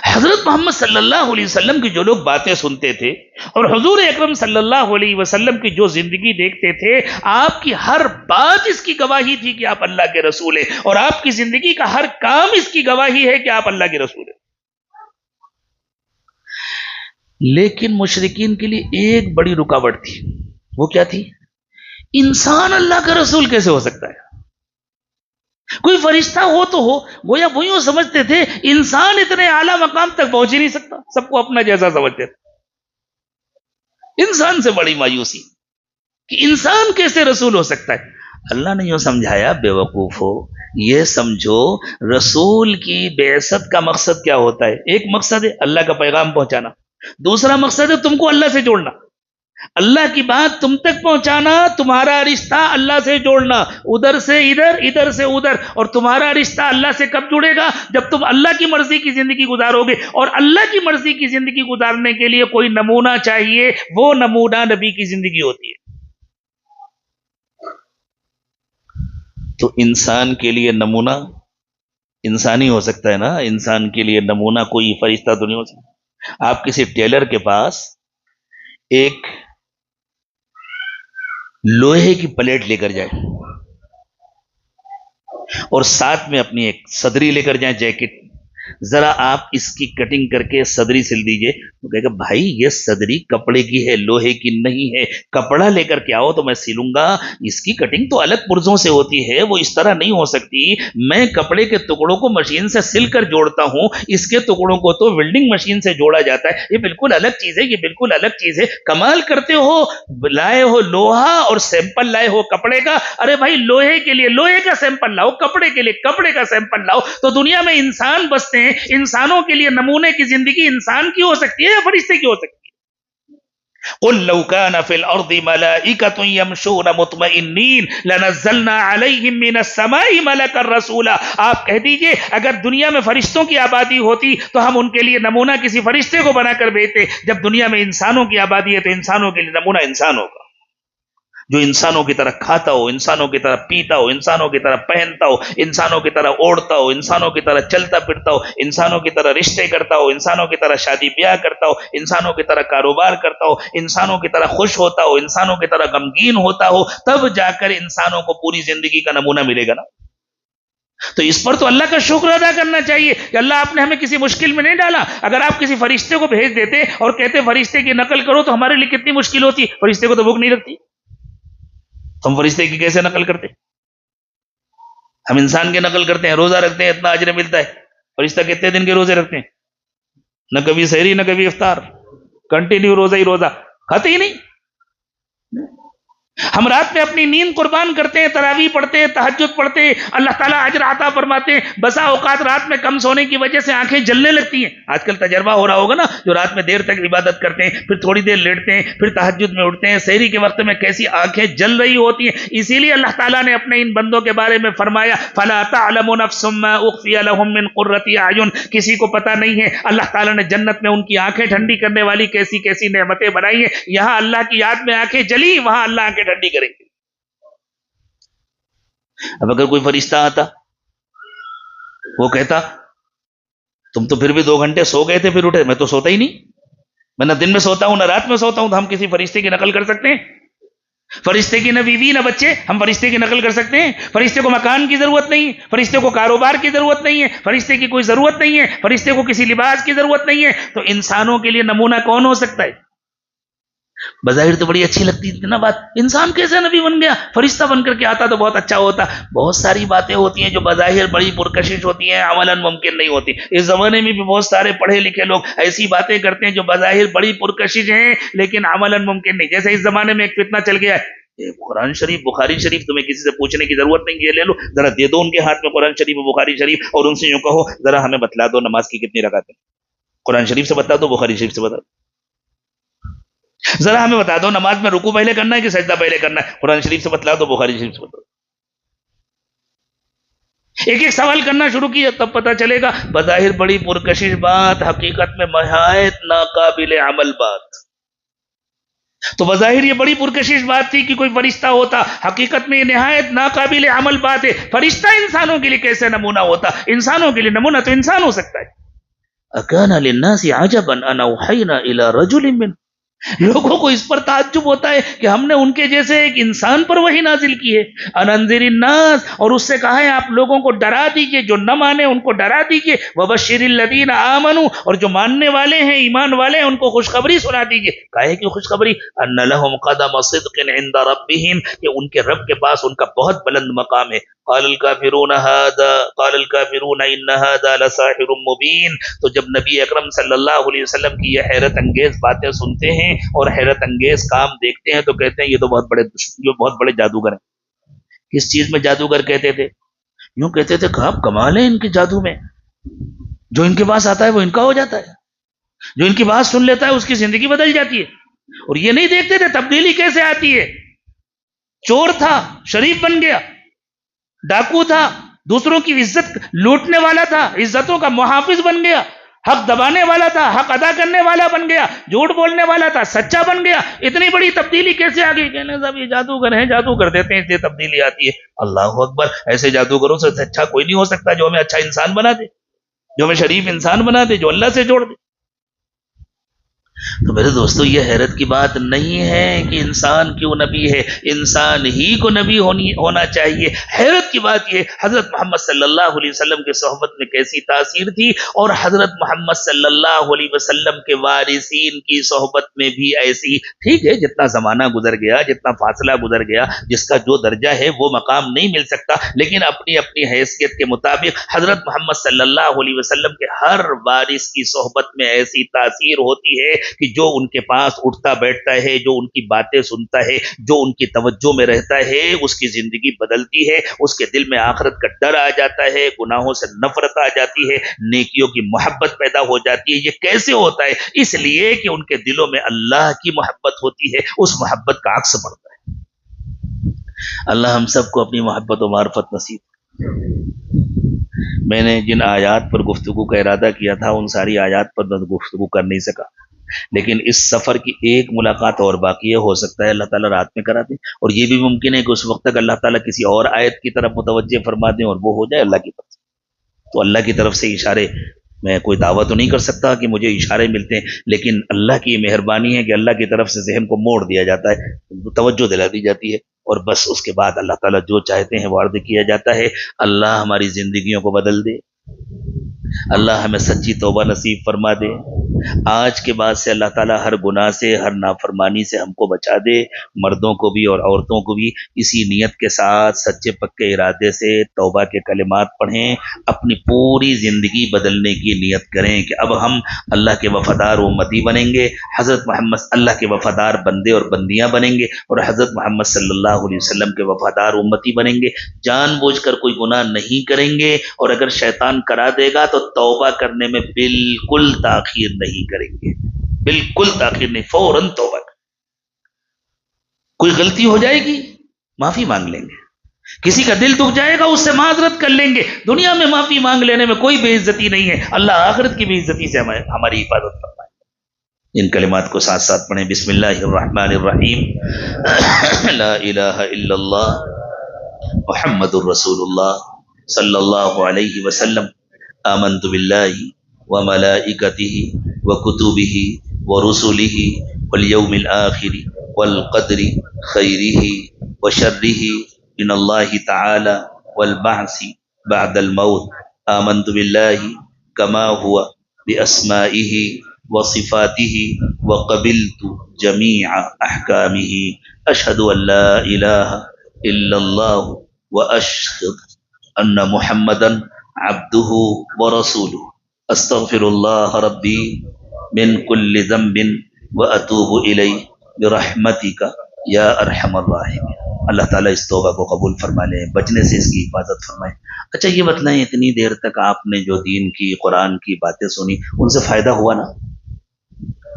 حضرت محمد صلی اللہ علیہ وسلم کی جو لوگ باتیں سنتے تھے اور حضور اکرم صلی اللہ علیہ وسلم کی جو زندگی دیکھتے تھے، آپ کی ہر بات اس کی گواہی تھی کہ آپ اللہ کے رسول ہیں، اور آپ کی زندگی کا ہر کام اس کی گواہی ہے کہ آپ اللہ کے رسول ہیں۔ لیکن مشرکین کے لیے ایک بڑی رکاوٹ تھی، وہ کیا تھی؟ انسان اللہ کا رسول کیسے ہو سکتا ہے؟ کوئی فرشتہ ہو تو ہو، گویا وہ یوں سمجھتے تھے انسان اتنے اعلیٰ مقام تک پہنچ ہی نہیں سکتا، سب کو اپنا جیسا سمجھتے تھے۔ انسان سے بڑی مایوسی کہ انسان کیسے رسول ہو سکتا ہے؟ اللہ نے یوں سمجھایا بے وقوف ہو، یہ سمجھو رسول کی بعثت کا مقصد کیا ہوتا ہے؟ ایک مقصد ہے اللہ کا پیغام پہنچانا، دوسرا مقصد ہے تم کو اللہ سے جوڑنا، اللہ کی بات تم تک پہنچانا، تمہارا رشتہ اللہ سے جوڑنا، ادھر سے ادھر، ادھر سے ادھر۔ اور تمہارا رشتہ اللہ سے کب جڑے گا؟ جب تم اللہ کی مرضی کی زندگی گزارو گے، اور اللہ کی مرضی کی زندگی گزارنے کے لیے کوئی نمونہ چاہیے، وہ نمونہ نبی کی زندگی ہوتی ہے۔ تو انسان کے لیے نمونہ انسانی ہو سکتا ہے نا، انسان کے لیے نمونہ کوئی فرشتہ تو نہیں ہو سکتا۔ آپ کسی ٹیلر کے پاس ایک لوہے کی پلیٹ لے کر جائیں اور ساتھ میں اپنی ایک صدری لے کر جائیں، جیکٹ، ذرا آپ اس کی کٹنگ کر کے صدری سل دیجئے، تو کہے گا بھائی یہ صدری کپڑے کی ہے، لوہے کی نہیں ہے، کپڑا لے کر کے آؤ تو میں سلوں گا، اس کی کٹنگ تو الگ پرزوں سے ہوتی ہے، وہ اس طرح نہیں ہو سکتی، میں کپڑے کے ٹکڑوں کو مشین سے سل کر جوڑتا ہوں، اس کے ٹکڑوں کو تو ویلڈنگ مشین سے جوڑا جاتا ہے، یہ بالکل الگ چیز ہے، یہ بالکل الگ چیز ہے۔ کمال کرتے ہو، لائے ہو لوہا اور سیمپل لائے ہو کپڑے کا، ارے بھائی لوہے کے لیے لوہے کا سیمپل لاؤ، کپڑے کے لیے کپڑے کا سیمپل لاؤ۔ تو دنیا میں انسان بستے ہیں، انسانوں کے لیے نمونے کی زندگی انسان کی ہو سکتی ہے یا فرشتے کی ہو سکتی ہے؟ قل لو كان في الارض ملائكة يمشون مطمئنين لنزلنا عليهم من السماء ملكا رسولا. آپ کہہ دیجئے اگر دنیا میں فرشتوں کی آبادی ہوتی تو ہم ان کے لیے نمونہ کسی فرشتے کو بنا کر بھیجتے. جب دنیا میں انسانوں کی آبادی ہے تو انسانوں کے لیے نمونہ انسان ہوگا جو انسانوں کی طرح کھاتا ہو، انسانوں کی طرح پیتا ہو، انسانوں کی طرح پہنتا ہو، انسانوں کی طرح اوڑھتا ہو، انسانوں کی طرح چلتا پھرتا ہو، انسانوں کی طرح رشتے کرتا ہو، انسانوں کی طرح شادی بیاہ کرتا ہو، انسانوں کی طرح کاروبار کرتا ہو، انسانوں کی طرح خوش ہوتا ہو، انسانوں کی طرح غمگین ہوتا ہو، تب جا کر انسانوں کو پوری زندگی کا نمونہ ملے گا نا. تو اس پر تو اللہ کا شکر ادا کرنا چاہیے کہ اللہ آپ نے ہمیں کسی مشکل میں نہیں ڈالا. اگر آپ کسی فرشتے کو بھیج دیتے اور کہتے فرشتے کی نقل کرو تو ہمارے لیے کتنی مشکل ہوتی. فرشتے کو تو بھوک نہیں لگتی، ہم فرشتے کی کیسے نقل کرتے؟ ہم انسان کی نقل کرتے ہیں، روزہ رکھتے ہیں اتنا اجر ملتا ہے. فرشتہ کتنے دن کے روزے رکھتے ہیں؟ نہ کبھی سحری نہ کبھی افطار، کنٹینیو روزہ ہی روزہ، کھاتے ہی نہیں. ہم رات میں اپنی نیند قربان کرتے ہیں، تراویح پڑھتے ہیں، تہجد پڑھتے ہیں، اللہ تعالیٰ اجر عطا فرماتے ہیں. بسا اوقات رات میں کم سونے کی وجہ سے آنکھیں جلنے لگتی ہیں. آج کل تجربہ ہو رہا ہوگا نا، جو رات میں دیر تک عبادت کرتے ہیں پھر تھوڑی دیر لیٹتے ہیں پھر تہجد میں اٹھتے ہیں، سحری کے وقت میں کیسی آنکھیں جل رہی ہوتی ہیں. اسی لیے اللہ تعالیٰ نے اپنے ان بندوں کے بارے میں فرمایا فَلَا تَعْلَمُ نَفْسٌ مَّا أُخْفِيَ لَهُم مِّن قُرَّةِ أَعْيُنٍ. کسی کو پتہ نہیں ہے اللہ تعالیٰ نے جنت میں ان کی آنکھیں ٹھنڈی کرنے والی کیسی کیسی نعمتیں بنائی ہیں. یہاں اللہ کی یاد میں آنکھیں جلی، وہاں اللہ آنکھیں ٹھنڈی کریں گے. اب اگر کوئی فرشتہ آتا وہ کہتا تم تو پھر بھی 2 گھنٹے سو گئے تھے پھر اٹھے، میں تو سوتا ہی نہیں، میں نہ دن میں سوتا ہوں نہ رات میں سوتا ہوں، تو ہم کسی فرشتے کی نقل کر سکتے ہیں؟ فرشتے کی نہ بیوی نہ بچے، ہم فرشتے کی نقل کر سکتے ہیں؟ فرشتے کو مکان کی ضرورت نہیں، فرشتے کو کاروبار کی ضرورت نہیں ہے، فرشتے کی کوئی ضرورت نہیں ہے، فرشتے کو کسی لباس کی ضرورت نہیں ہے. تو انسانوں کے لیے نمونہ کون ہو سکتا ہے؟ بظاہر تو بڑی اچھی لگتی تھی نا بات، انسان کیسے نبی بن گیا؟ فرشتہ بن کر کے آتا تو بہت اچھا ہوتا. بہت ساری باتیں ہوتی ہیں جو بظاہر بڑی پرکشش ہوتی ہیں، عملاً ممکن نہیں ہوتی. اس زمانے میں بھی بہت سارے پڑھے لکھے لوگ ایسی باتیں کرتے ہیں جو بظاہر بڑی پرکشش ہیں لیکن عملاً ممکن نہیں. جیسے اس زمانے میں ایک فتنہ چل گیا ہے، قرآن شریف بخاری شریف تمہیں کسی سے پوچھنے کی ضرورت نہیں، یہ لے لو ذرا، دے دو ان کے ہاتھ میں قرآن شریف و بخاری شریف اور ان سے یوں کہو ذرا ہمیں بتلا دو نماز کی کتنی رکعتیں، قرآن شریف سے بتا دو بخاری شریف سے بتا دو، ذرا ہمیں بتا دو نماز میں رکوع پہلے کرنا ہے کہ سجدہ پہلے کرنا ہے، قرآن شریف سے بتلا دو بخاری شریف سے بتا دو. ایک ایک سوال کرنا شروع کیا تب پتہ چلے گا بظاہر بڑی پرکشش بات حقیقت میں نہایت ناقابل عمل بات. تو بظاہر یہ بڑی پرکشش بات تھی کہ کوئی فرشتہ ہوتا، حقیقت میں یہ نہایت ناقابل عمل بات ہے. فرشتہ انسانوں کے لیے کیسے نمونہ ہوتا؟ انسانوں کے لیے نمونہ تو انسان ہو سکتا ہے. اکان للناس عجبا ان اوحینا الی رجل من، لوگوں کو اس پر تعجب ہوتا ہے کہ ہم نے ان کے جیسے ایک انسان پر وحی نازل کی ہے. انذر الناس، اور اس سے کہا ہے آپ لوگوں کو ڈرا دیجئے، جو نہ مانے ان کو ڈرا دیجئے. وبشر الذین آمنوا، اور جو ماننے والے ہیں ایمان والے ہیں ان کو خوشخبری سنا دیجئے. کہے کہ خوشخبری ان لهم قدم صدق عند ربهم، کہ ان کے رب کے پاس ان کا بہت بلند مقام ہے. قال الکافرون ان هذا لساحر مبین. تو جب نبی اکرم صلی اللہ علیہ وسلم کی یہ حیرت انگیز باتیں سنتے ہیں اور حیرت انگیز کام دیکھتے ہیں تو کہتے ہیں یہ تو بہت بڑے جادوگر ہیں. کس چیز میں جادوگر کہتے تھے؟ یوں کہتے تھے کہ آپ کمال ہیں ان کے جادو میں، جو ان کے پاس آتا ہے وہ ان کا ہو جاتا ہے، جو ان کی بات سن لیتا ہے اس کی زندگی بدل جاتی ہے. اور یہ نہیں دیکھتے تھے تبدیلی کیسے آتی ہے. چور تھا شریف بن گیا، ڈاکو تھا دوسروں کی عزت لوٹنے والا تھا عزتوں کا محافظ بن گیا، حق دبانے والا تھا حق ادا کرنے والا بن گیا، جھوٹ بولنے والا تھا سچا بن گیا. اتنی بڑی تبدیلی کیسے آ گئی؟ کہنے صاحب یہ جادوگر ہیں، جادو کر دیتے ہیں اس لیے تبدیلی آتی ہے. اللہ اکبر، ایسے جادوگروں سے اچھا کوئی نہیں ہو سکتا جو ہمیں اچھا انسان بنا دے، جو ہمیں شریف انسان بنا دے، جو اللہ سے جوڑ دے. تو میرے دوستو یہ حیرت کی بات نہیں ہے کہ انسان کیوں نبی ہے، انسان ہی کو نبی ہونا چاہیے. حیرت کی بات یہ حضرت محمد صلی اللہ علیہ وسلم کے صحبت میں کیسی تاثیر تھی، اور حضرت محمد صلی اللہ علیہ وسلم کے وارثین کی صحبت میں بھی ایسی. ٹھیک ہے جتنا زمانہ گزر گیا، جتنا فاصلہ گزر گیا، جس کا جو درجہ ہے وہ مقام نہیں مل سکتا، لیکن اپنی اپنی حیثیت کے مطابق حضرت محمد صلی اللہ علیہ وسلم کے ہر وارث کی صحبت میں ایسی تاثیر ہوتی ہے کہ جو ان کے پاس اٹھتا بیٹھتا ہے، جو ان کی باتیں سنتا ہے، جو ان کی توجہ میں رہتا ہے، اس کی زندگی بدلتی ہے، اس کے دل میں آخرت کا ڈر آ جاتا ہے، گناہوں سے نفرت آ جاتی ہے، نیکیوں کی محبت پیدا ہو جاتی ہے۔ یہ کیسے ہوتا ہے؟ اس لیے کہ ان کے دلوں میں اللہ کی محبت ہوتی ہے، اس محبت کا عکس پڑتا ہے۔ اللہ ہم سب کو اپنی محبت و معرفت نصیب۔ میں نے جن آیات پر گفتگو کا ارادہ کیا تھا ان ساری آیات پر میں گفتگو کر نہیں سکا، لیکن اس سفر کی ایک ملاقات اور باقی ہے، ہو سکتا ہے اللہ تعالیٰ رات میں کرا دیں، اور یہ بھی ممکن ہے کہ اس وقت تک اللہ تعالیٰ کسی اور آیت کی طرف متوجہ فرما دیں اور وہ ہو جائے اللہ کی طرف سے۔ تو اللہ کی طرف سے اشارے، میں کوئی دعویٰ تو نہیں کر سکتا کہ مجھے اشارے ملتے ہیں، لیکن اللہ کی مہربانی ہے کہ اللہ کی طرف سے ذہن کو موڑ دیا جاتا ہے، توجہ دلا دی جاتی ہے، اور بس اس کے بعد اللہ تعالیٰ جو چاہتے ہیں وہ عرض کیا جاتا ہے۔ اللہ ہماری زندگیوں کو بدل دے، اللہ ہمیں سچی توبہ نصیب فرما دے، آج کے بعد سے اللہ تعالیٰ ہر گناہ سے، ہر نافرمانی سے ہم کو بچا دے، مردوں کو بھی اور عورتوں کو بھی۔ اسی نیت کے ساتھ سچے پکے ارادے سے توبہ کے کلمات پڑھیں، اپنی پوری زندگی بدلنے کی نیت کریں کہ اب ہم اللہ کے وفادار امتی بنیں گے، حضرت محمد اللہ کے وفادار بندے اور بندیاں بنیں گے، اور حضرت محمد صلی اللہ علیہ وسلم کے وفادار امتی بنیں گے۔ جان بوجھ کر کوئی گناہ نہیں کریں گے، اور اگر شیطان کرا دے گا تو توبہ کرنے میں بالکل تاخیر نہیں کریں گے، بالکل تاخیر نہیں، فوراً توبہ کریں۔ کوئی غلطی ہو جائے گی معافی مانگ لیں گے، کسی کا دل دکھ جائے گا اس سے معذرت کر لیں گے۔ دنیا میں معافی مانگ لینے میں کوئی بے عزتی نہیں ہے، اللہ آخرت کی بے عزتی سے ہماری حفاظت فرمائے۔ ان کلمات کو ساتھ ساتھ پڑھیں۔ بسم اللہ الرحمن الرحیم۔ لا الہ الا اللہ محمد الرسول اللہ صلی اللہ علیہ وسلم۔ آمنت باللہ وملائکتہ وکتبہ ورسلہ والیوم الآخر والقدر خیرہ وشرہ من اللہ تعالی والبعث بعد الموت۔ آمنت باللہ کما هو باسمائہ وصفاتہ وقبلت جمیع احکامہ۔ اشہد ان لا الہ الا اللہ واشہد ان محمدا عبدہ ورسولہ۔ استغفر اللہ ربی من کل ذنب واتوب الیہ برحمتک یا ارحم الراحمین۔ اللہ تعالیٰ اس توبہ کو قبول فرما لے، بچنے سے اس کی حفاظت فرمائے۔ اچھا یہ بتلائیں، اتنی دیر تک آپ نے جو دین کی، قرآن کی باتیں سنی، ان سے فائدہ ہوا نا؟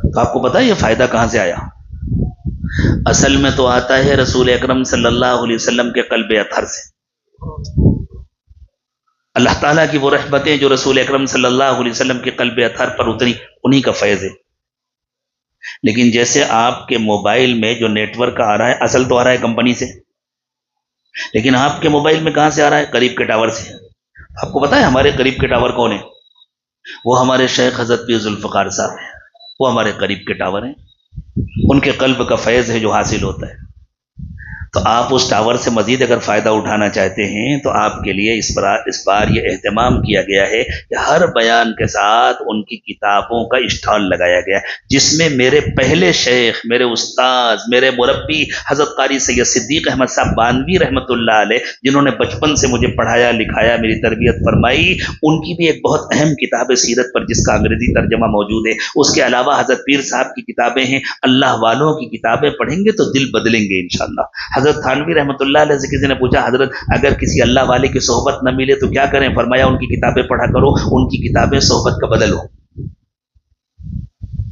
تو آپ کو پتا ہے یہ فائدہ کہاں سے آیا؟ اصل میں تو آتا ہے رسول اکرم صلی اللہ علیہ وسلم کے قلب اطہر سے۔ اللہ تعالیٰ کی وہ رحمتیں جو رسول اکرم صلی اللہ علیہ وسلم کے قلب اطہر پر اتری، انہی کا فیض ہے۔ لیکن جیسے آپ کے موبائل میں جو نیٹ ورک آ رہا ہے، اصل تو آ رہا ہے کمپنی سے، لیکن آپ کے موبائل میں کہاں سے آ رہا ہے؟ قریب کے ٹاور سے۔ آپ کو پتا ہے ہمارے قریب کے ٹاور کون ہیں؟ وہ ہمارے شیخ حضرت پیر ذوالفقار صاحب ہیں، وہ ہمارے قریب کے ٹاور ہیں، ان کے قلب کا فیض ہے جو حاصل ہوتا ہے۔ تو آپ اس ٹاور سے مزید اگر فائدہ اٹھانا چاہتے ہیں تو آپ کے لیے اس بار یہ اہتمام کیا گیا ہے کہ ہر بیان کے ساتھ ان کی کتابوں کا اسٹال لگایا گیا ہے، جس میں میرے پہلے شیخ، میرے استاذ، میرے مربی حضرت قاری سید صدیق احمد صاحب بانوی رحمۃ اللہ علیہ، جنہوں نے بچپن سے مجھے پڑھایا لکھایا، میری تربیت فرمائی، ان کی بھی ایک بہت اہم کتاب ہے سیرت پر، جس کا انگریزی ترجمہ موجود ہے۔ اس کے علاوہ حضرت پیر صاحب کی کتابیں ہیں، اللہ والوں کی کتابیں پڑھیں گے تو دل بدلیں گے انشاءاللہ۔ حضرت تھانوی رحمۃ اللہ علیہ سے کسی نے پوچھا، حضرت اگر کسی اللہ والے کی صحبت نہ ملے تو کیا کریں؟ فرمایا ان کی کتابیں پڑھا کرو، ان کی کتابیں صحبت کا بدل ہو۔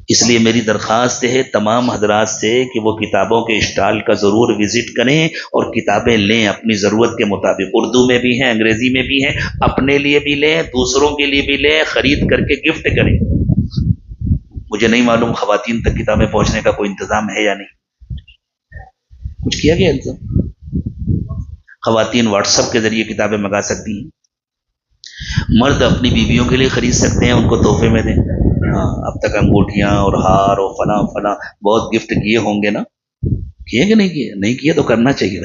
اس لیے میری درخواست ہے تمام حضرات سے کہ وہ کتابوں کے اسٹال کا ضرور وزٹ کریں اور کتابیں لیں اپنی ضرورت کے مطابق، اردو میں بھی ہیں، انگریزی میں بھی ہیں، اپنے لیے بھی لیں، دوسروں کے لیے بھی لیں، خرید کر کے گفٹ کریں۔ مجھے نہیں معلوم خواتین تک کتابیں پہنچنے کا کوئی انتظام ہے یا نہیں، کچھ کیا گیا انتظام؟ خواتین واٹس ایپ کے ذریعے کتابیں منگا سکتی ہیں، مرد اپنی بیویوں کے لیے خرید سکتے ہیں، ان کو تحفے میں دیں۔ ہاں اب تک انگوٹھیاں اور ہار اور فلاں فلاں بہت گفٹ کیے ہوں گے نا؟ کیے کہ نہیں کیے؟ نہیں کیے تو کرنا چاہیے،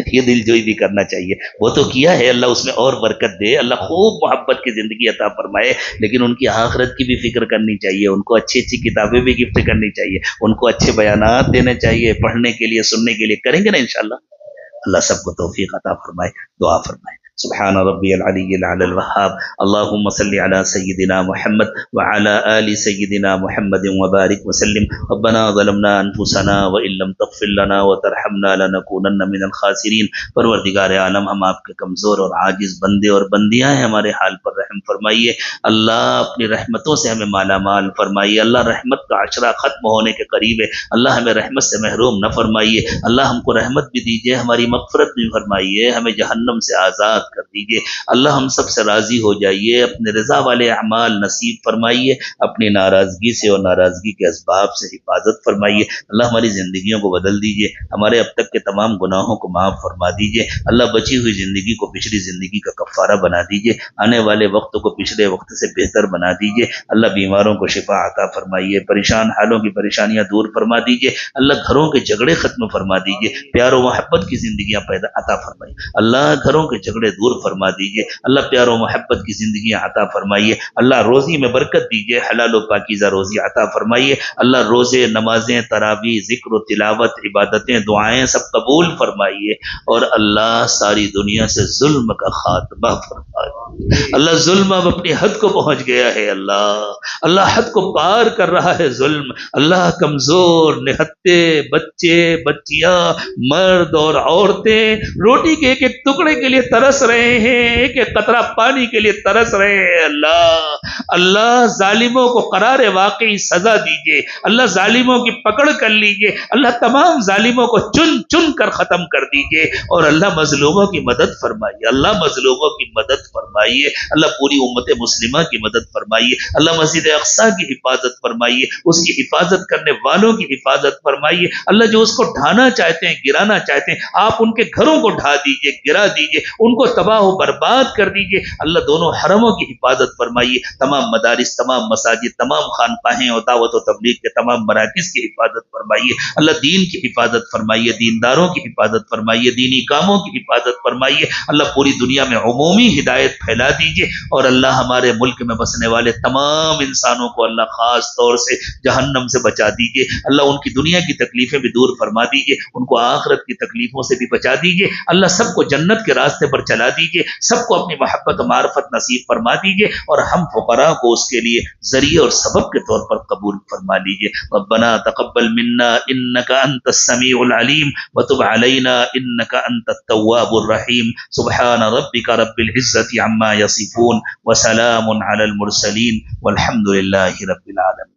یہ دل جوئی بھی کرنا چاہیے۔ وہ تو کیا ہے، اللہ اس میں اور برکت دے، اللہ خوب محبت کی زندگی عطا فرمائے، لیکن ان کی آخرت کی بھی فکر کرنی چاہیے، ان کو اچھی اچھی کتابیں بھی گفٹ کرنی چاہیے، ان کو اچھے بیانات دینے چاہیے، پڑھنے کے لیے، سننے کے لیے۔ کریں گے نا انشاءاللہ؟ اللہ سب کو توفیق عطا فرمائے، دعا فرمائے۔ سبحان ربی العلی العلی الوہاب اللہم صلی علی سیدنا محمد وعلی آل سیدنا محمد وبارک وسلم ربنا ظلمنا انفسنا وان لم تغفر لنا وترحمنا لنکونن من الخاسرین۔ پروردگار عالم، ہم آپ کے کمزور اور عاجز بندے اور بندیاں ہیں، ہمارے حال پر رحم فرمائیے اللہ، اپنی رحمتوں سے ہمیں مالا مال فرمائیے اللہ، رحمت کا عشرہ ختم ہونے کے قریب ہے اللہ، ہمیں رحمت سے محروم نہ فرمائیے اللہ، ہم کو رحمت بھی دیجیے، ہماری مغفرت بھی فرمائیے، ہمیں جہنم سے آزاد کر دیجیے اللہ، ہم سب سے راضی ہو جائیے، اپنے رضا والے اعمال نصیب فرمائیے، اپنی ناراضگی سے اور ناراضگی کے اسباب سے حفاظت فرمائیے اللہ، ہماری زندگیوں کو بدل دیجیے، ہمارے اب تک کے تمام گناہوں کو معاف فرما دیجیے اللہ، بچی ہوئی زندگی کو پچھلی زندگی کا کفارہ بنا دیجیے، آنے والے وقت کو پچھلے وقت سے بہتر بنا دیجیے اللہ، بیماروں کو شفا عطا فرمائیے، پریشان حالوں کی پریشانیاں دور فرما دیجیے اللہ، گھروں کے جھگڑے ختم فرما دیجیے، پیار و محبت کی زندگیاں پیدا عطا فرمائیے اللہ، گھروں کے جھگڑے دور فرما دیجیے اللہ، پیار و محبت کی زندگیاں عطا فرمائیے اللہ، روزی میں برکت دیجیے، حلال و پاکیزہ روزی عطا فرمائیے اللہ، روزے، نمازیں، تراویح، ذکر و تلاوت، عبادتیں، دعائیں سب قبول فرمائیے، اور اللہ ساری دنیا سے ظلم کا خاتمہ فرمائیے اللہ، ظلم اب اپنی حد کو پہنچ گیا ہے اللہ حد کو پار کر رہا ہے ظلم اللہ، کمزور نہتے بچے بچیاں مرد اور عورتیں روٹی کے ایک ایک ٹکڑے کے لیے ترس رہے ہیں، ایک ایک قطرہ پانی کے لیے ترس رہے ہیں اللہ ظالموں کو قرار واقعی سزا دیجیے اللہ، ظالموں کی پکڑ کر لیجیے اللہ، تمام ظالموں کو چن چن کر ختم کر دیجیے، اور اللہ مظلوموں کی مدد فرمائیے اللہ، مظلوموں کی مدد فرمائیے اللہ، پوری امت مسلمہ کی مدد فرمائیے اللہ، مسجد اقصیٰ کی حفاظت فرمائیے، اس کی حفاظت کرنے والوں کی حفاظت فرمائیے اللہ، جو اس کو ڈھانا چاہتے ہیں، گرانا چاہتے ہیں، آپ ان کے گھروں کو ڈھا دیجیے، گرا دیجیے، ان کو تباہ و برباد کر دیجیے اللہ، دونوں حرموں کی حفاظت فرمائیے، تمام مدارس، تمام مساجد، تمام خانقاہیں اور دعوت و تبلیغ کے تمام مراکز کی حفاظت فرمائیے اللہ، دین کی حفاظت فرمائیے، دینداروں کی حفاظت فرمائیے، دینی کاموں کی حفاظت فرمائیے اللہ، پوری دنیا میں عمومی ہدایت پھیلا دیجیے، اور اللہ ہمارے ملک میں بسنے والے تمام انسانوں کو اللہ خاص طور سے جہنم سے بچا دیجیے اللہ، ان کی دنیا کی تکلیفیں بھی دور فرما دیجیے، ان کو آخرت کی تکلیفوں سے بھی بچا دیجیے اللہ، سب کو جنت کے راستے پر چلا دیجیے، سب کو اپنی محبت و معرفت نصیب فرما دیجیے، اور ہم فقراء کو اس کے لیے ذریعہ اور سبب کے طور پر قبول فرما لیجیے ربنا تقبل منا انك انت السميع العليم وتب علينا انك انت التواب الرحيم سبحان ربك رب العزة عما يصفون وسلام على المرسلين والحمد لله رب العالمين۔